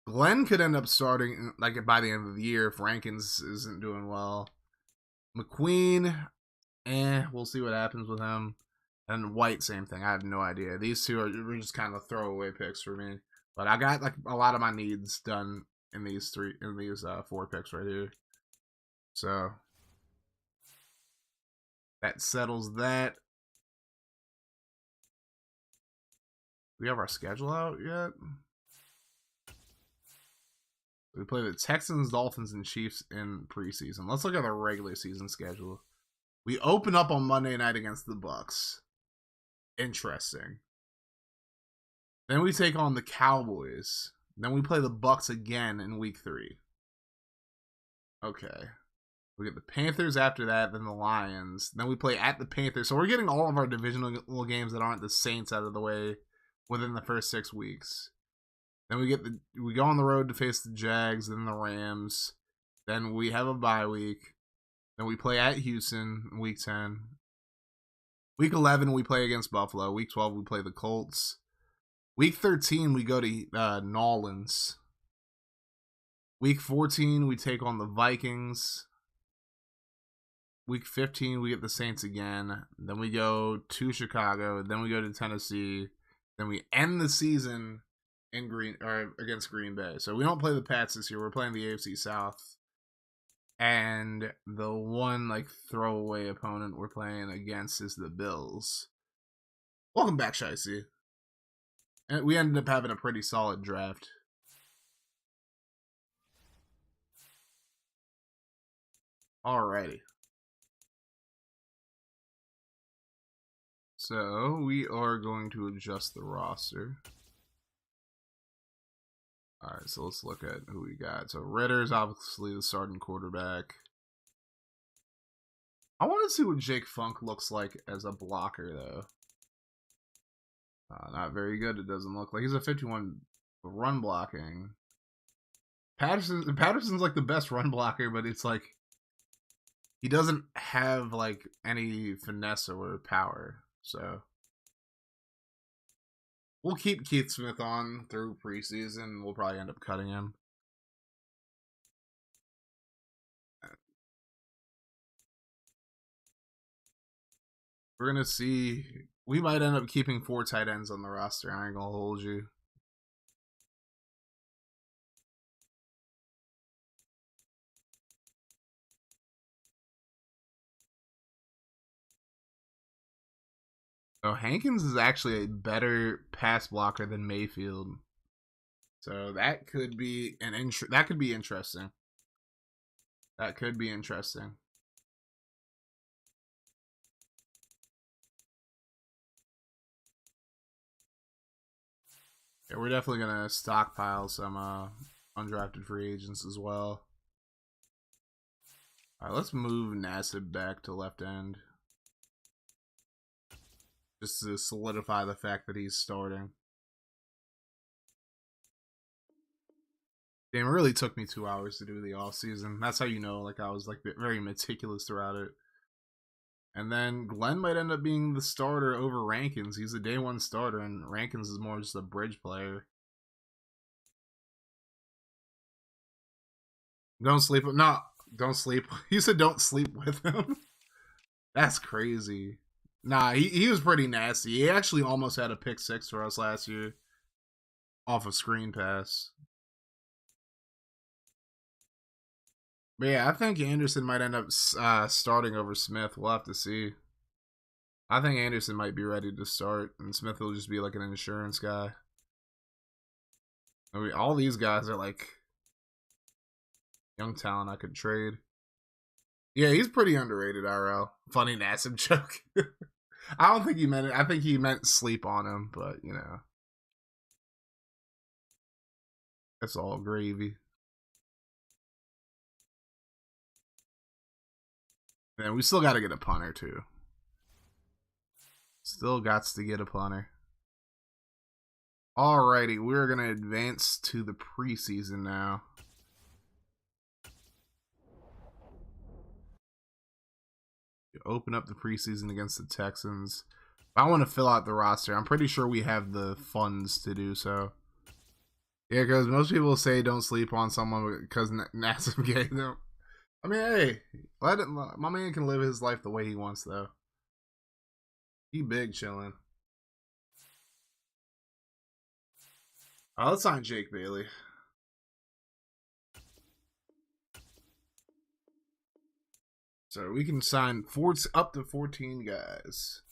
Speaker 1: Glenn could end up starting like by the end of the year if Rankins isn't doing well. McQueen, we'll see what happens with him. And White, same thing. I have no idea. These two are just kind of throwaway picks for me. But I got like a lot of my needs done in these four picks right here. So that settles that. Do we have our schedule out yet? We play the Texans, Dolphins, and Chiefs in preseason. Let's look at our regular season schedule. We open up on Monday night against the Bucks. Interesting. Then we take on the Cowboys. Then we play the Bucks again in week 3. Okay. We get the Panthers after that, then the Lions. Then we play at the Panthers. So we're getting all of our divisional games that aren't the Saints out of the way within the first 6 weeks. Then we go on the road to face the Jags, then the Rams. Then we have a bye week. Then we play at Houston in week 10. Week 11 we play against Buffalo. Week 12 we play the Colts. Week 13 we go to Nolans. Week 14 we take on the Vikings. Week 15 we get the Saints again. Then we go to Chicago. Then we go to Tennessee. Then we end the season against Green Bay. So we don't play the Pats this year. We're playing the AFC South. And the one like throwaway opponent we're playing against is the Bills. Welcome back, Shicey. And we ended up having a pretty solid draft. Alrighty. So we are going to adjust the roster. Alright, so let's look at who we got. So Ritter's obviously the starting quarterback. I want to see what Jake Funk looks like as a blocker, though. Not very good, it doesn't look like. He's a 51 run blocking. Patterson's like the best run blocker, but it's like he doesn't have like any finesse or power. So we'll keep Keith Smith on through preseason. We'll probably end up cutting him. We're going to see. We might end up keeping 4 tight ends on the roster. I ain't going to hold you. So Hankins is actually a better pass blocker than Mayfield. So that could be interesting. That could be interesting. Yeah, we're definitely gonna stockpile some undrafted free agents as well. All right, let's move Nassib back to left end, just to solidify the fact that he's starting. Damn, it really took me 2 hours to do the off season. That's how you know, like I was like very meticulous throughout it. And then Glenn might end up being the starter over Rankins. He's a day one starter, and Rankins is more just a bridge player. Don't sleep with don't sleep. You said don't sleep with him. That's crazy. Nah, he was pretty nasty. He actually almost had a pick 6 for us last year off a screen pass. But yeah, I think Anderson might end up starting over Smith. We'll have to see. I think Anderson might be ready to start, and Smith will just be like an insurance guy. I mean, all these guys are like young talent I could trade. Yeah, he's pretty underrated, RL. Funny Nassim joke. I don't think he meant it. I think he meant sleep on him, but you know, that's all gravy. And we still got to get a punter too. Still got to get a punter. Alrighty, we're gonna advance to the preseason now. Open up the preseason against the Texans. I want to fill out the roster. I'm pretty sure we have the funds to do so. Yeah, because most people say don't sleep on someone because Nassim gave them. I mean, hey, let it. My man can live his life the way he wants, though. He big chilling. Let's sign Jake Bailey. So we can sign up to 14 guys.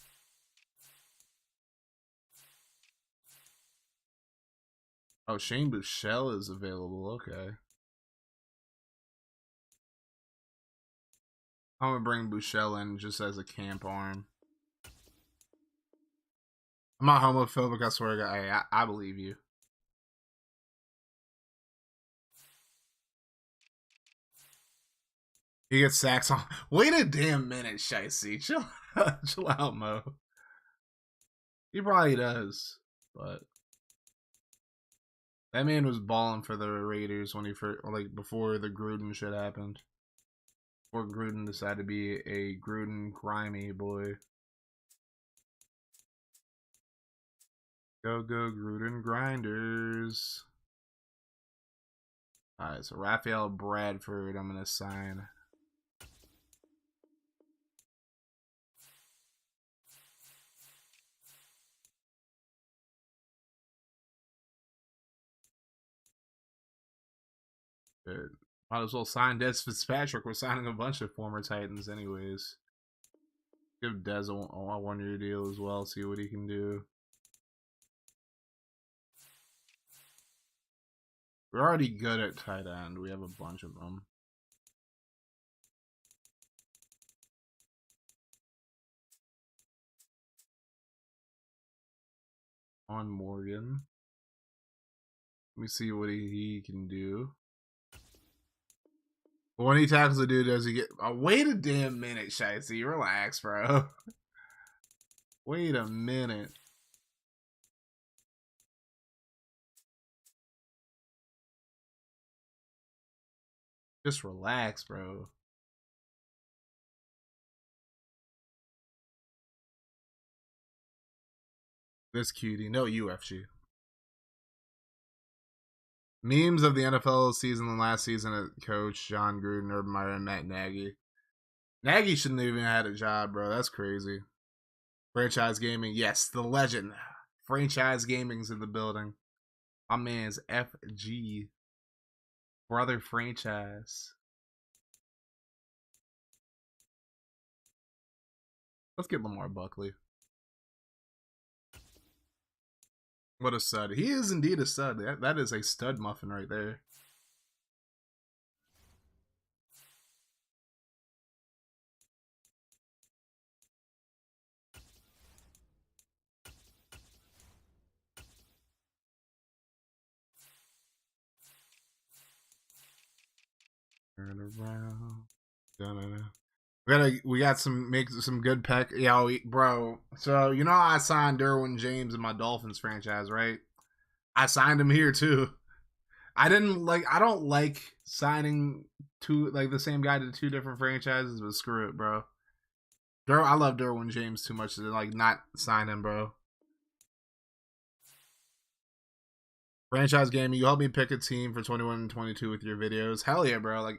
Speaker 1: Oh, Shane Buechele is available. Okay. I'm going to bring Buechele in just as a camp arm. I'm not homophobic, I swear to God. Hey, I believe you. He gets sacks on. Wait a damn minute, Shicey. Chill out, Mo. He probably does, but that man was balling for the Raiders when he first, like before the Gruden shit happened. Before Gruden decided to be a Gruden grimy boy. Go Gruden grinders. Alright, so Raphael Bradford I'm gonna sign. Good. Might as well sign Des Fitzpatrick. We're signing a bunch of former Titans anyways. Give Dez a one-year deal as well, see what he can do. We're already good at tight end. We have a bunch of them. On Morgan. Let me see what he can do. But when he tackles a dude, does he get... Oh, wait a damn minute, Shicey. Relax, bro. Wait a minute. Just relax, bro. This cutie. No UFG. Memes of the NFL season and last season at coach John Gruden, Urban Meyer, and Matt Nagy. Nagy shouldn't have even had a job, bro. That's crazy. Franchise Gaming. Yes, the legend. Franchise Gaming's in the building. My man's FG. Brother Franchise. Let's get Lamar Buckley. What a stud. He is indeed a stud. That is a stud muffin right there. Turn around. Da-da-da. We got some good pack. Yo, bro. So you know I signed Derwin James in my Dolphins franchise, right? I signed him here too. I don't like signing the same guy to two different franchises, but screw it, bro. I love Derwin James too much to not sign him, bro. Franchise gaming, you help me pick a team for 21 and 22 with your videos. Hell yeah, bro.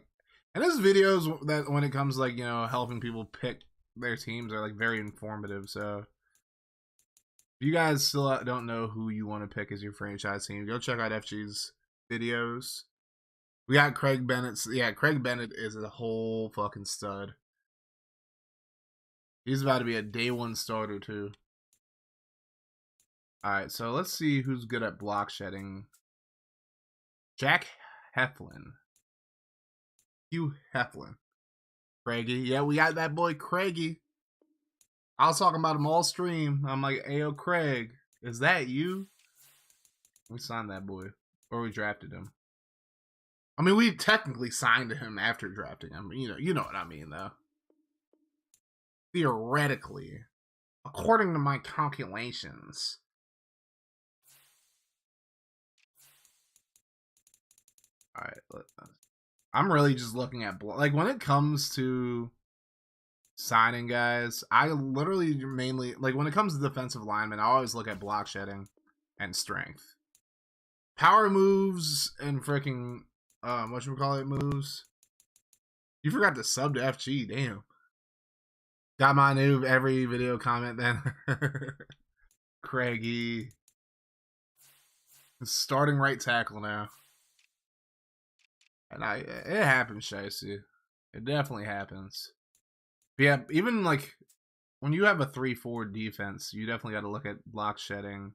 Speaker 1: And those videos that when it comes to helping people pick their teams are very informative. So if you guys still don't know who you want to pick as your franchise team, go check out FG's videos. We got Craig Bennett. Yeah, Craig Bennett is a whole fucking stud. He's about to be a day one starter too. Alright, so let's see who's good at block shedding. Jack Heflin. Hugh Heflin. Craigie. Yeah, we got that boy Craigie. I was talking about him all stream. I'm like, ayo, Craig, is that you? We signed that boy. Or we drafted him. I mean, we technically signed him after drafting him. You know what I mean, though. Theoretically. According to my calculations. Alright, I'm really just looking at... Like, when it comes to signing guys, I literally mainly... Like, when it comes to defensive linemen, I always look at block shedding and strength. Power moves and freaking... whatchamacallit moves. You forgot to sub to FG, damn. Got my new every video comment then. Craigie. Starting right tackle now. And it happens, Shicey. It definitely happens. But yeah, even like when you have a 3-4 defense, you definitely got to look at block shedding,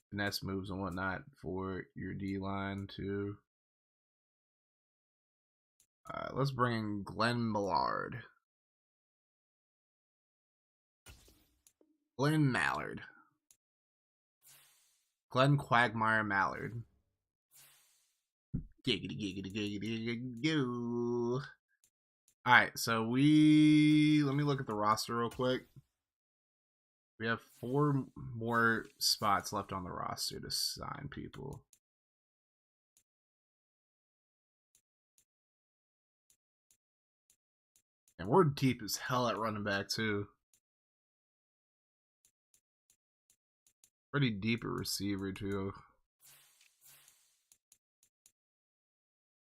Speaker 1: finesse moves and whatnot for your D line too. Let's bring in Glenn Millard. Glenn Mallard. Glenn Quagmire Mallard. Giggity, giggity, giggity, giggity. Alright, so let me look at the roster real quick. We have 4 more spots left on the roster to sign people. And we're deep as hell at running back, too. Pretty deep at receiver, too.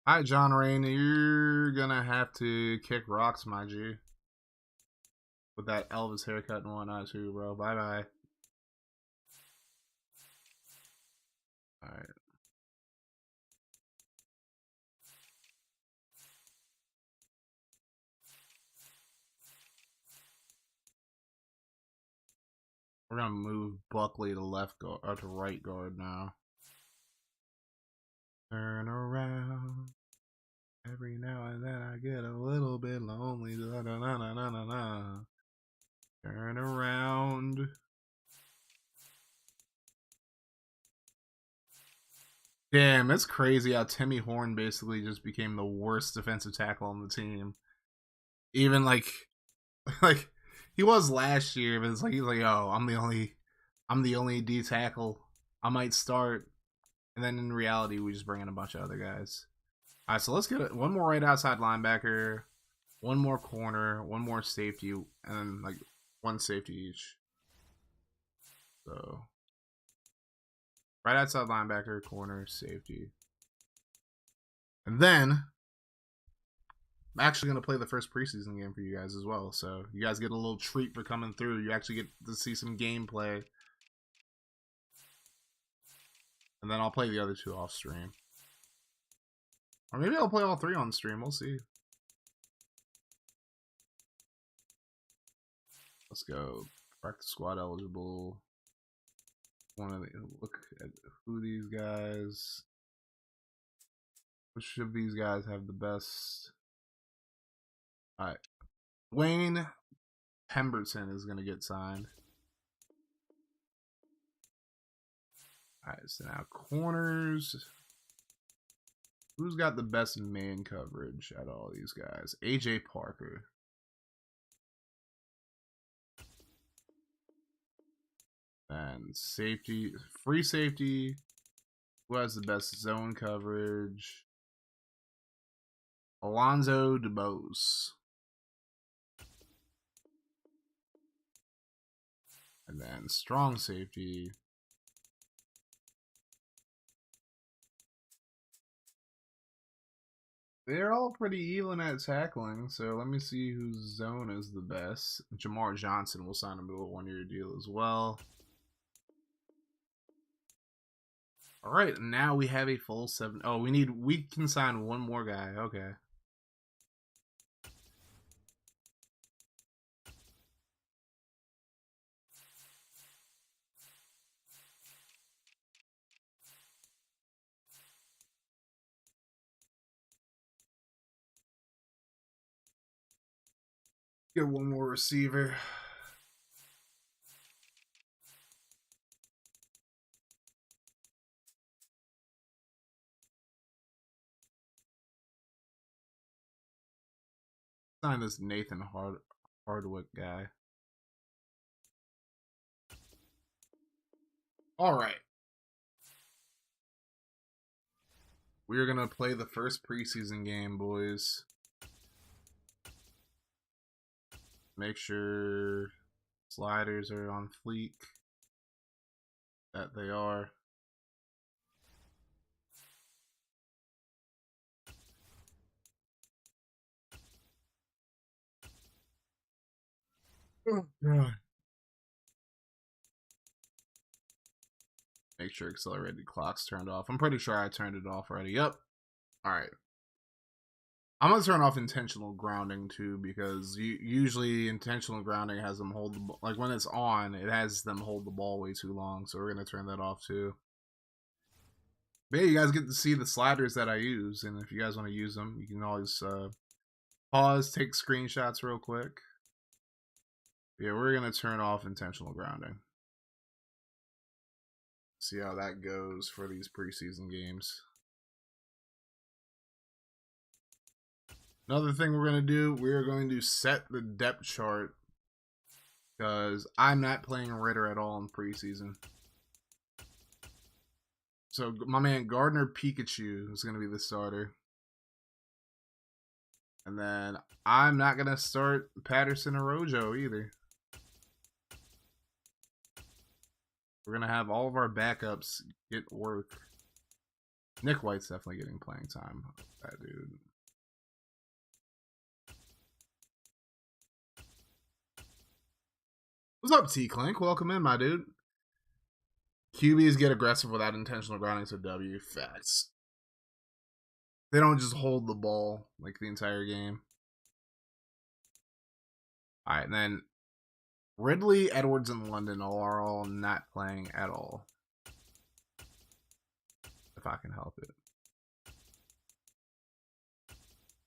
Speaker 1: Alright, John Rain, you're gonna have to kick rocks, my G. With that Elvis haircut and whatnot, too, bro. Bye-bye. Alright. We're gonna move Buckley to left guard, or to right guard now. Turn around. Every now and then I get a little bit lonely. Da, da, da, da, da, da, da. Turn around. Damn, it's crazy how Timmy Horn basically just became the worst defensive tackle on the team. Even like he was last year, but it's like he's like, oh, I'm the only D tackle. I might start, and then in reality, we just bring in a bunch of other guys. All right, so let's get one more right outside linebacker, one more corner, one more safety, and then like one safety each. So right outside linebacker, corner, safety, and then I'm actually going to play the first preseason game for you guys as well. So you guys get a little treat for coming through. You actually get to see some gameplay. And then I'll play the other 2 off stream. Or maybe I'll play all 3 on stream. We'll see. Let's go. Practice squad eligible. Want to look at who these guys... Which of these guys have the best... Alright. Wayne Pemberton is going to get signed. Alright, so now corners. Who's got the best man coverage out of all these guys? AJ Parker. And safety, free safety. Who has the best zone coverage? Alonzo DeBose. And then strong safety. They're all pretty even at tackling, so let me see whose zone is the best. Jamar Johnson will sign him to a 1-year deal as well. All right, now we have a full 7. Oh, we can sign one more guy. Okay. Get one more receiver. Sign this Nathan Hardwick guy. All right. We're going to play the first preseason game, boys. Make sure sliders are on fleek. That they are. Oh, God. Make sure accelerated clock's turned off. I'm pretty sure I turned it off already. Yep. All right. I'm going to turn off intentional grounding too, because usually intentional grounding has them hold the ball. Like when it's on, it has them hold the ball way too long. So we're going to turn that off too. But yeah, you guys get to see the sliders that I use. And if you guys want to use them, you can always pause, take screenshots real quick. Yeah, we're going to turn off intentional grounding. See how that goes for these preseason games. Another thing we're going to do, we're going to set the depth chart, because I'm not playing Ritter at all in preseason. So my man Gardner Pikachu is going to be the starter. And then I'm not going to start Patterson or Rojo either. We're going to have all of our backups get work. Nick White's definitely getting playing time. That dude. What's up, T-Clink? Welcome in, my dude. QBs get aggressive without intentional grounding, so W. Facts. They don't just hold the ball like the entire game. Alright, and then Ridley, Edwards, and London are all not playing at all. If I can help it.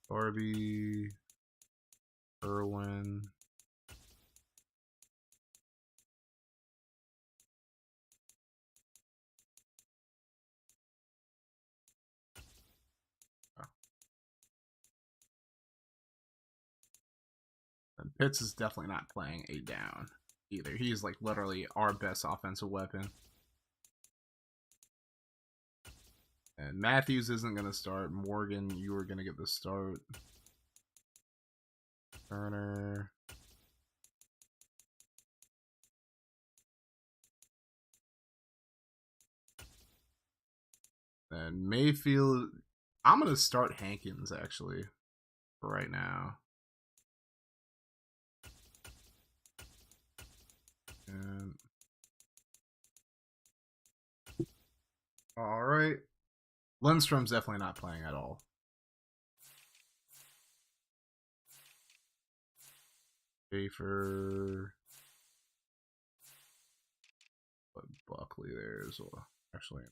Speaker 1: Darby, Irwin. And Pitts is definitely not playing a down either. He's like literally our best offensive weapon. And Matthews isn't going to start. Morgan, you were going to get the start. Turner. And Mayfield. I'm going to start Hankins, actually, for right now. And all right. Lundstrom's definitely not playing at all. Schaefer. But Buckley there as well. Actually,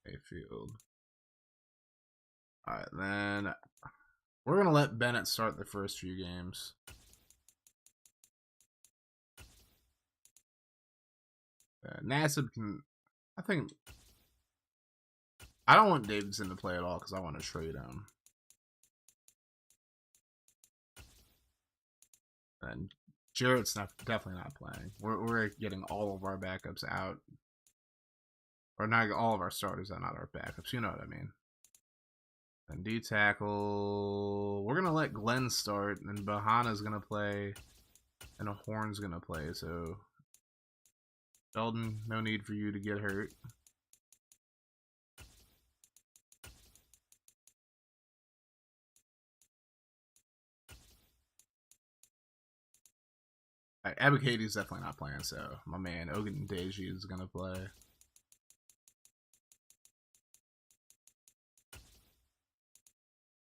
Speaker 1: Mayfield. Alright, then we're going to let Bennett start the first few games. Nassib can... I think... I don't want Davidson to play at all because I want to trade him. And Jarrett's definitely not playing. We're getting all of our backups out. Or not all of our starters are not our backups. You know what I mean. And D tackle, we're gonna let Glenn start, and Bahana's gonna play, and a Horn's gonna play. So, Sheldon, no need for you to get hurt. Right, Abikadi's definitely not playing, so my man Ogundeji is gonna play.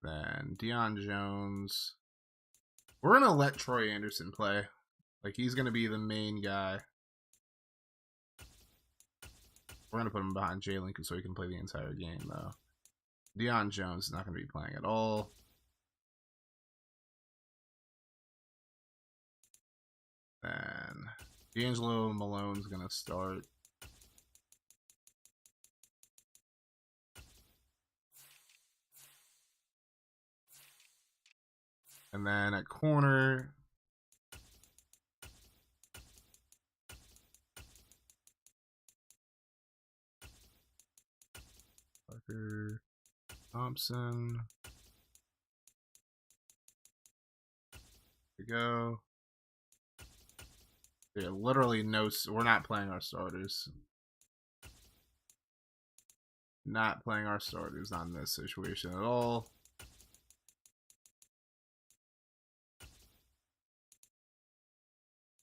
Speaker 1: Then Deion Jones. We're gonna let Troy Anderson play. Like, he's gonna be the main guy. We're gonna put him behind Jalen so he can play the entire game, though. Deion Jones is not gonna be playing at all. Then D'Angelo Malone's gonna start. And then at corner, Parker Thompson. There we go. Yeah, literally no. We're not playing our starters. Not playing our starters on this situation at all.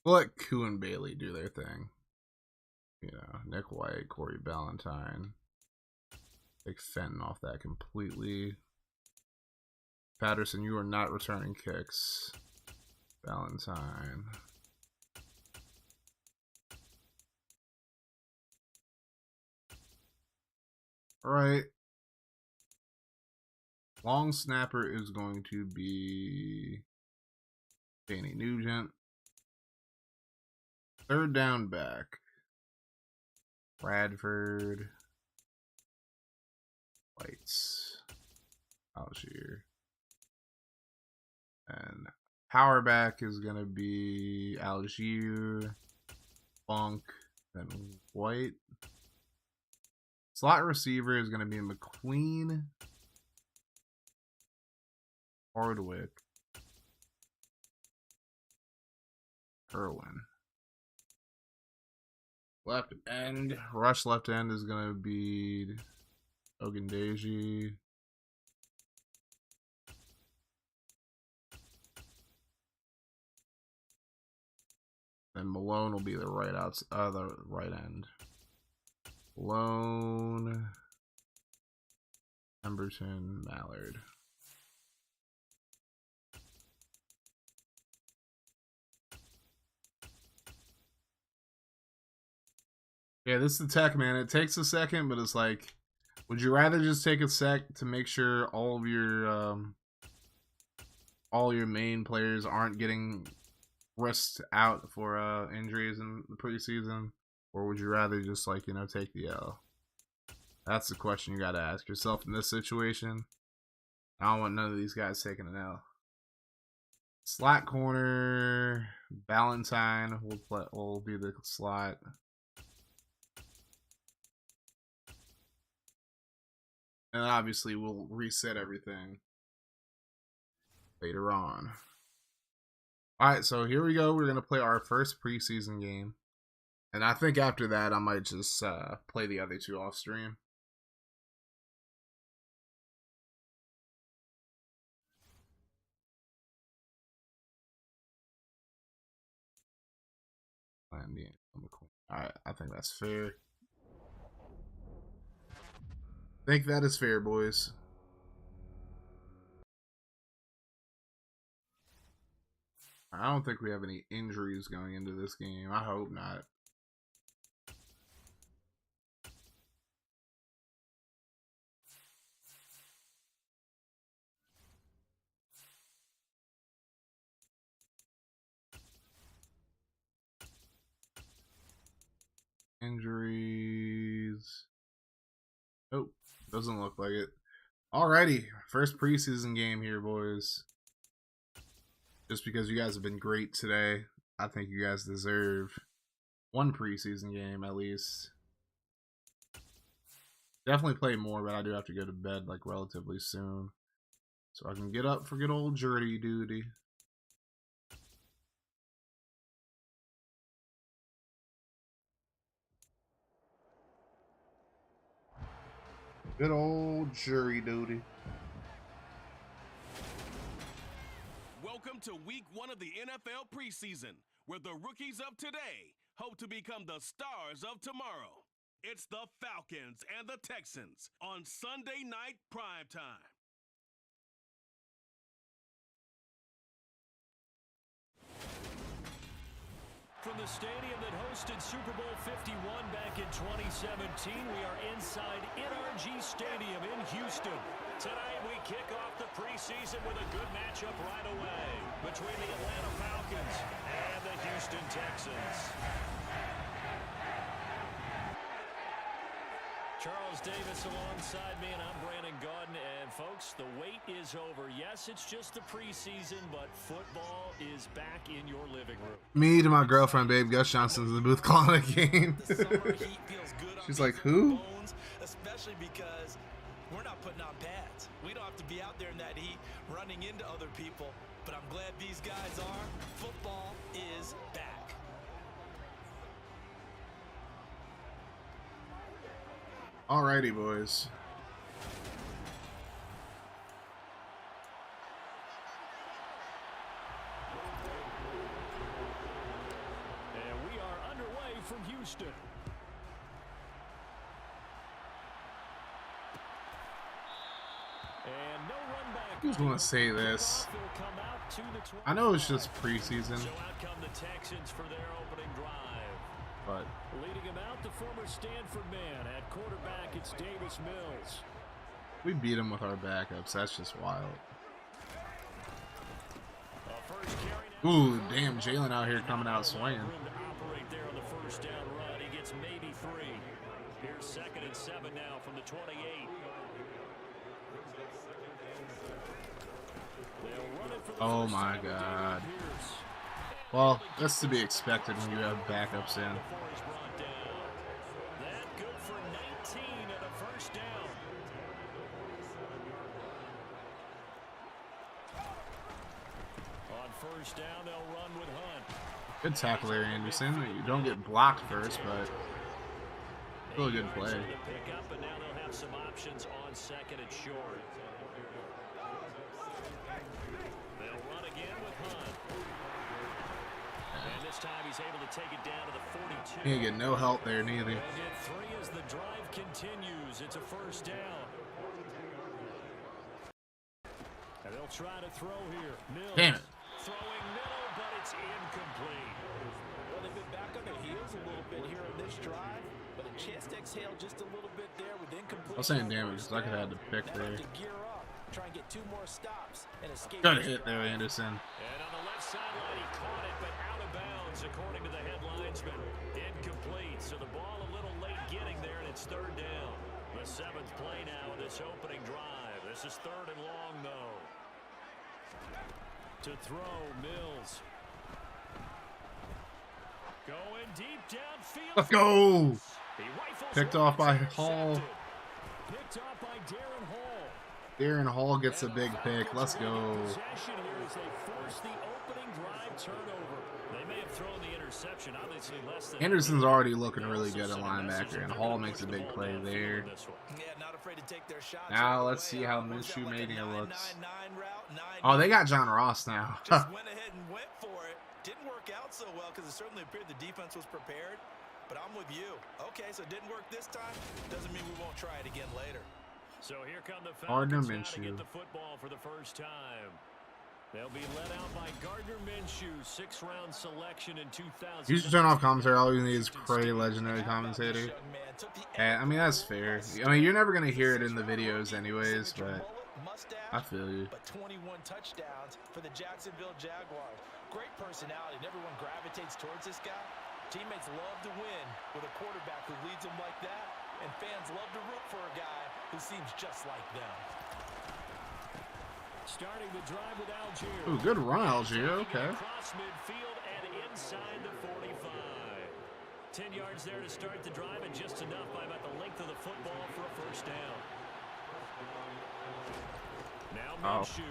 Speaker 1: We'll let Koo and Bailey do their thing. You know, Nick White, Corey Ballantyne. Take Fenton off that completely. Patterson, you are not returning kicks. Ballantyne. All right. Long snapper is going to be Danny Nugent. Third down back. Bradford. Lights. Algier. And power back is going to be Algier, Funk, then White. Slot receiver is going to be McQueen, Hardwick, Irwin. Left end, rush left end is going to be Ogundeji. Then Malone will be the the right end. Malone, Emberton, Mallard. Yeah, this is the tech, man. It takes a second, but it's like, would you rather just take a sec to make sure all your main players aren't getting risked out for injuries in the preseason, or would you rather just, like, you know, take the L? That's the question you got to ask yourself in this situation. I don't want none of these guys taking an L. Slot corner, Ballantyne will be the slot. And obviously we'll reset everything later on. Alright, so here we go. We're going to play our first preseason game. And I think after that, I might just play the other two off stream. Alright, I think that's fair. I think that is fair, boys. I don't think we have any injuries going into this game. I hope not. Injuries. Oh, doesn't look like it. Alrighty, first preseason game here, boys. Just because you guys have been great today, I think you guys deserve one preseason game at least. Definitely play more, but I do have to go to bed like relatively soon, so I can get up for good old jury duty. Good old jury duty.
Speaker 3: Welcome to week 1 of the NFL preseason, where the rookies of today hope to become the stars of tomorrow. It's the Falcons and the Texans on Sunday night primetime.
Speaker 4: From the stadium that hosted Super Bowl 51 back in 2017, we are inside NRG Stadium in Houston. Tonight we kick off the preseason with a good matchup right away between the Atlanta Falcons and the Houston Texans. Charles Davis alongside me, and I'm Brandon Gaudin. And folks, the wait is over. Yes, it's just the preseason, but football is back in your living room.
Speaker 1: Me to my girlfriend, babe, Gus Johnson's in the booth calling a game. She's like, who?
Speaker 5: Especially because we're not putting on pads. We don't have to be out there in that heat running into other people. But I'm glad these guys are. Football is back.
Speaker 1: Alrighty, boys.
Speaker 4: And we are underway from Houston. And no run back.
Speaker 1: Who's gonna say this? I know it's just preseason.
Speaker 4: So out come the Texans for their opening drive.
Speaker 1: But
Speaker 4: Leading him out, the former Stanford man. At quarterback, it's Davis Mills.
Speaker 1: we beat him with our backups. That's just wild.
Speaker 4: First carry now.
Speaker 1: Ooh, damn, Jalen out here coming out swinging.
Speaker 4: Room to operate there on the first down run. He gets maybe 3. Here's 2nd and 7 now from the 28. They'll run it for the
Speaker 1: Oh
Speaker 4: first
Speaker 1: my
Speaker 4: time with
Speaker 1: God.
Speaker 4: David Pierce.
Speaker 1: Well, that's to be expected when you have backups in.
Speaker 4: Before he's brought down. That good for 19 and a first down. On first down, they'll run with Hunt.
Speaker 1: Good tackle there, Anderson. You don't get blocked first, but still a good play.
Speaker 4: To pick up, and now they'll have some options on 2nd and short. They'll run again with Hunt. And this time he's able to take it down to the 42.
Speaker 1: He ain't get no help there, neither.
Speaker 4: They'll get 3 as the drive continues. It's a first down. And they'll try to throw here. Mills.
Speaker 1: Damn it.
Speaker 4: Throwing middle, but it's incomplete.
Speaker 5: Well, they've been back on their heels a little bit here in this drive, but a chance to exhale just a little bit there with incomplete.
Speaker 1: I was saying damage because I could have had to pick
Speaker 5: Now
Speaker 1: there.
Speaker 5: have to gear up, try and get 2 more stops and escape.
Speaker 1: Good
Speaker 5: this
Speaker 1: hit there,
Speaker 5: drive.
Speaker 1: Anderson.
Speaker 4: And on the left sideline, he caught it, but out of bounds, according to the head linesman. Incomplete, so the ball a little late getting there, and it's 3rd down. The 7th play now in this opening drive. This is 3rd and long, though. To throw, Mills. Going deep downfield.
Speaker 1: Let's go.
Speaker 4: He rifles
Speaker 1: Picked
Speaker 4: one,
Speaker 1: off by
Speaker 4: it's
Speaker 1: Hall.
Speaker 4: intercepted. Picked off by Darren Hall.
Speaker 1: Darren Hall gets a big pick. Let's go.
Speaker 4: Possession here as they force the opening drive turnover. They may have thrown the interception, obviously less than.
Speaker 1: Anderson's already looking really good at linebacker, and Hall makes a big play there.
Speaker 5: Yeah, not afraid to take their shots.
Speaker 1: Now
Speaker 5: right
Speaker 1: let's see
Speaker 5: away.
Speaker 1: how
Speaker 5: Was that
Speaker 1: Minshew
Speaker 5: like a
Speaker 1: Mania looks.
Speaker 5: 9-9-9 route? 9-9.
Speaker 1: Oh, they got John Ross now.
Speaker 5: Just went ahead and went for it. Didn't work out so well because it certainly appeared the defense was prepared. But I'm with you. Okay, so it didn't work this time. Doesn't mean we won't try it again later.
Speaker 4: So here come the
Speaker 1: Gardner
Speaker 4: Falcons now to
Speaker 1: Minshew.
Speaker 4: get the football for the first time. They'll be led out by Gardner Minshew, 6th-round selection in 2000.
Speaker 1: You should turn off commentary. All you need is pray legendary commentator. And, I mean, that's fair. I mean, you're never going to hear it in the videos anyways, but I feel you.
Speaker 5: But 21 touchdowns for the Jacksonville Jaguars. Great personality, and everyone gravitates towards this guy. Teammates love to win with a quarterback who leads them like that, and fans love to root for a guy who seems just like them.
Speaker 4: Starting the drive with Algier.
Speaker 1: Ooh, good run, Algier. Okay.
Speaker 4: Across midfield and inside the 45. 10 yards there to start the drive, and just enough by about the length of the football for a first down. Now Minshew.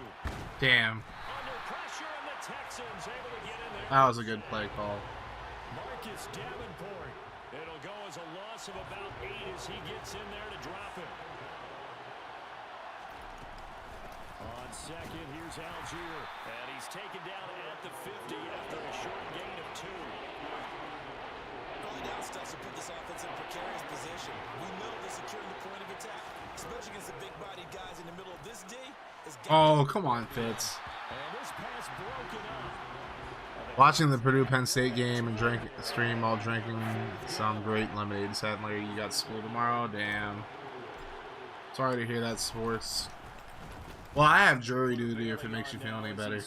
Speaker 1: Damn.
Speaker 4: Under pressure, and the Texans able to get in there.
Speaker 1: That was a good play call.
Speaker 4: Marcus Davenport. It'll go as a loss of about 8 as he gets in there to drop it. On second, here's Algier. And he's taken down at the 50 after a short gain of 2.
Speaker 5: Early down stuff to put this offense in a precarious position. We know they're securing the point of attack, especially against the big-bodied guys in the middle of this D.
Speaker 1: Oh, come on, Fitz.
Speaker 4: And this pass broken up.
Speaker 1: Watching the Purdue Penn State game and stream while drinking some great lemonade. Sadly, you got school tomorrow. Damn. Sorry to hear that, sports. Well, I have jury duty if it makes you feel any better.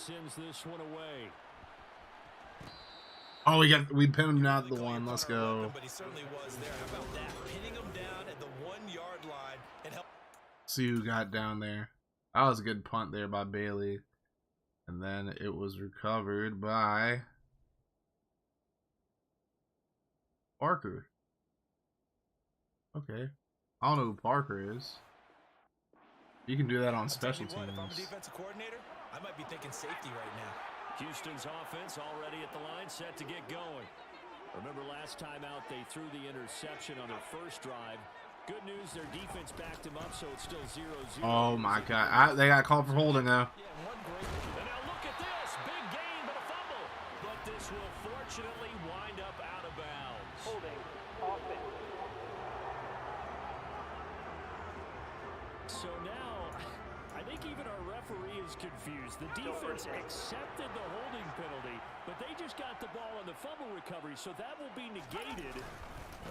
Speaker 1: Oh, we pinned him down at the 1. Let's go.
Speaker 5: But he certainly was there. How about that? Pinning him down at the 1-yard line and help.
Speaker 1: See who got down there. That was a good punt there by Bailey. And then it was recovered by Parker. Okay. I don't know who Parker is. You can do that on special teams.
Speaker 5: If I'm a defensive coordinator, I might be thinking safety right now.
Speaker 4: Houston's offense already at the line, set to get going. Remember last time out, they threw the interception on their first drive. Good news, their defense backed him up, so it's still 0-0.
Speaker 1: Oh my God! They got called for holding now.
Speaker 4: Yeah, one great. And now look at this, big gain, but a fumble. But this will fortunately wind up out of bounds.
Speaker 6: Holding offense.
Speaker 4: So now, I think even our referee is confused. The defense accepted the holding penalty, but they just got the ball on the fumble recovery, so that will be negated.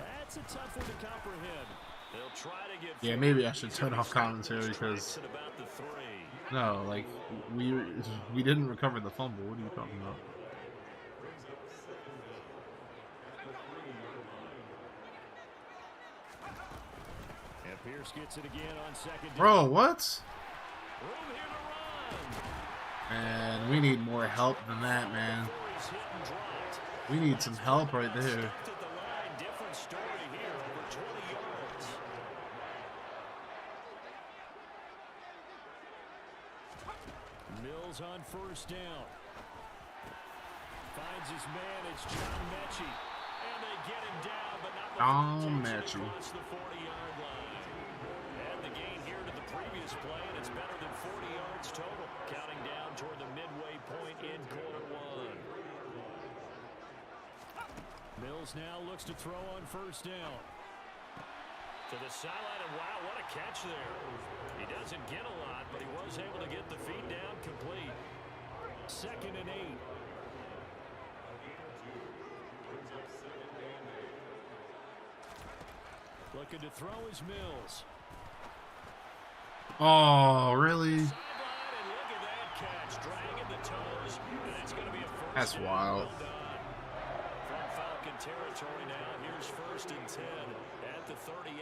Speaker 4: That's a tough one to comprehend. They'll try to get.
Speaker 1: Yeah, maybe I should turn off commentary because no, like we didn't recover the fumble. What are you talking about?
Speaker 4: And Pierce gets it again on second.
Speaker 1: Bro, what?
Speaker 4: Room here to run.
Speaker 1: And we need more help than that, man. We need some help right there.
Speaker 4: Mills on first down. Finds his man. It's John Mechie. And they get him down, but not before across the 40-yard line. And the gain here to the previous play, and it's better than 40 yards total. Counting down toward the midway point in quarter 1. Mills now looks to throw on first down. To the sideline, and wow, what a catch there. He doesn't get a lot, but he was able to get the feet down complete. 2nd and 8. Looking to throw is Mills.
Speaker 1: Oh, really?
Speaker 4: Sideline, and look at that catch, dragging the toes, and it's going to be a first.
Speaker 1: That's
Speaker 4: down.
Speaker 1: wild.
Speaker 4: Well done. From Falcon territory now, here's 1st and 10 at the 38.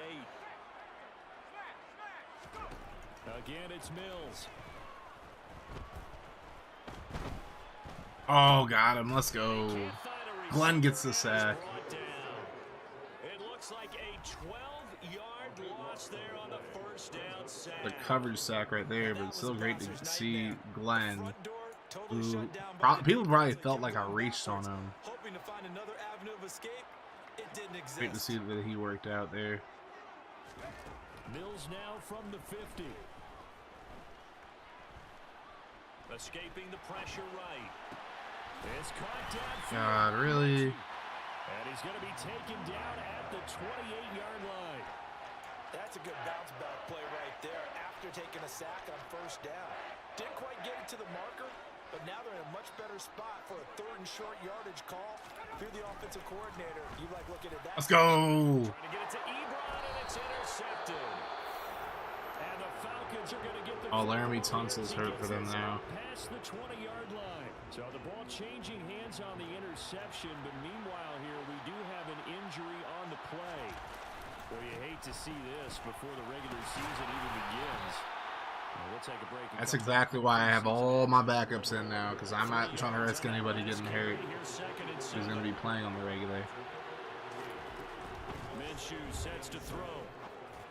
Speaker 4: Again, it's Mills.
Speaker 1: Oh, got him. Let's go. Glenn gets the sack.
Speaker 4: It looks like a 12-yard loss there on the first down sack.
Speaker 1: The coverage sack right there, but it's still great to see Glenn, who people probably felt like I reached on him.
Speaker 5: Hoping to find another avenue of escape. It didn't exist.
Speaker 1: Great to see that he worked out there.
Speaker 4: Mills now from the 50. Escaping the pressure right. It's caught downfield.
Speaker 1: God, really?
Speaker 4: And he's going to be taken down at the 28-yard line.
Speaker 5: That's a good bounce back play right there after taking a sack on first down. Didn't quite get it to the marker, but now they're in a much better spot for a 3rd and short yardage call. If you're the offensive coordinator, you like looking at that.
Speaker 1: Let's go.
Speaker 4: Trying to get it to Ebron, and it's intercepted. And the Falcons are going to get the
Speaker 1: Laramie Tunsil's hurt for them now.
Speaker 4: Past the 20-yard line. So the ball changing hands on the interception, but meanwhile here we do have an injury on the play. Well, you hate to see this before the regular season even begins. We'll take a break.
Speaker 1: That's exactly why I have all my backups in now, because I'm not trying to risk anybody getting hurt who's going to be playing on the regular.
Speaker 4: Minshew sets to throw.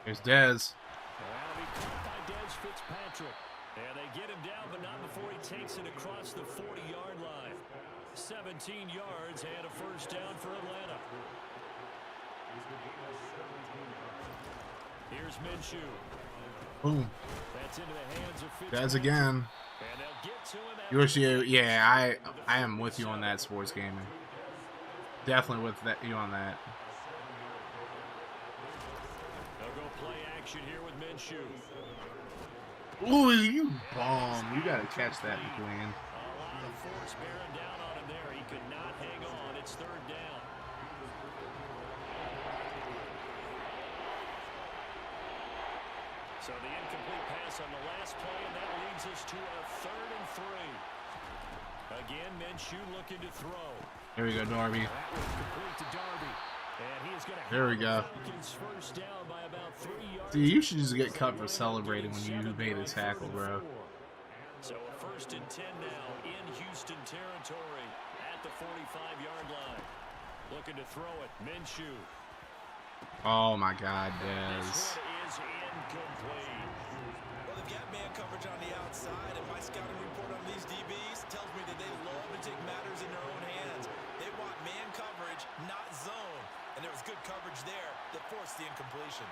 Speaker 1: Here's Dez.
Speaker 4: That'll be caught by Dez Fitzpatrick. And they get him down, but not before he takes it across the 40-yard line. 17 yards and a first down for Atlanta. Here's Minshew.
Speaker 1: Boom.
Speaker 4: That's into the hands of
Speaker 1: That's again.
Speaker 4: And they'll get to him
Speaker 1: USU, yeah, I am with you on that, sports gaming. Definitely with you on that.
Speaker 4: They'll go play action here with Minshew.
Speaker 1: Ooh, you bomb. You gotta catch that, McQueen.
Speaker 4: A lot of force bearing down on him there. He could not hang on. It's third down. So the incomplete pass on the last play, and that leads us to a 3rd and 3. Again, Minshew looking to throw.
Speaker 1: There we go, Darby.
Speaker 4: That was complete to Darby. And he is going to
Speaker 1: There we go.
Speaker 4: first down by about 3 yards.
Speaker 1: See, you should just get cut for celebrating when you made a tackle, bro.
Speaker 4: So a 1st and 10 now in Houston territory at the 45-yard line. Looking to throw it, Minshew.
Speaker 1: Oh my God,
Speaker 4: This
Speaker 1: Dez.
Speaker 4: one is incomplete.
Speaker 5: Well, they've got man coverage on the outside, and my scouting report on these DBs tells me that they love to take matters in their own hands. They want man coverage, not zone. And there was good coverage there that forced the incompletion.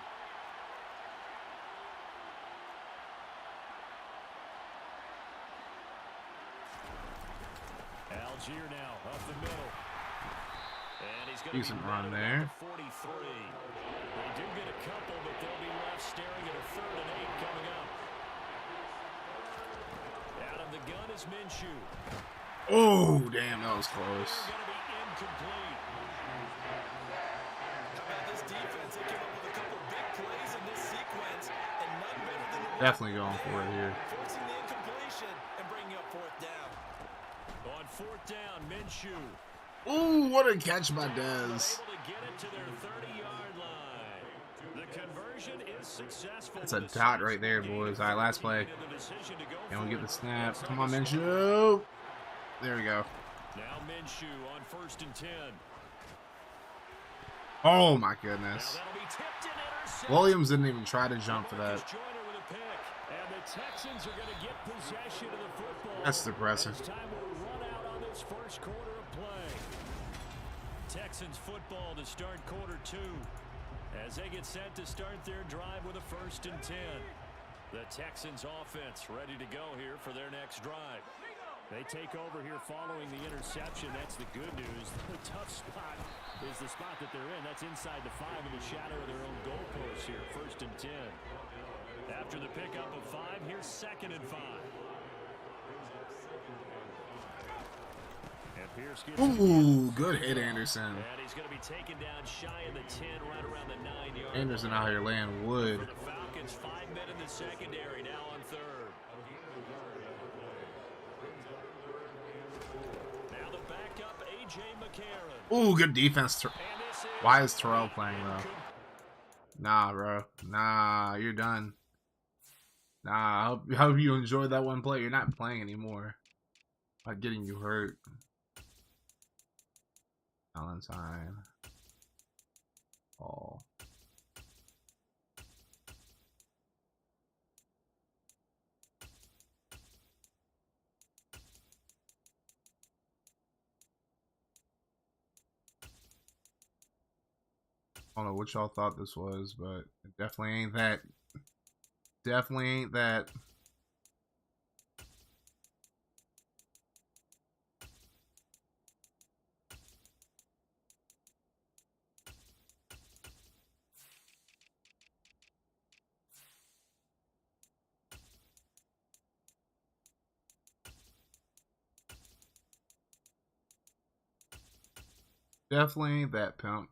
Speaker 4: Algier now up the middle. And he's going
Speaker 1: Decent run there.
Speaker 4: 43. They do get a couple, but they'll be left staring at a 3rd and 8 coming up. Out of the gun is Minshew.
Speaker 1: Oh, damn, that was close.
Speaker 4: Going to be incomplete.
Speaker 5: How about this defense? They came up with a couple big plays in this sequence, and none better than the
Speaker 1: Definitely going for it here.
Speaker 5: forcing the incompletion and bringing up 4th down.
Speaker 4: On 4th down, Minshew.
Speaker 1: Ooh, what a catch by Dez.
Speaker 4: Able to get it to their 30-yard line. The conversion is successful.
Speaker 1: That's a dot right there, boys. All right, last play. And we get the snap. Come on, Minshew. There we go.
Speaker 4: Now Minshew on 1st and 10.
Speaker 1: Oh, my
Speaker 4: Now
Speaker 1: goodness.
Speaker 4: that'll be tipped and intercepted.
Speaker 1: Williams didn't even try to jump for that.
Speaker 4: Marcus Joyner with a pick. And the Texans are going to get possession of the football.
Speaker 1: That's depressing.
Speaker 4: As time will run out on this first quarter of play. Texans football to start quarter 2. As they get set to start their drive with a 1st and 10. The Texans offense ready to go here for their next drive. They take over here following the interception. That's the good news. The tough spot is the spot that they're in. That's inside the 5 in the shadow of their own goalpost here. 1st and 10. After the pickup of 5, here's 2nd and 5. And Pierce gets
Speaker 1: Ooh, good hit, Anderson.
Speaker 4: and he's going to be taken down shy of the 10, right around the 9-yard line.
Speaker 1: Anderson out here laying wood.
Speaker 4: For the Falcons, 5 men in the secondary, now on 3rd. Now the backup, A.J. McCarron.
Speaker 1: Ooh, good defense.
Speaker 4: And this is
Speaker 1: Why is Terrell playing, though? Nah, bro. Nah, you're done. Nah, I hope you enjoyed that one play. You're not playing anymore. By getting you hurt. Valentine. Oh. I don't know what y'all thought this was, but it definitely ain't that. Definitely ain't that. Definitely ain't that, pimp.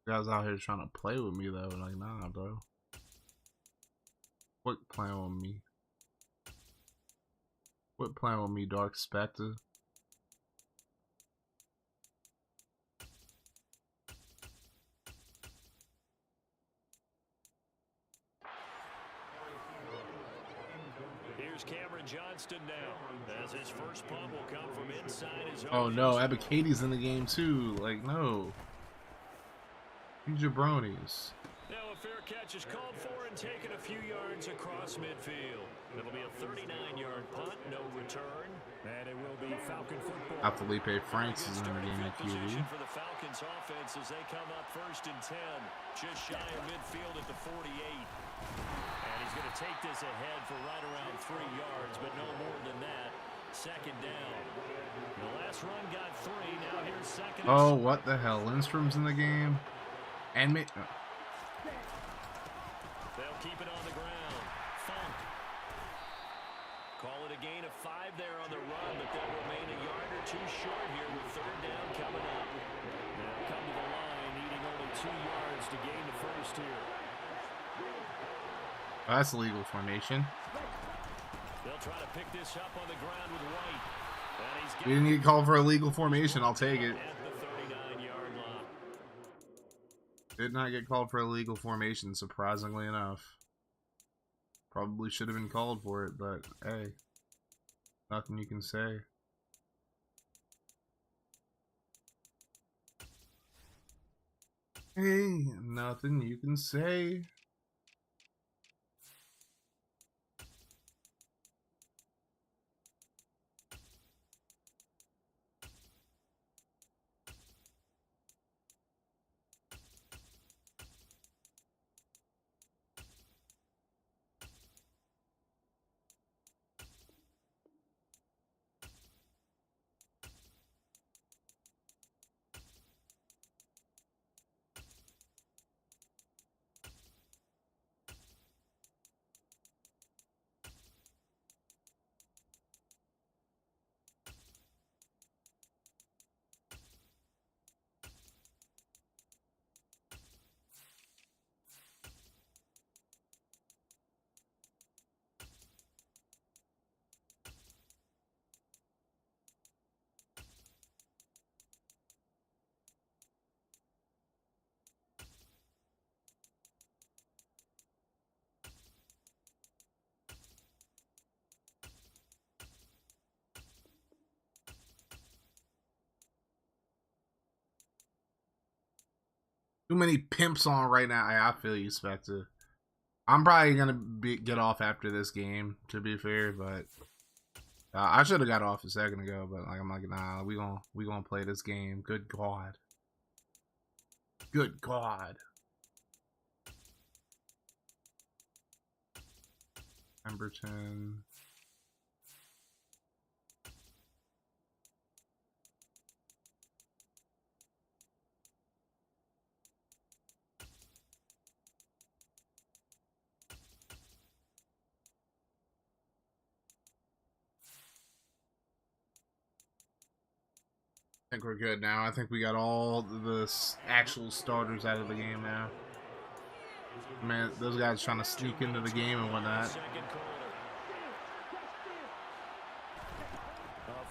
Speaker 1: Guys out here trying to play with me though, like nah, bro. Quit playing with me. Quit playing with me, Dark Spectre.
Speaker 4: here's Cameron Johnston now, as his first punt will come from inside his own.
Speaker 1: Oh no, Abicati's in the game too. Like, no. You jabronis.
Speaker 4: Now a fair catch is called for and taken a few yards across midfield. It'll be a 39-yard punt, no return. And it will be Falcon football.
Speaker 1: Felipe Franks is in the game at QB.
Speaker 4: For the Falcons offense as they come up 1st and 10, just shy of midfield at the 48. And he's going to take this ahead for right around 3 yards, but no more than that. 2nd down. The last run got 3. Now here's 2nd.
Speaker 1: Oh, what the hell? Lindstrom's in the game. And me. Oh.
Speaker 4: They'll keep it on the ground. Funk. Call it a gain of 5 there on the run, but they'll remain a yard or 2 short here with 3rd down coming up. They'll come to the line, needing only 2 yards to gain the first here.
Speaker 1: Oh, that's a legal formation.
Speaker 4: They'll try to pick this up on the ground with White.
Speaker 1: We didn't need to call for a legal formation. I'll take it.
Speaker 4: At the 39-yard line.
Speaker 1: Did not get called for a legal formation, surprisingly enough. Probably should have been called for it, but hey, nothing you can say. Hey, nothing you can say. Too many pimps on right now. I feel you, Spectre. I'm probably gonna get off after this game, to be fair, but I should have got off a second ago. But like, I'm like, nah, we gonna play this game. Good God. Good God. Pemberton. I think we're good now. I think we got all the actual starters out of the game now. Man, those guys trying to sneak into the game and whatnot.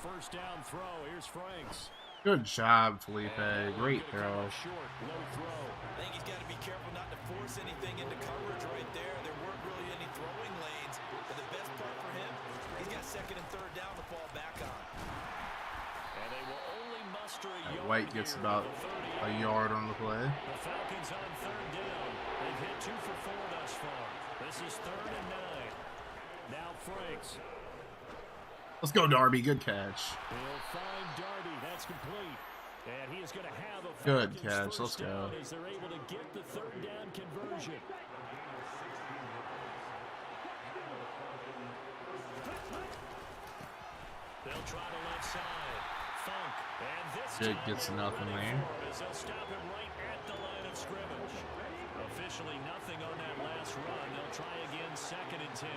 Speaker 4: First down throw. Here's Franks.
Speaker 1: Good job, Felipe. Great throw.
Speaker 4: Short, low throw.
Speaker 5: I think he's got to be careful not to force anything into coverage right there. There weren't really any throwing lanes. But the best part for him, he's got 2nd and 3rd down to fall back on. And they will only muster a yard.
Speaker 1: White gets about a yard on the play.
Speaker 4: The Falcons on 3rd down. They've hit 2 for 4 thus far. This is 3rd and 9. Now Franks.
Speaker 1: Let's go, Darby. Good catch.
Speaker 4: They'll find Darby. That's complete. And he is going to have a
Speaker 1: good catch. Let's go.
Speaker 4: As they're able to get the 3rd down conversion. They'll try the left side. Funk. And this
Speaker 1: Jake gets nothing there.
Speaker 4: They'll stop him right at the line of scrimmage. Officially nothing on that last run. They'll try again 2nd and 10.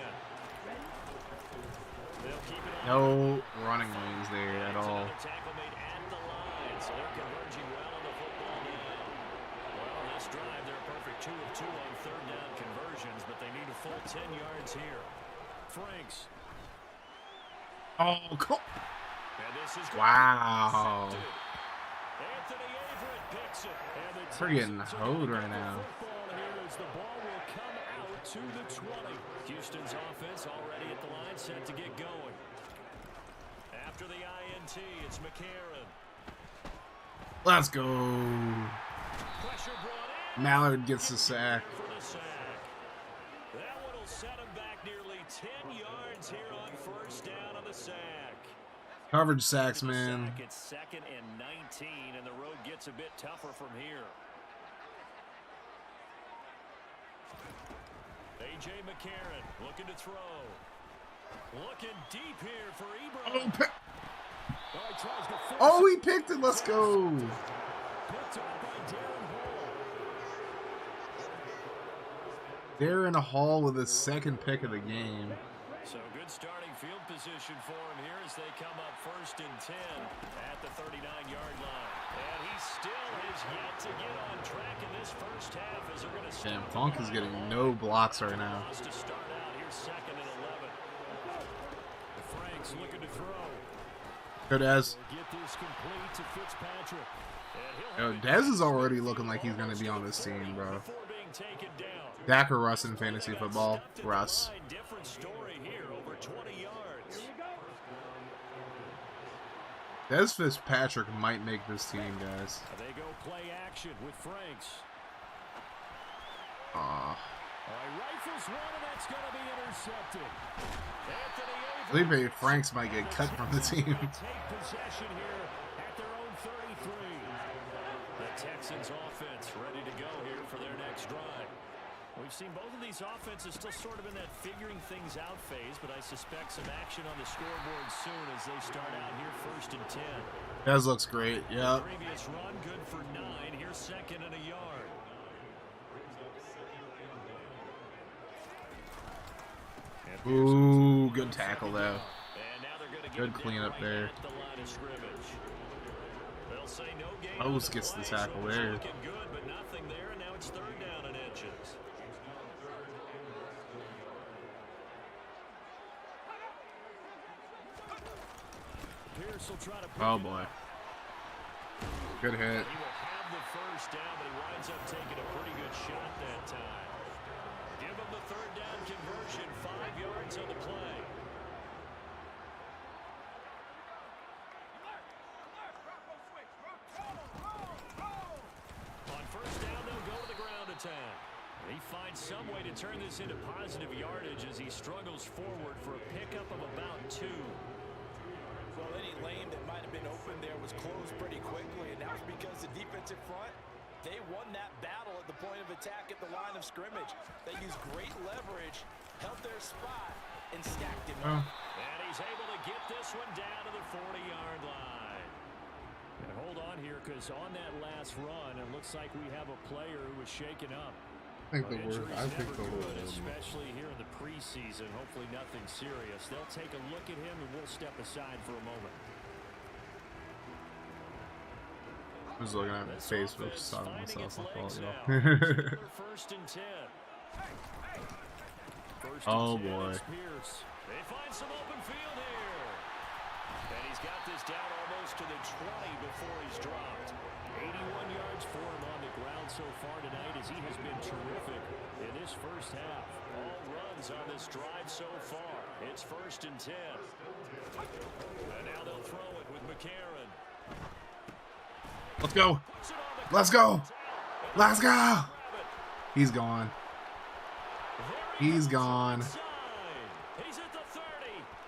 Speaker 4: They'll keep it on.
Speaker 1: No running lanes there at all.
Speaker 4: Tackle made at the line, so they're converging well on the football now. Well, this drive, they're a perfect 2 of 2 on 3rd down conversions, but they need a full 10 yards here. Franks.
Speaker 1: Oh, cool.
Speaker 4: And this is
Speaker 1: Wow.
Speaker 4: Anthony Averett picks it. And the
Speaker 1: We're getting
Speaker 4: Texans
Speaker 1: hoed
Speaker 4: are
Speaker 1: right now.
Speaker 4: football here as the ball will come out to the 20. Houston's offense already at the line, set to get going. After the INT, it's McCarron.
Speaker 1: Let's go.
Speaker 4: Pressure brought in.
Speaker 1: Mallard gets the sack.
Speaker 4: For the sack. That one will set him back nearly 10 yards here on first down on the sack.
Speaker 1: Coverage sacks, man.
Speaker 4: It's 2nd and 19, and the road gets a bit tougher from here. A.J. McCarron looking to throw. Looking deep here for Ebron.
Speaker 1: Oh, he picked it. Let's go.
Speaker 4: Picked up by
Speaker 1: Darren Hall with his 2nd pick of the game.
Speaker 4: So good starting field position for him here as they come up 1st and 10 at the 39-yard line. And he still has yet to get on track in this first half as they're going to
Speaker 1: Damn, Funk is getting no blocks right now.
Speaker 4: To start out here, 2nd and 11. The Franks looking to throw.
Speaker 1: Go Dez.
Speaker 4: Get this complete to Fitzpatrick.
Speaker 1: Yo, Dez is already looking like he's going to be on this team, bro. Dak or Russ in fantasy football? Russ.
Speaker 4: Different story here, over 20 yards.
Speaker 1: Dez Fitzpatrick might make this team, guys.
Speaker 4: They go play action with Franks. Rifles one, and that's going to be intercepted.
Speaker 1: Felipe Franks might get cut from the team.
Speaker 4: Take possession here at their own 33. The Texans offense ready to go here for their next drive. We've seen both of these offenses still sort of in that figuring things out phase, but I suspect some action on the scoreboard soon as they start out here 1st and 10.
Speaker 1: Dez looks great, yeah.
Speaker 4: Previous run good for 9. Here's 2nd and a yard.
Speaker 1: Ooh, good tackle though. Good cleanup there. Rose gets the tackle there.
Speaker 4: Good, but nothing there, and now it's 3rd down and inches. Pierce will try to
Speaker 1: Oh boy. Good hit.
Speaker 4: He will have the first down, but he winds up taking a pretty good shot that time. Give him the 3rd down conversion, 5 yards on the play. On 1st down, they'll go to the ground attack. He finds some way to turn this into positive yardage as he struggles forward for a pickup of about 2.
Speaker 5: Well, any lane that might have been open there was closed pretty quickly, and that was because the defensive front, they won that battle at the point of attack at the line of scrimmage. They used great leverage, held their spot, and stacked him up.
Speaker 4: And he's able to get this one down to the 40-yard line. And hold on here, because on that last run, it looks like we have a player who was shaken up.
Speaker 1: I think the word.
Speaker 4: Especially here in the preseason. Hopefully nothing serious. They'll take a look at him, and we'll step aside for a moment.
Speaker 1: I was looking at my Facebook, just talking to myself.
Speaker 4: First and 10.
Speaker 1: Oh boy.
Speaker 4: They find some open field here. And he's got this down almost to the 20 before he's dropped. 81 yards for him on the ground so far tonight as he has been terrific in this first half. All runs on this drive so far. It's 1st and 10. And now they'll throw it with McCarron.
Speaker 1: Let's go. Let's go. Let's go. He's gone. He's gone.
Speaker 4: He's at the 30.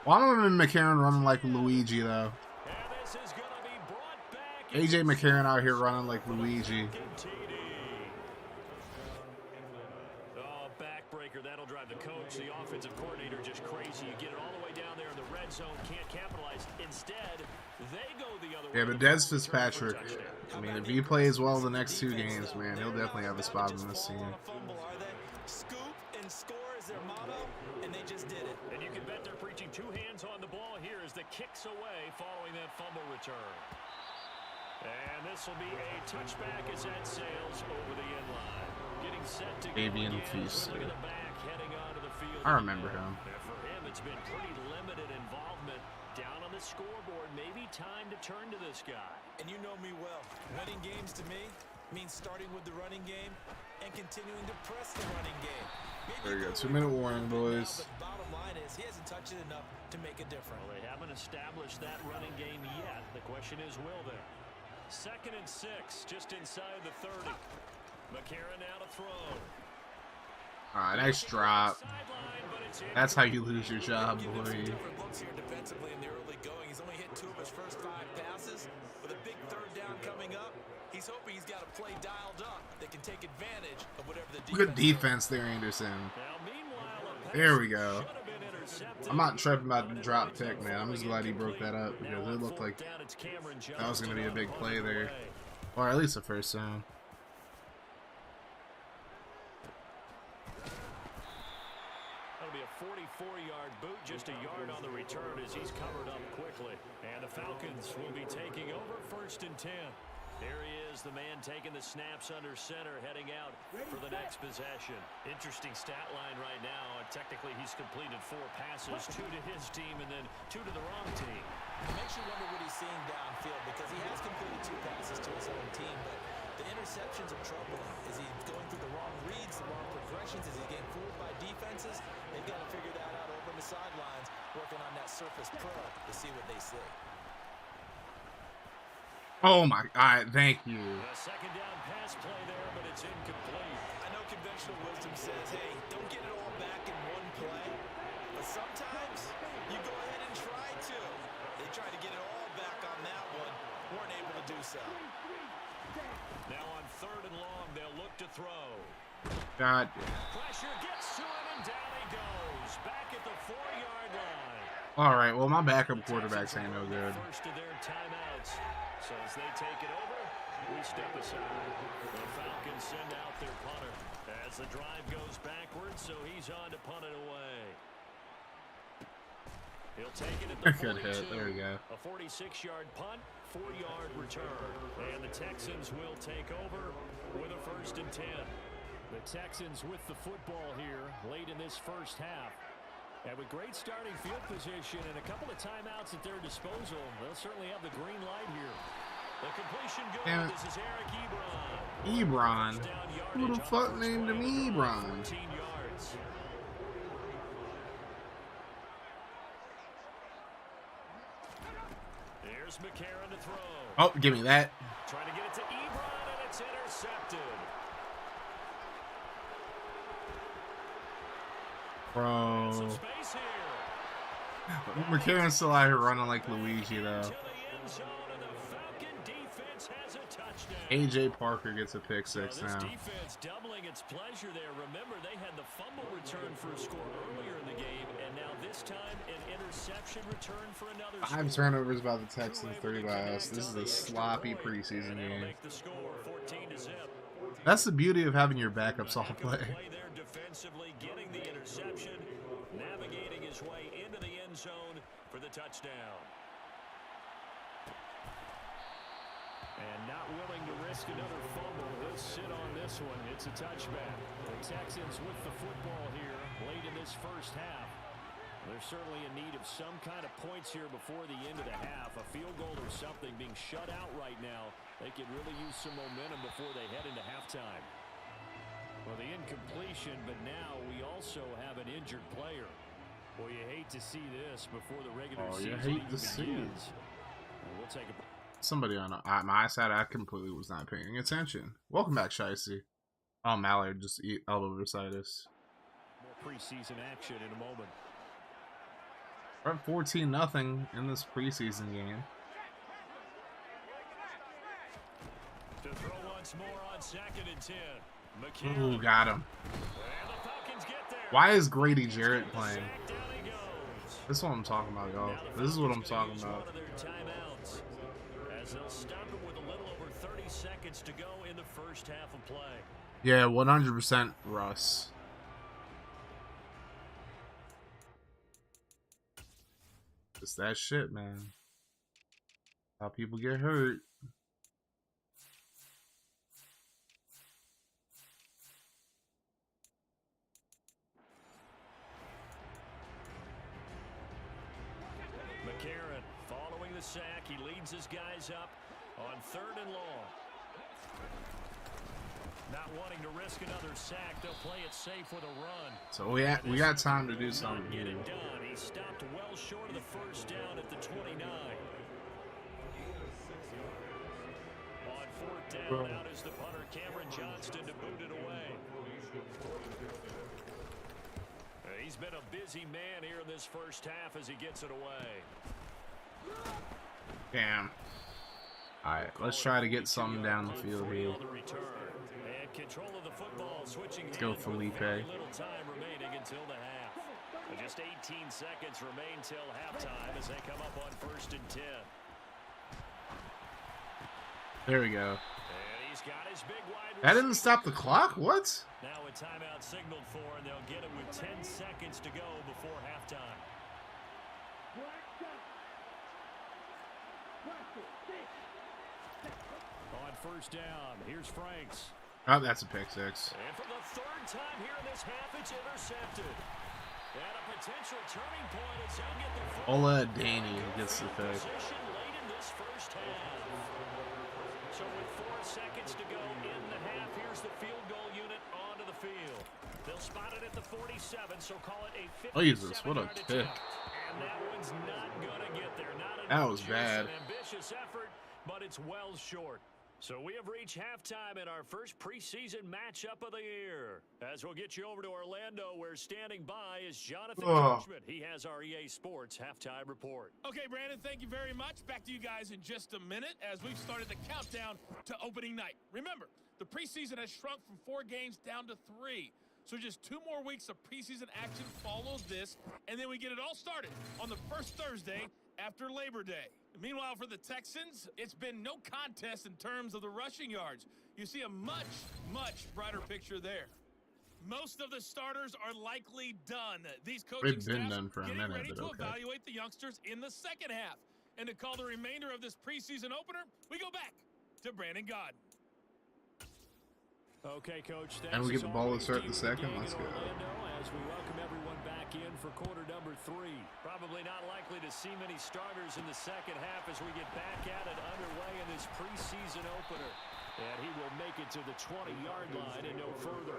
Speaker 1: Why don't McCarron running like Luigi though?
Speaker 4: And this is going to be brought back.
Speaker 1: AJ McCarron out here running like Luigi.
Speaker 4: Oh, backbreaker. That'll drive the coach, the offensive coordinator, just crazy. You get it all the way down there in the red zone, can't capitalize. Instead, they go the other way.
Speaker 1: Yeah, but Dez Fitzpatrick, I mean, if he plays well the next 2 games, man, he'll definitely have a spot in this team.
Speaker 5: Scoop and score is their motto, and they just did it.
Speaker 4: And you can bet they're preaching 2 hands on the ball here as the kicks away following that fumble return. And this will be a touchback as that sails over the end line. Getting set to go
Speaker 1: Avian
Speaker 4: again.
Speaker 1: Feast.
Speaker 4: Look at the back heading onto the field.
Speaker 1: I remember him.
Speaker 4: And for him, it's been pretty limited involvement down on the scoreboard. Maybe time to turn to this guy.
Speaker 5: And you know me well. Winning games to me means starting with the running game and continuing to press the running game. Maybe
Speaker 1: There you go. 2-minute warning, boys.
Speaker 5: Now, but bottom line is he hasn't touched it enough to make a difference.
Speaker 4: Well, they haven't established that running game yet. The question is, will they? 2nd and 6, just inside the 30. McCarron now to throw.
Speaker 1: All right, nice drop. That's how you lose your job, boy.
Speaker 5: Different looks here defensively in the early going. He's only hit 2 of his first 5 passes. With a big 3rd down coming up, he's hoping he's got a play dialed up that can take advantage of whatever the defense.
Speaker 1: Good defense there, Anderson. There we go. I'm not tripping about the drop pick, man. I'm just glad he broke that up because it looked like that was going to be a big play there. Or at least a first down.
Speaker 4: That'll be a 44-yard boot, just a yard on the return as he's covered up quickly. And the Falcons will be taking over 1st and 10. There he is, the man taking the snaps under center, heading out for the next possession. Interesting stat line right now. Technically, he's completed 4 passes, 2 to his team and then 2 to the wrong team.
Speaker 5: It makes you wonder what he's seeing downfield because he has completed 2 passes to his own team, but the interceptions are troubling. Is he going through the wrong reads, the wrong progressions? Is he getting fooled by defenses? They've got to figure that out over the sidelines, working on that Surface Pro to see what they see.
Speaker 1: Oh my God, thank you.
Speaker 4: A 2nd down pass play there, but it's incomplete.
Speaker 5: I know conventional wisdom says, hey, don't get it all back in one play, but sometimes you go ahead and try to. They tried to get it all back on that one, weren't able to do so.
Speaker 4: Now on 3rd and long, they'll look to throw.
Speaker 1: God.
Speaker 4: Pressure gets to him, and down he goes. Back at the 4-yard line.
Speaker 1: All right, well, my backup quarterback's ain't no good.
Speaker 4: First of their timeouts. So as they take it over, we step aside. The Falcons send out their punter as the drive goes backwards, so he's on to punt it away. He'll take it at the 42.
Speaker 1: Good hit. There we go.
Speaker 4: A 46-yard punt, 4-yard return. And the Texans will take over with a 1st and 10. The Texans with the football here late in this first half. And with great starting field position and a couple of timeouts at their disposal, they'll certainly have the green light here. The completion good. This is Eric Ebron.
Speaker 1: Who the fuck named him Ebron?
Speaker 4: 14 yards. There's McCarron to throw.
Speaker 1: Oh, give me that.
Speaker 4: Trying to get it to Ebron, and it's intercepted.
Speaker 1: Bro. McCarron's still out here running like Luigi, though. AJ Parker gets a pick 6 now.
Speaker 4: Defense doubling its pleasure there. Remember, they had the fumble return for a score earlier in the game, and now this time an interception return for another
Speaker 1: 5 turnovers by the Texans, 3 by us. This is a sloppy preseason game. That's the beauty of having your backups all play.
Speaker 4: Defensively, getting the interception, navigating his way into the end zone for the touchdown. And not willing to risk another fumble. He'll sit on this one. It's a touchback. The Texans with the football here late in this first half. They're certainly in need of some kind of points here before the end of the half. A field goal or something being shut out right now. They could really use some momentum before they head into halftime. Well, the incompletion, but now we also have an injured player. Well, you hate to see this before the regular season even begins. We'll take a...
Speaker 1: Somebody on my side, I completely was not paying attention. Welcome back, Shicey. Oh, Mallard just elbow beside us.
Speaker 4: More preseason action in a moment.
Speaker 1: We're at 14-0 in this preseason game.
Speaker 4: To throw once more on 2nd and 10.
Speaker 1: Ooh, got him. Why is Grady Jarrett playing? This is what I'm talking about, y'all. This is what I'm talking about.
Speaker 4: As they'll stop him with a little over 30 seconds to go in the first half of play.
Speaker 1: Yeah, 100% Russ. It's that shit, man. How people get hurt.
Speaker 4: McCarron following the sack. He leads his guys up on 3rd and long. Not wanting to risk another sack, they'll play it safe with a run.
Speaker 1: So we got time to do something
Speaker 4: Get
Speaker 1: here.
Speaker 4: it done. He stopped well short of the first down at the 29. On fourth down, out is the punter, Cameron Johnston, to boot it away. He's been a busy man here in this first half as he gets it away.
Speaker 1: Damn. Alright, let's try to get something down the field here.
Speaker 4: And control of the football, switching
Speaker 1: Let's go, Felipe.
Speaker 4: very little time remaining until the half. Just 18 seconds remain till halftime as they come up on 1st and 10.
Speaker 1: There we go.
Speaker 4: And he's got his big wide
Speaker 1: That didn't stop the clock? What?
Speaker 4: Now a timeout signaled for, and they'll get it with 10 seconds to go before halftime. On 1st down, here's Franks.
Speaker 1: Oh, that's a pick six.
Speaker 4: And for the 3rd time here in this half, it's intercepted. And a potential turning point as they'll get the
Speaker 1: Ola Danny gets the pick.
Speaker 4: position late in this first half. So with 4 seconds to go in the half, here's the field goal unit onto the field. They'll spot it at the 47, so call it a 57-yard
Speaker 1: Oh, Jesus, what a kick.
Speaker 4: And that one's not going to get there. Not
Speaker 1: That was bad.
Speaker 4: an ambitious effort, but it's well short. So we have reached halftime in our first preseason matchup of the year. As we'll get you over to Orlando, where standing by is Jonathan Coachman. He has our EA Sports halftime report.
Speaker 6: Okay, Brandon, thank you very much. Back to you guys in just a minute as we've started the countdown to opening night. Remember, the preseason has shrunk from 4 games down to 3. So just 2 more weeks of preseason action follows this, and then we get it all started on the first Thursday after Labor Day. Meanwhile, for the Texans, it's been no contest in terms of the rushing yards. You see a much, much brighter picture there. Most of the starters are likely done. These coaching
Speaker 1: They've been
Speaker 6: staffs
Speaker 1: done for a
Speaker 6: getting
Speaker 1: minute,
Speaker 6: ready
Speaker 1: but
Speaker 6: to
Speaker 1: okay.
Speaker 6: evaluate the youngsters in the second half. And to call the remainder of this preseason opener, we go back to Brandon Godden.
Speaker 4: Okay, Coach.
Speaker 1: And we get the ball to start the second. Let's go.
Speaker 4: As we welcome everyone back in for quarter number 3. Probably not likely to see many starters in the second half as we get back at it underway in this preseason opener. And he will make it to the 20-yard line and no further.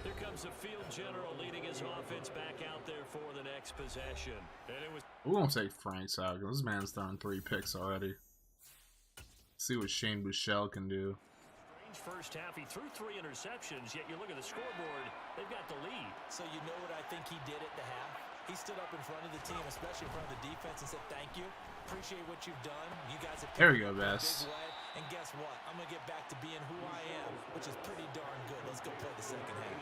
Speaker 4: Here comes the field general leading his offense back out there for the next possession. And it was.
Speaker 1: We won't take Frank's out because this man's thrown 3 picks already. See what Shane Buechele can do.
Speaker 4: First half, he threw 3 interceptions, yet you look at the scoreboard, they've got the lead.
Speaker 5: So you know what I think he did at the half? He stood up in front of the team, especially in front of the defense, and said, thank you. Appreciate what you've done. You guys have
Speaker 1: There we go,
Speaker 5: taken me a
Speaker 1: Bess.
Speaker 5: big way. And guess what? I'm going to get back to being who I am, which is pretty darn good. Let's go play the second half.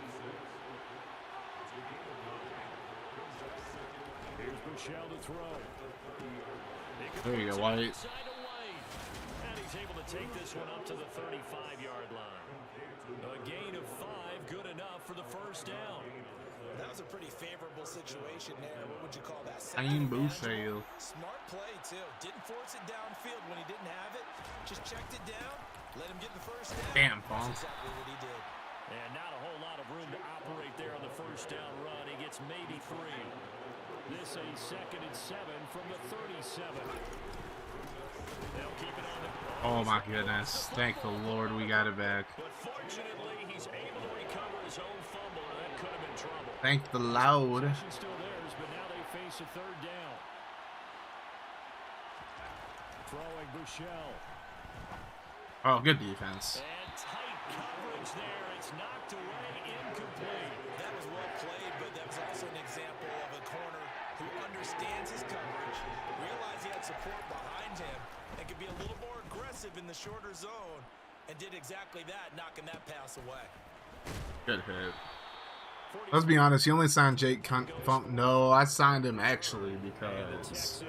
Speaker 4: Here's Buechele to throw.
Speaker 1: There you go, White.
Speaker 4: And he's able to take this one up to the 35-yard line. A gain of 5, good enough for the first down.
Speaker 5: That was a pretty favorable situation there. What would you call that?
Speaker 1: Shane Buechele.
Speaker 5: Smart play, too. Didn't force it downfield when he didn't have it. Just checked it down. Let him get the first down.
Speaker 1: Damn, Fong.
Speaker 5: That's exactly what he did.
Speaker 4: And not a whole lot of room to operate there on the first down run. He gets maybe 3. This a 2nd and 7 from the 37. They'll keep it on the.
Speaker 1: Oh my goodness. Thank the Lord we got it back.
Speaker 4: But fortunately, he's able to recover his own fumble, and that could have been trouble.
Speaker 1: Thank the Lord.
Speaker 4: Possession still theirs, but now they face a 3rd down. Throwing Buechele.
Speaker 1: Oh, good defense.
Speaker 4: And tight coverage there. It's knocked away, incomplete.
Speaker 5: That was well played, but that was also an example of a corner who understands his coverage, realized he had support behind him, and could be a little more aggressive in the shorter zone, and did exactly that, knocking that pass away.
Speaker 1: Good hit. Let's be honest, you only signed Jake Funk. No, I signed him actually because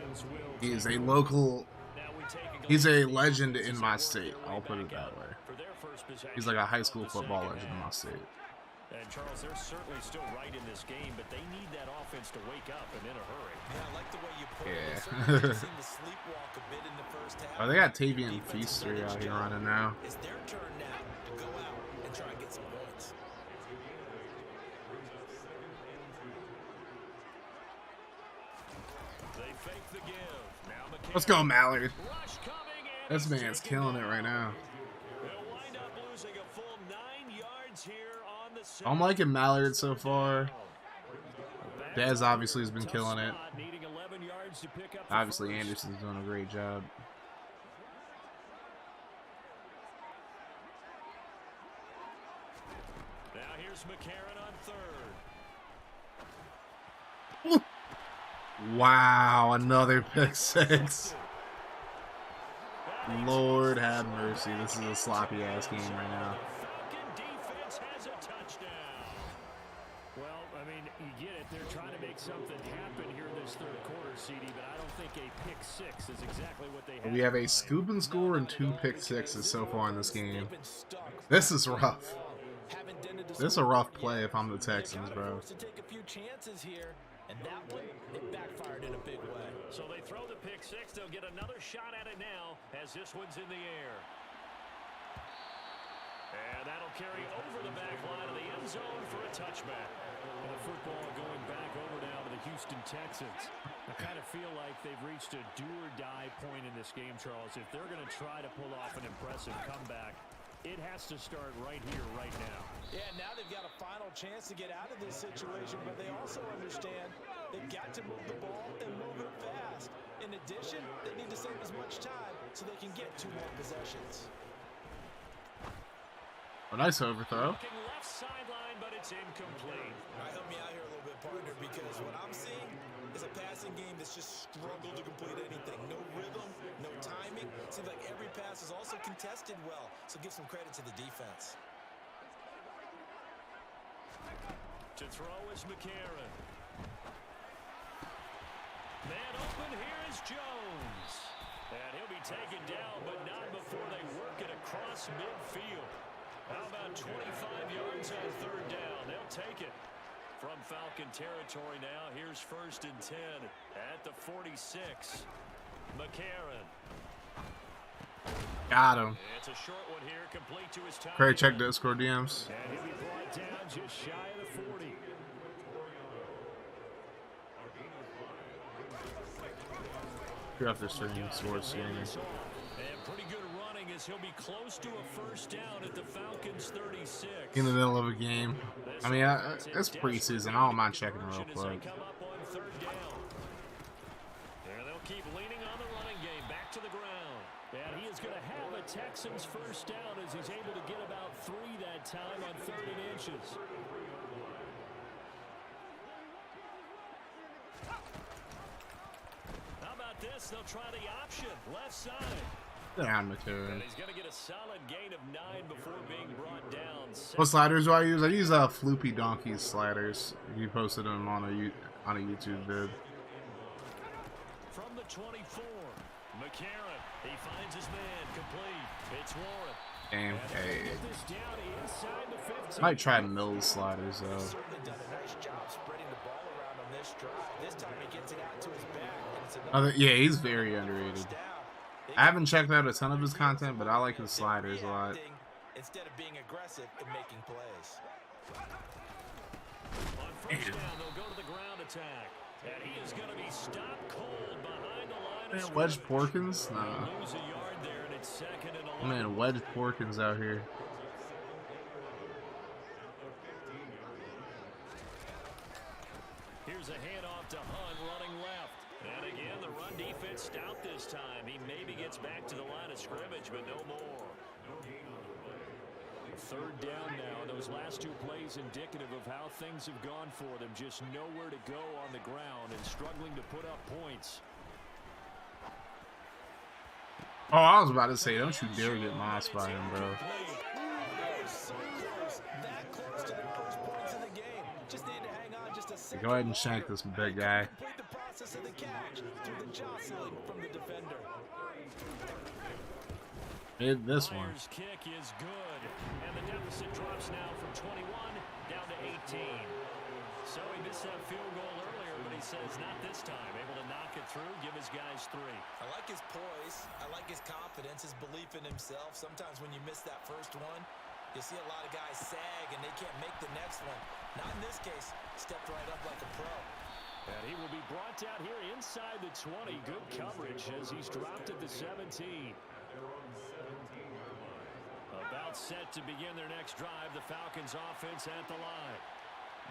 Speaker 1: he is a local. He's a legend in my state. I'll put it that way. He's like a high school football legend in my state.
Speaker 4: And Charles, they're certainly still right in this game, but they need that offense to wake up and in a hurry.
Speaker 5: Yeah, I like the way you put
Speaker 1: Yeah.
Speaker 5: it. They certainly did seem to sleepwalk a bit in the first half.
Speaker 1: Oh, they got Tavian Feaster out here running now.
Speaker 5: It's their turn now to go out and try and get some points.
Speaker 4: They fake the give. Now McCann.
Speaker 1: Let's go, Mallard.
Speaker 4: Rush coming in.
Speaker 1: This man's killing it right now.
Speaker 4: They'll wind up losing a full 9 yards.
Speaker 1: I'm liking Mallard so far. Dez obviously has been killing it. Obviously Anderson's doing a great job.
Speaker 4: Now here's McCarron on third.
Speaker 1: Wow, another pick six. Lord have mercy. This is a sloppy ass game right now.
Speaker 4: Falcon defense has a touchdown. Well, I mean, you get it. They're trying to make something happen here in this third quarter, CD, but I don't think a pick six is exactly what they have.
Speaker 1: We have a scoop and score and 2 pick sixes so far in this game. This is rough. This is a rough play if I'm the Texans, bro.
Speaker 5: And that one, it backfired in a big way.
Speaker 4: So they throw the pick six. They'll get another shot at it now as this one's in the air. And that'll carry over the back line of the end zone for a touchback. And the football going back over now to the Houston Texans. I kind of feel like they've reached a do-or-die point in this game, Charles. If they're going to try to pull off an impressive comeback, it has to start right here, right now.
Speaker 5: Yeah, now they've got a final chance to get out of this situation, but they also understand they've got to move the ball and move it fast. In addition, they need to save as much time so they can get 2 more possessions.
Speaker 1: A nice overthrow.
Speaker 4: Looking left sideline, but it's incomplete.
Speaker 5: All right, help me out here a little bit, partner, because what I'm seeing is a passing game that's just struggled to complete anything. No rhythm, no timing. Seems like every pass is also contested well, so give some credit to the defense.
Speaker 4: To throw is McCarron. Man open, here is Jones. And he'll be taken down, but not before they work it across midfield. How about 25 yards on third down? They'll take it. From Falcon territory now, here's 1st and 10 at the 46. McCarron.
Speaker 1: Got him.
Speaker 4: It's a short one here, complete to his time.
Speaker 1: Craig, check Discord DMs.
Speaker 4: And he'll be brought down just shy of the 40.
Speaker 1: You're off the stream, sports streaming.
Speaker 4: And pretty good running as he'll be close to a 1st down at the Falcons 36.
Speaker 1: In the middle of a game. I mean, it's preseason. I don't mind checking real quick.
Speaker 4: Come up on 3rd down. And they'll keep leaning on the running game. Back to the ground. And he is going to have a Texans 1st down as he's able to get about 3 that time on 3rd and inches. How about this? They'll try the option. Left side.
Speaker 1: Down McCarron.
Speaker 4: He's going to get a solid gain of 9 before being brought down.
Speaker 1: What sliders do I use? I use Floopy Donkey's sliders. You posted them on a YouTube vid.
Speaker 4: From the 24, McCarron. He finds his man. Complete. It's Warren.
Speaker 1: Damn. Hey.
Speaker 4: Get this down inside the 15.
Speaker 1: Might try Mills sliders though.
Speaker 5: He's certainly done a nice job spreading the ball around on this drive. This time he gets it out to his back. And it's another
Speaker 1: Yeah, he's very underrated. I haven't checked out a ton of his content, but I like his sliders a lot.
Speaker 5: Instead of being aggressive and making plays.
Speaker 4: On 1st down, they'll go to the ground attack. And he is going to be stopped cold behind the line of
Speaker 1: Wedge
Speaker 4: scrimmage.
Speaker 1: Porkins? Nah.
Speaker 4: Lose a yard there, and it's 2nd and 11.
Speaker 1: Man, Wedge Porkins out here.
Speaker 4: Here's a handoff to Hunt running left. And again, the run defense stout this time. He maybe gets back to the line of scrimmage, but no more. 3rd down now, and those last 2 plays indicative of how things have gone for them. Just nowhere to go on the ground and struggling to put up points.
Speaker 1: Oh, I was about to say, don't you dare get mossed by him, bro.
Speaker 5: So close. That close to their first points of the game. Just need to hang on just a second.
Speaker 1: Go ahead and shank this big guy.
Speaker 5: Complete the process of the catch through the jostling from the defender.
Speaker 1: Made this one.
Speaker 4: Myers' kick is good, and the deficit drops now from 21 down to 18. So he missed that field goal earlier, but he says not this time. Able to knock it through, give his guys 3.
Speaker 5: I like his poise. I like his confidence, his belief in himself. Sometimes when you miss that first one, you see a lot of guys sag and they can't make the next one. Not in this case. Stepped right up like a pro.
Speaker 4: And he will be brought down here inside the 20. Good coverage as he's dropped at the 17. About get set to begin their next drive. The Falcons offense at the line.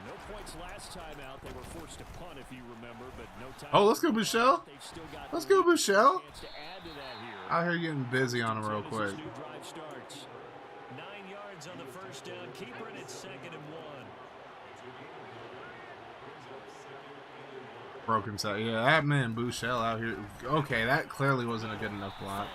Speaker 4: No points last time out. They were forced to punt, if you remember, but no time.
Speaker 1: Oh, let's go, Michelle. Let's go, Michelle. Out here getting busy on him real quick.
Speaker 4: New drive starts. 9 yards on the first down. Keeper, and it's 2nd and 1.
Speaker 1: Broken side. Yeah, that man Bouchel out here. Okay, that clearly wasn't a good enough block.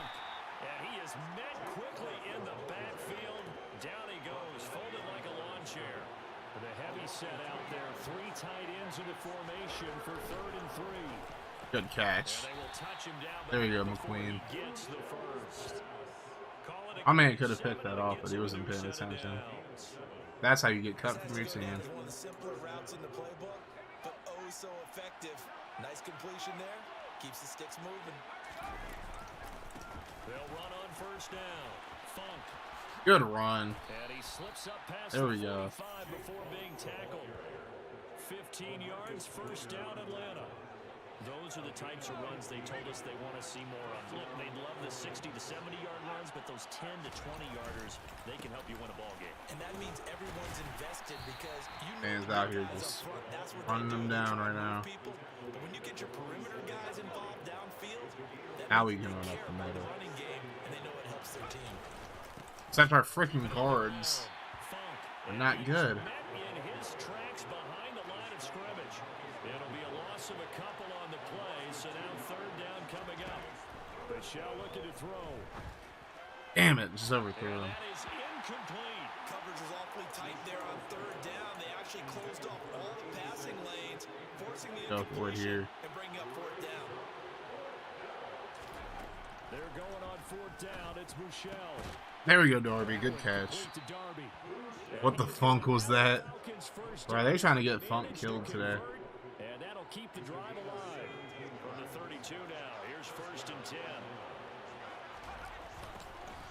Speaker 4: And he is met quickly in the backfield. Down he goes, folded like a lawn chair. With a heavy set out there. 3 tight ends in the formation for 3rd and 3.
Speaker 1: Good catch. There you go, McQueen. My man could have picked that off, but he wasn't paying attention. That's how you get cut from your team.
Speaker 5: One of the simpler routes in the playbook, but oh so effective. Nice completion there. Keeps the sticks moving.
Speaker 4: They'll run on first down. Funk.
Speaker 1: Good run.
Speaker 4: And he slips up past
Speaker 1: there we go.
Speaker 4: 45 before being tackled. 15 yards, first down, Atlanta. Those are the types of runs they told us they want to see more of. Look, they love the 60 to 70-yard runs, but those 10 to 20-yarders, they can help you win a ball game.
Speaker 5: And that means everyone's invested because you know
Speaker 1: man's out here just running them down right now.
Speaker 5: People. But when you get your perimeter guys involved downfield,
Speaker 1: now we can run up the middle.
Speaker 5: Running game, and they know it helps their team.
Speaker 1: Except our freaking guards are not good.
Speaker 4: In his tracks behind the line of scrimmage. It'll be a loss of a couple on the play, so now 3rd down coming up. Michelle looking to throw.
Speaker 1: Damn it, just overthrew him.
Speaker 4: That is incomplete.
Speaker 5: Coverage was awfully tight there on 3rd down. They actually closed off all the passing lanes, forcing the
Speaker 1: Go for it here.
Speaker 5: and bringing up 4th down.
Speaker 4: They're going on 4th down. It's Michelle.
Speaker 1: There we go, Darby. Good catch. What the funk was that? Or are they trying to get Funk killed today?
Speaker 4: And that'll keep the drive alive. From the 32 now. Here's 1st and 10.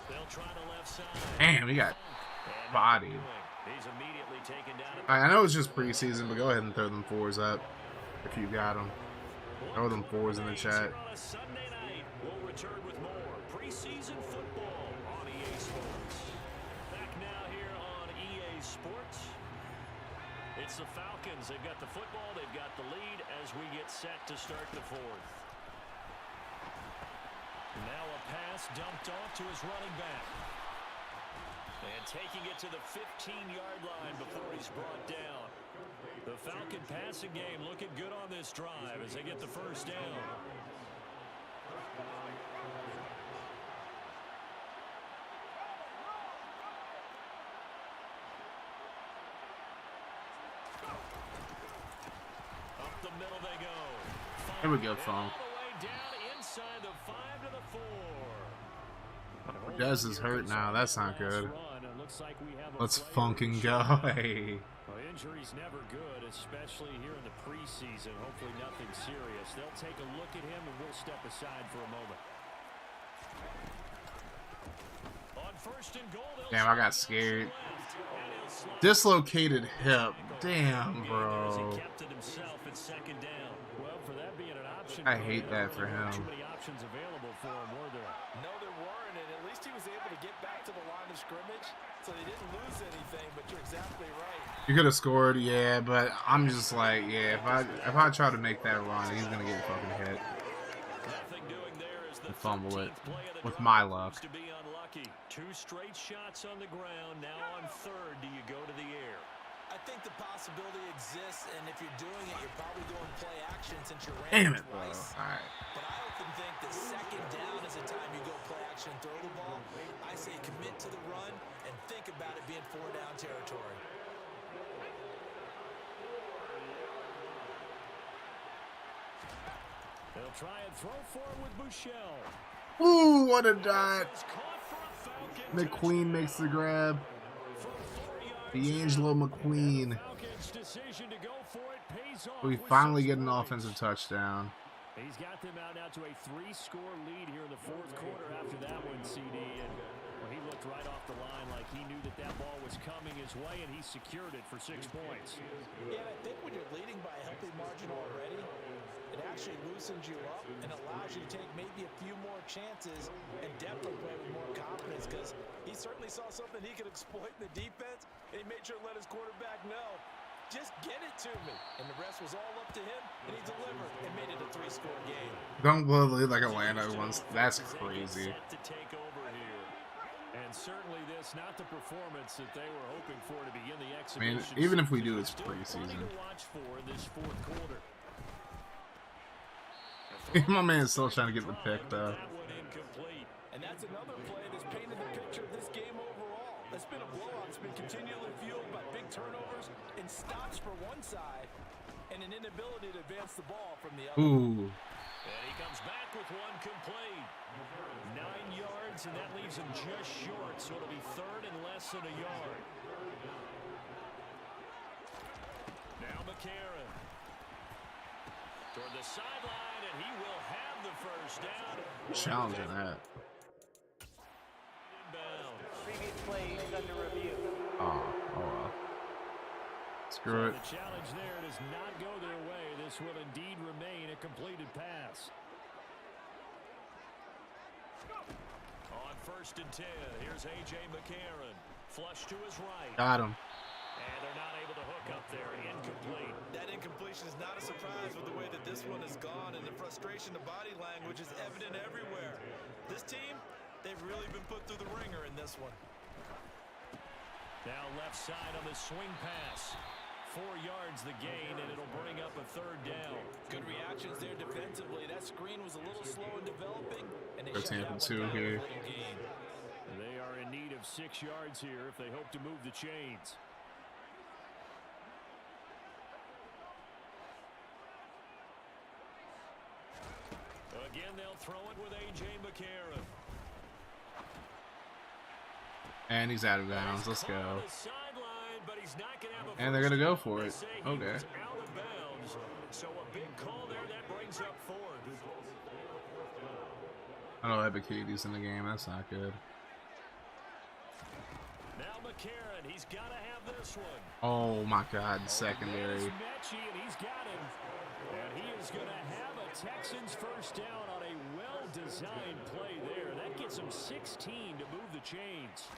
Speaker 4: They'll try the left side.
Speaker 1: Damn, he got bodied.
Speaker 4: He's immediately taken down.
Speaker 1: I know it's just preseason, but go ahead and throw them 4s up if you got them. Throw them 4s in the chat.
Speaker 4: Sunday night, we'll return with more preseason football on EA Sports. Back now here on EA Sports. It's the Falcons. They've got the football. They've got the lead as we get set to start the 4th. Now a pass dumped off to his running back. And taking it to the 15-yard line before he's brought down. The Falcon passing game looking good on this drive as they get the 1st down. Up the middle they go.
Speaker 1: Here we go, Funk.
Speaker 4: All the way down inside the 5 to the 4.
Speaker 1: Dez is hurt now. That's not good. Let's funkin' go. Hey.
Speaker 4: Well, injury's never good, especially here in the preseason. Hopefully nothing serious. They'll take a look at him, and we'll step aside for a moment. On 1st and goal,
Speaker 1: damn, I got scared. Dislocated hip. Damn, bro. I hate that for him.
Speaker 4: Too many options available for him, were there?
Speaker 5: No, there weren't, and at least he was able to get back to the line of scrimmage, so they didn't lose anything, but you're exactly right.
Speaker 1: You could have scored, yeah, but I'm just like, yeah, if I try to make that run, he's going to get fucking hit. And fumble it, with my luck.
Speaker 4: To be unlucky. 2 straight shots on the ground, now on 3rd, do you go to the air?
Speaker 5: I think the possibility exists, and if you're doing it, you're probably going play action since you're
Speaker 1: Damn
Speaker 5: ran
Speaker 1: it, bro.
Speaker 5: twice.
Speaker 1: All right.
Speaker 5: But I often think that 2nd down is the time you go play action and throw the ball. I say commit to the run and think about it being 4 down territory.
Speaker 4: They'll try and throw forward with Bouchel.
Speaker 1: Ooh, what a dot. McQueen makes the grab. D'Angelo McQueen. We finally get an offensive touchdown.
Speaker 4: He's got them out now to a 3-score lead here in the 4th quarter after that one, CD. And he looked right off the line like he knew that that ball was coming his way, and he secured it for 6 points.
Speaker 5: Yeah, I think when you're leading by a healthy margin already, it actually loosens you up and allows you to take maybe a few more chances and definitely play with more confidence, because he certainly saw something he could exploit in the defense, and he made sure to let his quarterback know, just get it to me. And the rest was all up to him, and he delivered and made it a 3-score game.
Speaker 1: Don't blow the lead like Atlanta once. That's crazy.
Speaker 4: And certainly this, not the performance that they were hoping for to begin the
Speaker 1: I
Speaker 4: exhibition.
Speaker 1: mean, even if we do, it's preseason.
Speaker 4: Watch for this 4th quarter.
Speaker 1: My man's still trying to get the pick, though.
Speaker 5: And that's another play that's painted the picture of this game overall. It's been a blowout. It's been continually fueled by big turnovers and stops for one side and an inability to advance the ball from the other.
Speaker 1: Ooh.
Speaker 4: And he comes back with one complete. 9 yards, and that leaves him just short, so it'll be 3rd and less than a yard. Now McCarron. Toward the sideline, and he will have the first down.
Speaker 1: Challenging that.
Speaker 4: Inbound.
Speaker 7: Previous plays under review.
Speaker 1: Oh well. Screw it.
Speaker 4: The challenge there does not go their way. This will indeed remain a completed pass. On 1st and 10, here's A.J. McCarron. Flush to his right.
Speaker 1: Got him.
Speaker 4: And they're not able to hook up there. Incomplete.
Speaker 5: That incompletion is not a surprise with the way that this one has gone, and the frustration, the body language is evident everywhere. This team, they've really been put through the ringer in this one.
Speaker 4: Now left side on the swing pass. 4 yards the gain, and it'll bring up a 3rd down.
Speaker 5: Good reactions there defensively. That screen was a little slow in developing, and they
Speaker 1: That's
Speaker 5: shut that
Speaker 1: happened too
Speaker 5: one down
Speaker 1: here.
Speaker 5: with a little gain.
Speaker 4: They are in need of 6 yards here if they hope to move the chains. Again, they'll throw it with A.J. McCarron.
Speaker 1: And he's out of bounds. Let's go.
Speaker 4: On the sideline, but he's not gonna have a
Speaker 1: And they're gonna go
Speaker 4: first
Speaker 1: for
Speaker 4: down.
Speaker 1: it.
Speaker 4: They say he
Speaker 1: Okay.
Speaker 4: was out of bounds. So a big call there that brings up 4th.
Speaker 1: Oh, Ebike's in the game. That's not good.
Speaker 4: Now McCarron, he's got to have this one.
Speaker 1: Oh my God, secondary.
Speaker 4: Mechie, and he's got him. And he is going to have a Texans first down on a well-designed play there. That gets him 16 to move the chains.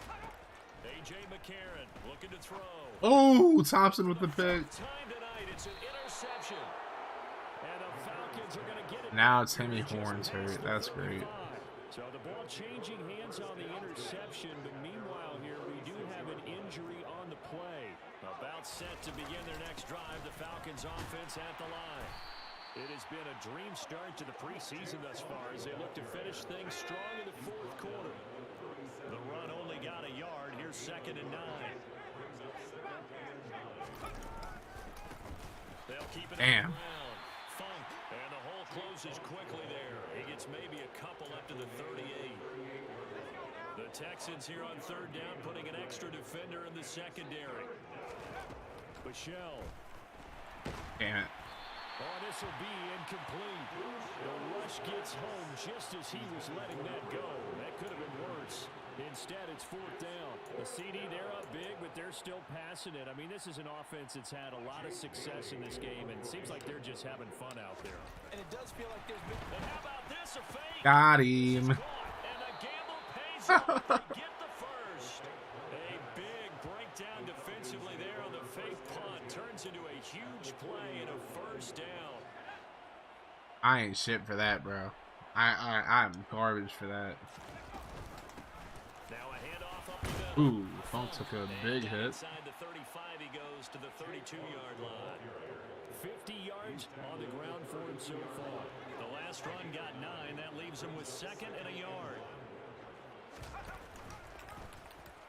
Speaker 4: A.J. McCarron looking to throw.
Speaker 1: Oh, Thompson with the pick.
Speaker 4: Time tonight, it's an interception. And the Falcons are going to get it.
Speaker 1: Now Timmy Horn's hurt. That's great.
Speaker 4: So the ball changing hands on the interception, but meanwhile here we do have an injury on the play. About set to begin their next drive, the Falcons offense at the line. It has been a dream start to the preseason thus far as they look to finish things strong in the 4th quarter. The run only got a yard. Here's 2nd and 9. They'll keep it
Speaker 1: Damn.
Speaker 4: around. Funk, and the hole closes quickly there. He gets maybe a couple up to the 38. The Texans here on 3rd down, putting an extra defender in the secondary. Michelle.
Speaker 1: Damn it.
Speaker 4: Oh, this will be incomplete. The rush gets home just as he was letting that go. That could have been worse. Instead, it's 4th down. The CD, they're up big, but they're still passing it. I mean, this is an offense that's had a lot of success in this game, and it seems like they're just having fun out there.
Speaker 5: And it does feel like there's been...
Speaker 4: And how about this? A fake.
Speaker 1: Got him.
Speaker 4: And the gamble pays off. They get the first. A big breakdown defensively there on the fake punt. Turns into a huge play and a first down.
Speaker 1: I ain't shit for that, bro. I'm garbage for that.
Speaker 4: Now a handoff up the middle.
Speaker 1: Ooh, Funk took a big hit.
Speaker 4: Inside the 35, he goes to the 32-yard line. 50 yards on the ground for him so far. The last run got 9. That leaves him with 2nd and a yard.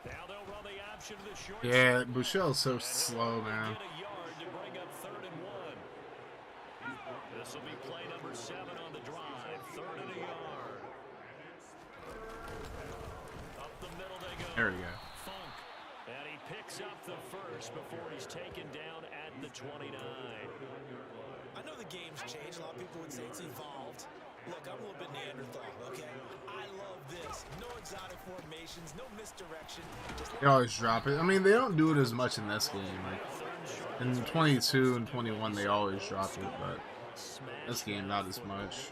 Speaker 4: Now they'll run the option to the short
Speaker 1: Yeah,
Speaker 4: side.
Speaker 1: Bouchel's so slow, man.
Speaker 4: Get a yard to bring up 3rd and 1. This will be play number 7 on the drive. 3rd and a yard. Up the middle they go.
Speaker 1: There we go.
Speaker 4: Funk. And he picks up the first before he's taken down at the 29.
Speaker 5: I know the game's changed. A lot of people would say it's evolved. Look, I'm a little bit Neanderthal, okay? I love this. No exotic formations, no misdirection.
Speaker 1: They always drop it. I mean, they don't do it as much in this game. Like in 22 and 21, they always drop it, but this game not as much.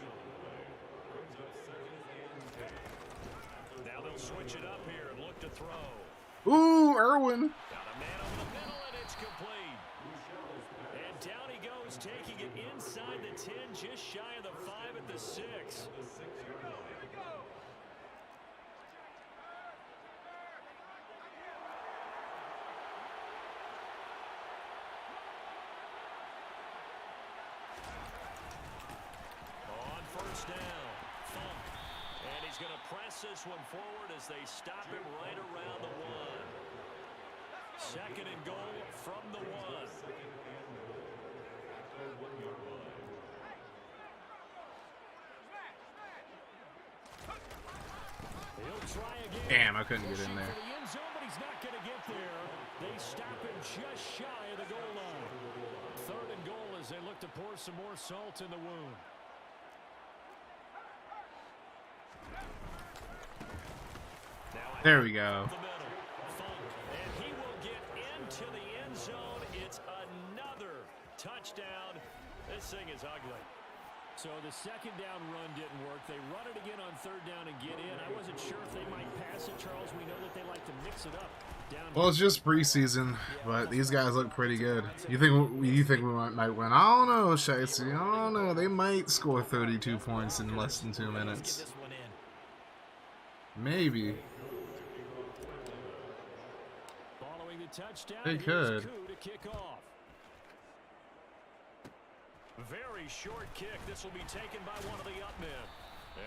Speaker 4: Now they'll switch it up here and look to throw.
Speaker 1: Ooh, Irwin.
Speaker 4: Got a man over the middle, and it's complete. And down he goes, taking it inside the 10, just shy of the 5 at the 6. On first down, Funk. And he's going to press this one forward as they stop him right around the 1. Second and goal from the 1. He'll try again.
Speaker 1: Damn, I couldn't get in there.
Speaker 4: For the end zone, but he's not going to get there. They stop him just shy of the goal line. Third and goal as they look to pour some more salt in the wound.
Speaker 1: There we go.
Speaker 4: And he will get into the end zone. It's another touchdown. This thing is ugly. So the second down run didn't work. They run it again on third down and get in. I wasn't sure if they might pass it, Charles. We know that they like to mix it up.
Speaker 1: Well, it's just preseason, but these guys look pretty good. You think we might win? I don't know, Shicey. I don't know. They might score 32 points in less than 2 minutes. Maybe.
Speaker 4: Following the touchdown,
Speaker 1: They could.
Speaker 4: To kick off. Very short kick. This will be taken by one of the up men.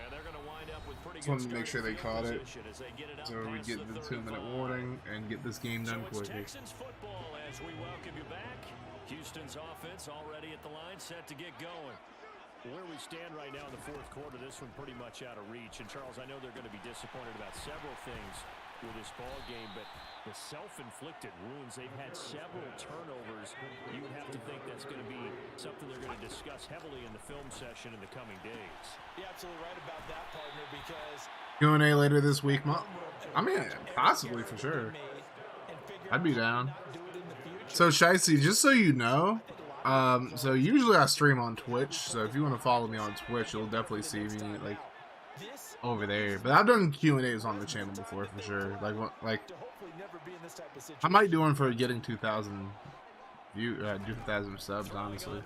Speaker 4: And they're going to wind up with pretty
Speaker 1: Just
Speaker 4: good
Speaker 1: wanted to make sure they caught it, so we
Speaker 4: past
Speaker 1: get the 2-minute warning and get this game done
Speaker 4: so it's
Speaker 1: quickly.
Speaker 4: Texans football as we welcome you back. Houston's offense already at the line, set to get going. Where we stand right now in the fourth quarter, this one pretty much out of reach. And Charles, I know they're going to be disappointed about several things with this ball game, but the self-inflicted wounds, they've had several turnovers. You would have to think that's going to be something they're going to discuss heavily in the film session in the coming days.
Speaker 5: You're absolutely right about that, partner, because
Speaker 1: Q&A later this week. I mean, possibly for sure. I'd be down. So, Shicey, just so you know, so usually I stream on Twitch, so if you want to follow me on Twitch, you'll definitely see me like over there. But I've done Q&As on the channel before for sure. Like I might do one for getting 2,000 subs, honestly.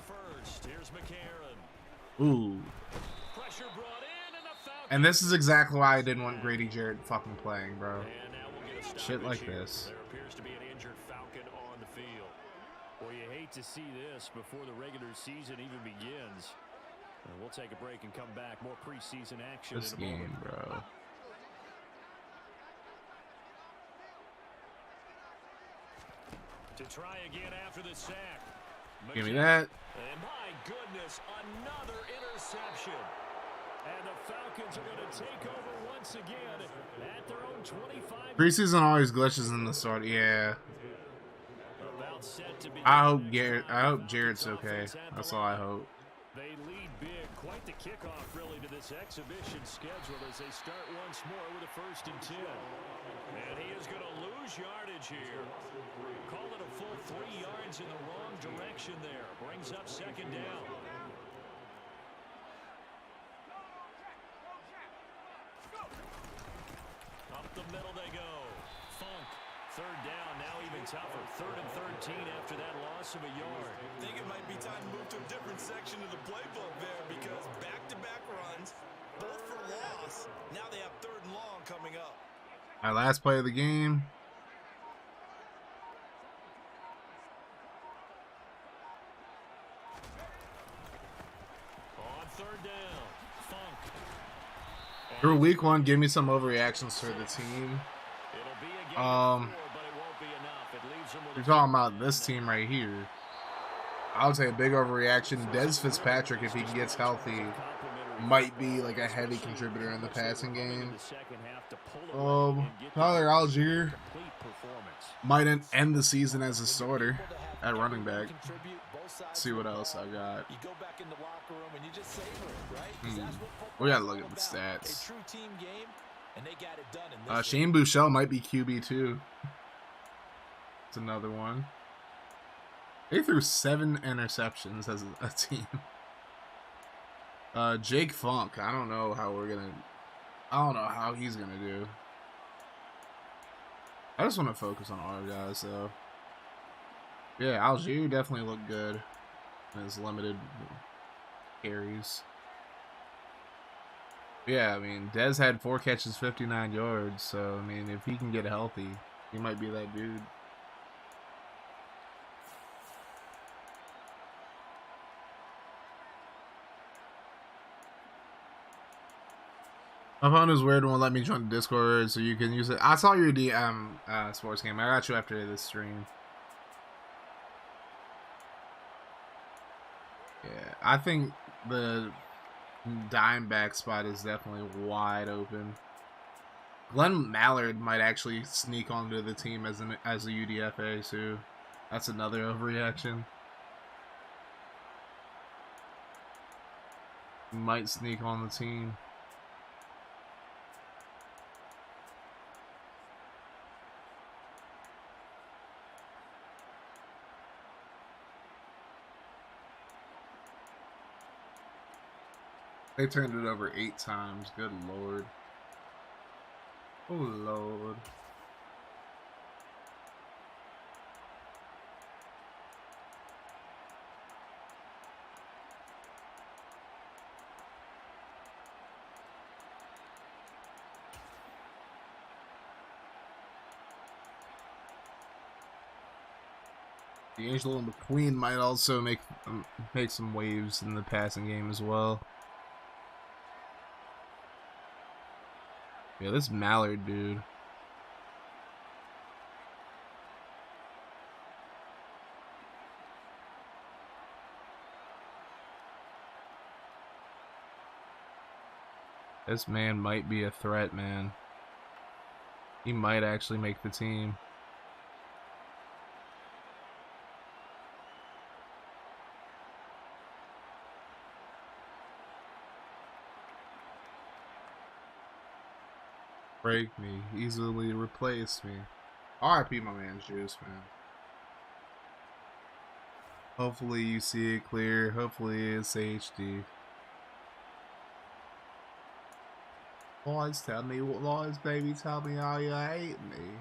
Speaker 1: Ooh. And this is exactly why I didn't want Grady Jarrett fucking playing, bro. Shit like this.
Speaker 4: There appears to be an injured Falcon on the field. Well, you hate to see this before the regular season even begins. And we'll take a break and come back. More preseason action
Speaker 1: This
Speaker 4: in a moment.
Speaker 1: game, bro.
Speaker 4: To try again after the sack.
Speaker 1: Give me that.
Speaker 4: And my goodness, another interception. And the Falcons are going to take over once again at their own 25.
Speaker 1: Preseason always glitches in the start. Yeah. I hope Jarrett's okay. That's all I hope.
Speaker 4: They lead big. Quite the kickoff, really, to this exhibition schedule as they start once more with a 1st and 10. And he is going to lose yardage here. Call it a full 3 yards in the wrong direction there. Brings up 2nd down. Up the middle they go. Funk. 3rd down, now even tougher. 3rd and 13 after that loss of a yard.
Speaker 5: I think it might be time to move to a different section of the playbook there because back-to-back runs, both for loss. Now they have 3rd and long coming up.
Speaker 1: My last play of the game.
Speaker 4: On 3rd down, Funk.
Speaker 1: Through week 1, give me some overreactions for the team.
Speaker 4: It'll be a game but it won't be enough. It leaves them with
Speaker 1: You're talking about this team right here. I would say a big overreaction. Des Fitzpatrick, if he gets healthy, might be like a heavy contributor in the passing game. Tyler Algier might end the season as a starter at running back.
Speaker 5: both sides
Speaker 1: See
Speaker 5: of
Speaker 1: what
Speaker 5: the
Speaker 1: else
Speaker 5: ball.
Speaker 1: I got.
Speaker 5: You go back in the locker room and you just savor it, right? 'Cause that's what
Speaker 1: We gotta
Speaker 5: football's
Speaker 1: look
Speaker 5: all
Speaker 1: at the
Speaker 5: about.
Speaker 1: stats.
Speaker 5: A true team game, and they got it done in this
Speaker 1: Shane Buechele might be QB too. It's another one. They threw 7 interceptions as a team. Jake Funk. I don't know how he's gonna do. I just want to focus on our guys, though. Yeah, Algier definitely looked good in his limited carries. Yeah, I mean, Dez had 4 catches, 59 yards. So, I mean, if he can get healthy, he might be that dude. My phone is weird, won't let me join the Discord, so you can use it. I saw your DM sports game. I got you after this stream. Yeah, I think the dime back spot is definitely wide open. Glenn Mallard might actually sneak onto the team as a UDFA too. That's another overreaction. Might sneak on the team. They turned it over 8 times. Good lord. Oh lord. D'Angelo McQueen might also make some waves in the passing game as well. Yeah, this Mallard dude. This man might be a threat, man. He might actually make the team. Break me, easily replace me. RIP my man Juice, man. Hopefully you see it clear. Hopefully it's HD. Boys tell me what lies, baby, tell me how you hate me.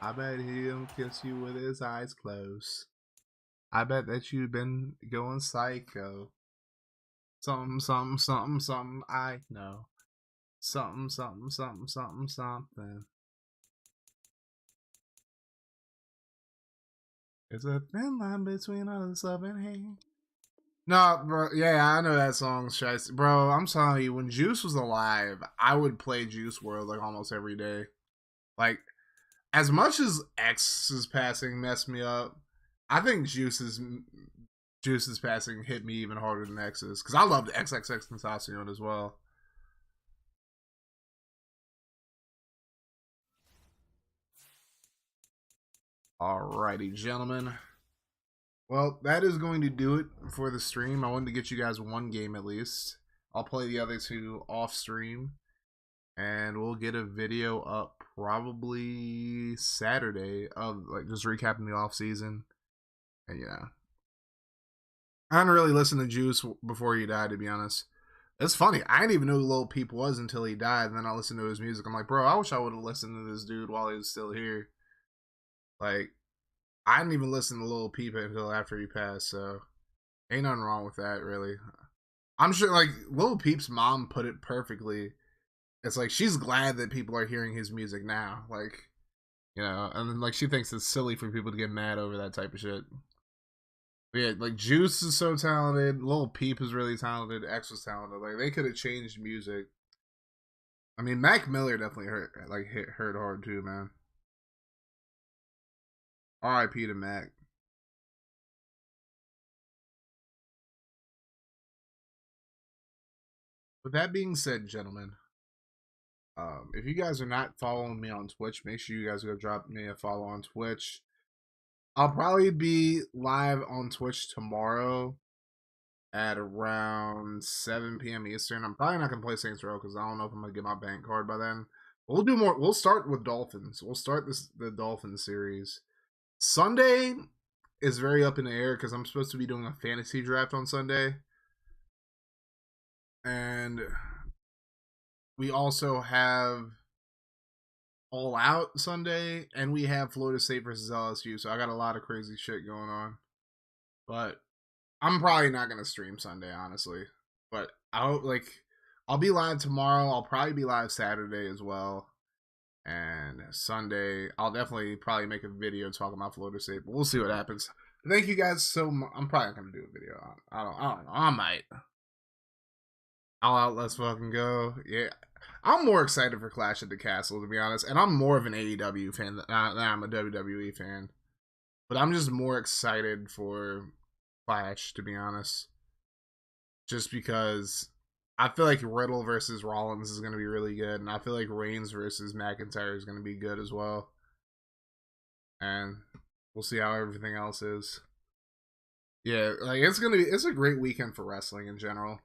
Speaker 1: I bet he'll kiss you with his eyes closed. I bet that you've been going psycho. Something, something, something, something, I know. Something, something, something, something, something. There's a thin line between us, love and hate. No, bro, yeah, I know that song, Shiesty. Bro, I'm telling you, when Juice was alive, I would play Juice WRLD like almost every day. Like, as much as X's passing messed me up, I think Juice's passing hit me even harder than X's. Because I loved XXX Tentacion as well. Alrighty, gentlemen. Well, that is going to do it for the stream. I wanted to get you guys one game at least. I'll play the other 2 off stream. And we'll get a video up probably Saturday of like just recapping the off season. And yeah. I didn't really listen to Juice before he died, to be honest. It's funny. I didn't even know who Lil Peep was until he died. And then I listened to his music. I'm like, bro, I wish I would have listened to this dude while he was still here. Like, I didn't even listen to Lil Peep until after he passed, so ain't nothing wrong with that, really. I'm sure, like, Lil Peep's mom put it perfectly. It's like, she's glad that people are hearing his music now. Like, you know, and then, like, she thinks it's silly for people to get mad over that type of shit. But yeah, like, Juice is so talented. Lil Peep is really talented. X was talented. Like, they could have changed music. I mean, Mac Miller definitely hurt hard too, man. R.I.P. to Mac. With that being said, gentlemen, if you guys are not following me on Twitch, make sure you guys go drop me a follow on Twitch. I'll probably be live on Twitch tomorrow at around 7 p.m. Eastern. I'm probably not gonna play Saints Row because I don't know if I'm gonna get my bank card by then. We'll do more. We'll start with Dolphins. We'll start the Dolphins series. Sunday is very up in the air because I'm supposed to be doing a fantasy draft on Sunday. And we also have All Out Sunday, and we have Florida State versus LSU. So I got a lot of crazy shit going on. But I'm probably not gonna stream Sunday, honestly. But I'll be live tomorrow. I'll probably be live Saturday as well. And Sunday, I'll definitely probably make a video talking about Florida State. But we'll see what happens. Thank you guys so much. I'm probably not gonna do a video. I don't know. I might. All Out, let's fucking go. Yeah. I'm more excited for Clash at the Castle, to be honest. And I'm more of an AEW fan than I'm a WWE fan. But I'm just more excited for Clash, to be honest. Just because I feel like Riddle versus Rollins is going to be really good. And I feel like Reigns versus McIntyre is going to be good as well. And we'll see how everything else is. Yeah, like it's a great weekend for wrestling in general.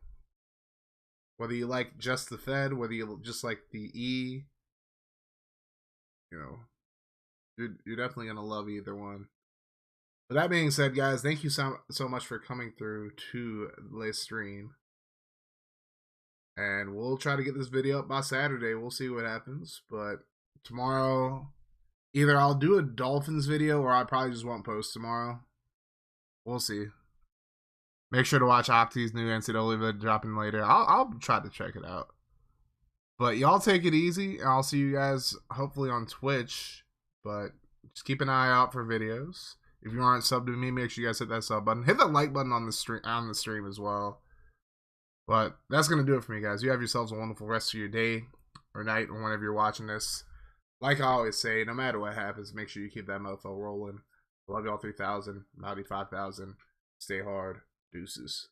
Speaker 1: Whether you like just the Fed, whether you just like the E, you know, you're definitely going to love either one. With that being said, guys, thank you so much for coming through to the stream. And we'll try to get this video up by Saturday. We'll see what happens. But tomorrow, either I'll do a Dolphins video or I probably just won't post tomorrow. We'll see. Make sure to watch Octi's new NCAA video dropping later. I'll try to check it out. But y'all take it easy. And I'll see you guys hopefully on Twitch. But just keep an eye out for videos. If you aren't subbed to me, make sure you guys hit that sub button. Hit the like button on the stream as well. But that's going to do it for me, guys. You have yourselves a wonderful rest of your day or night or whenever you're watching this. Like I always say, no matter what happens, make sure you keep that mofo rolling. Love y'all 3,000, 95,000. Stay hard. Deuces.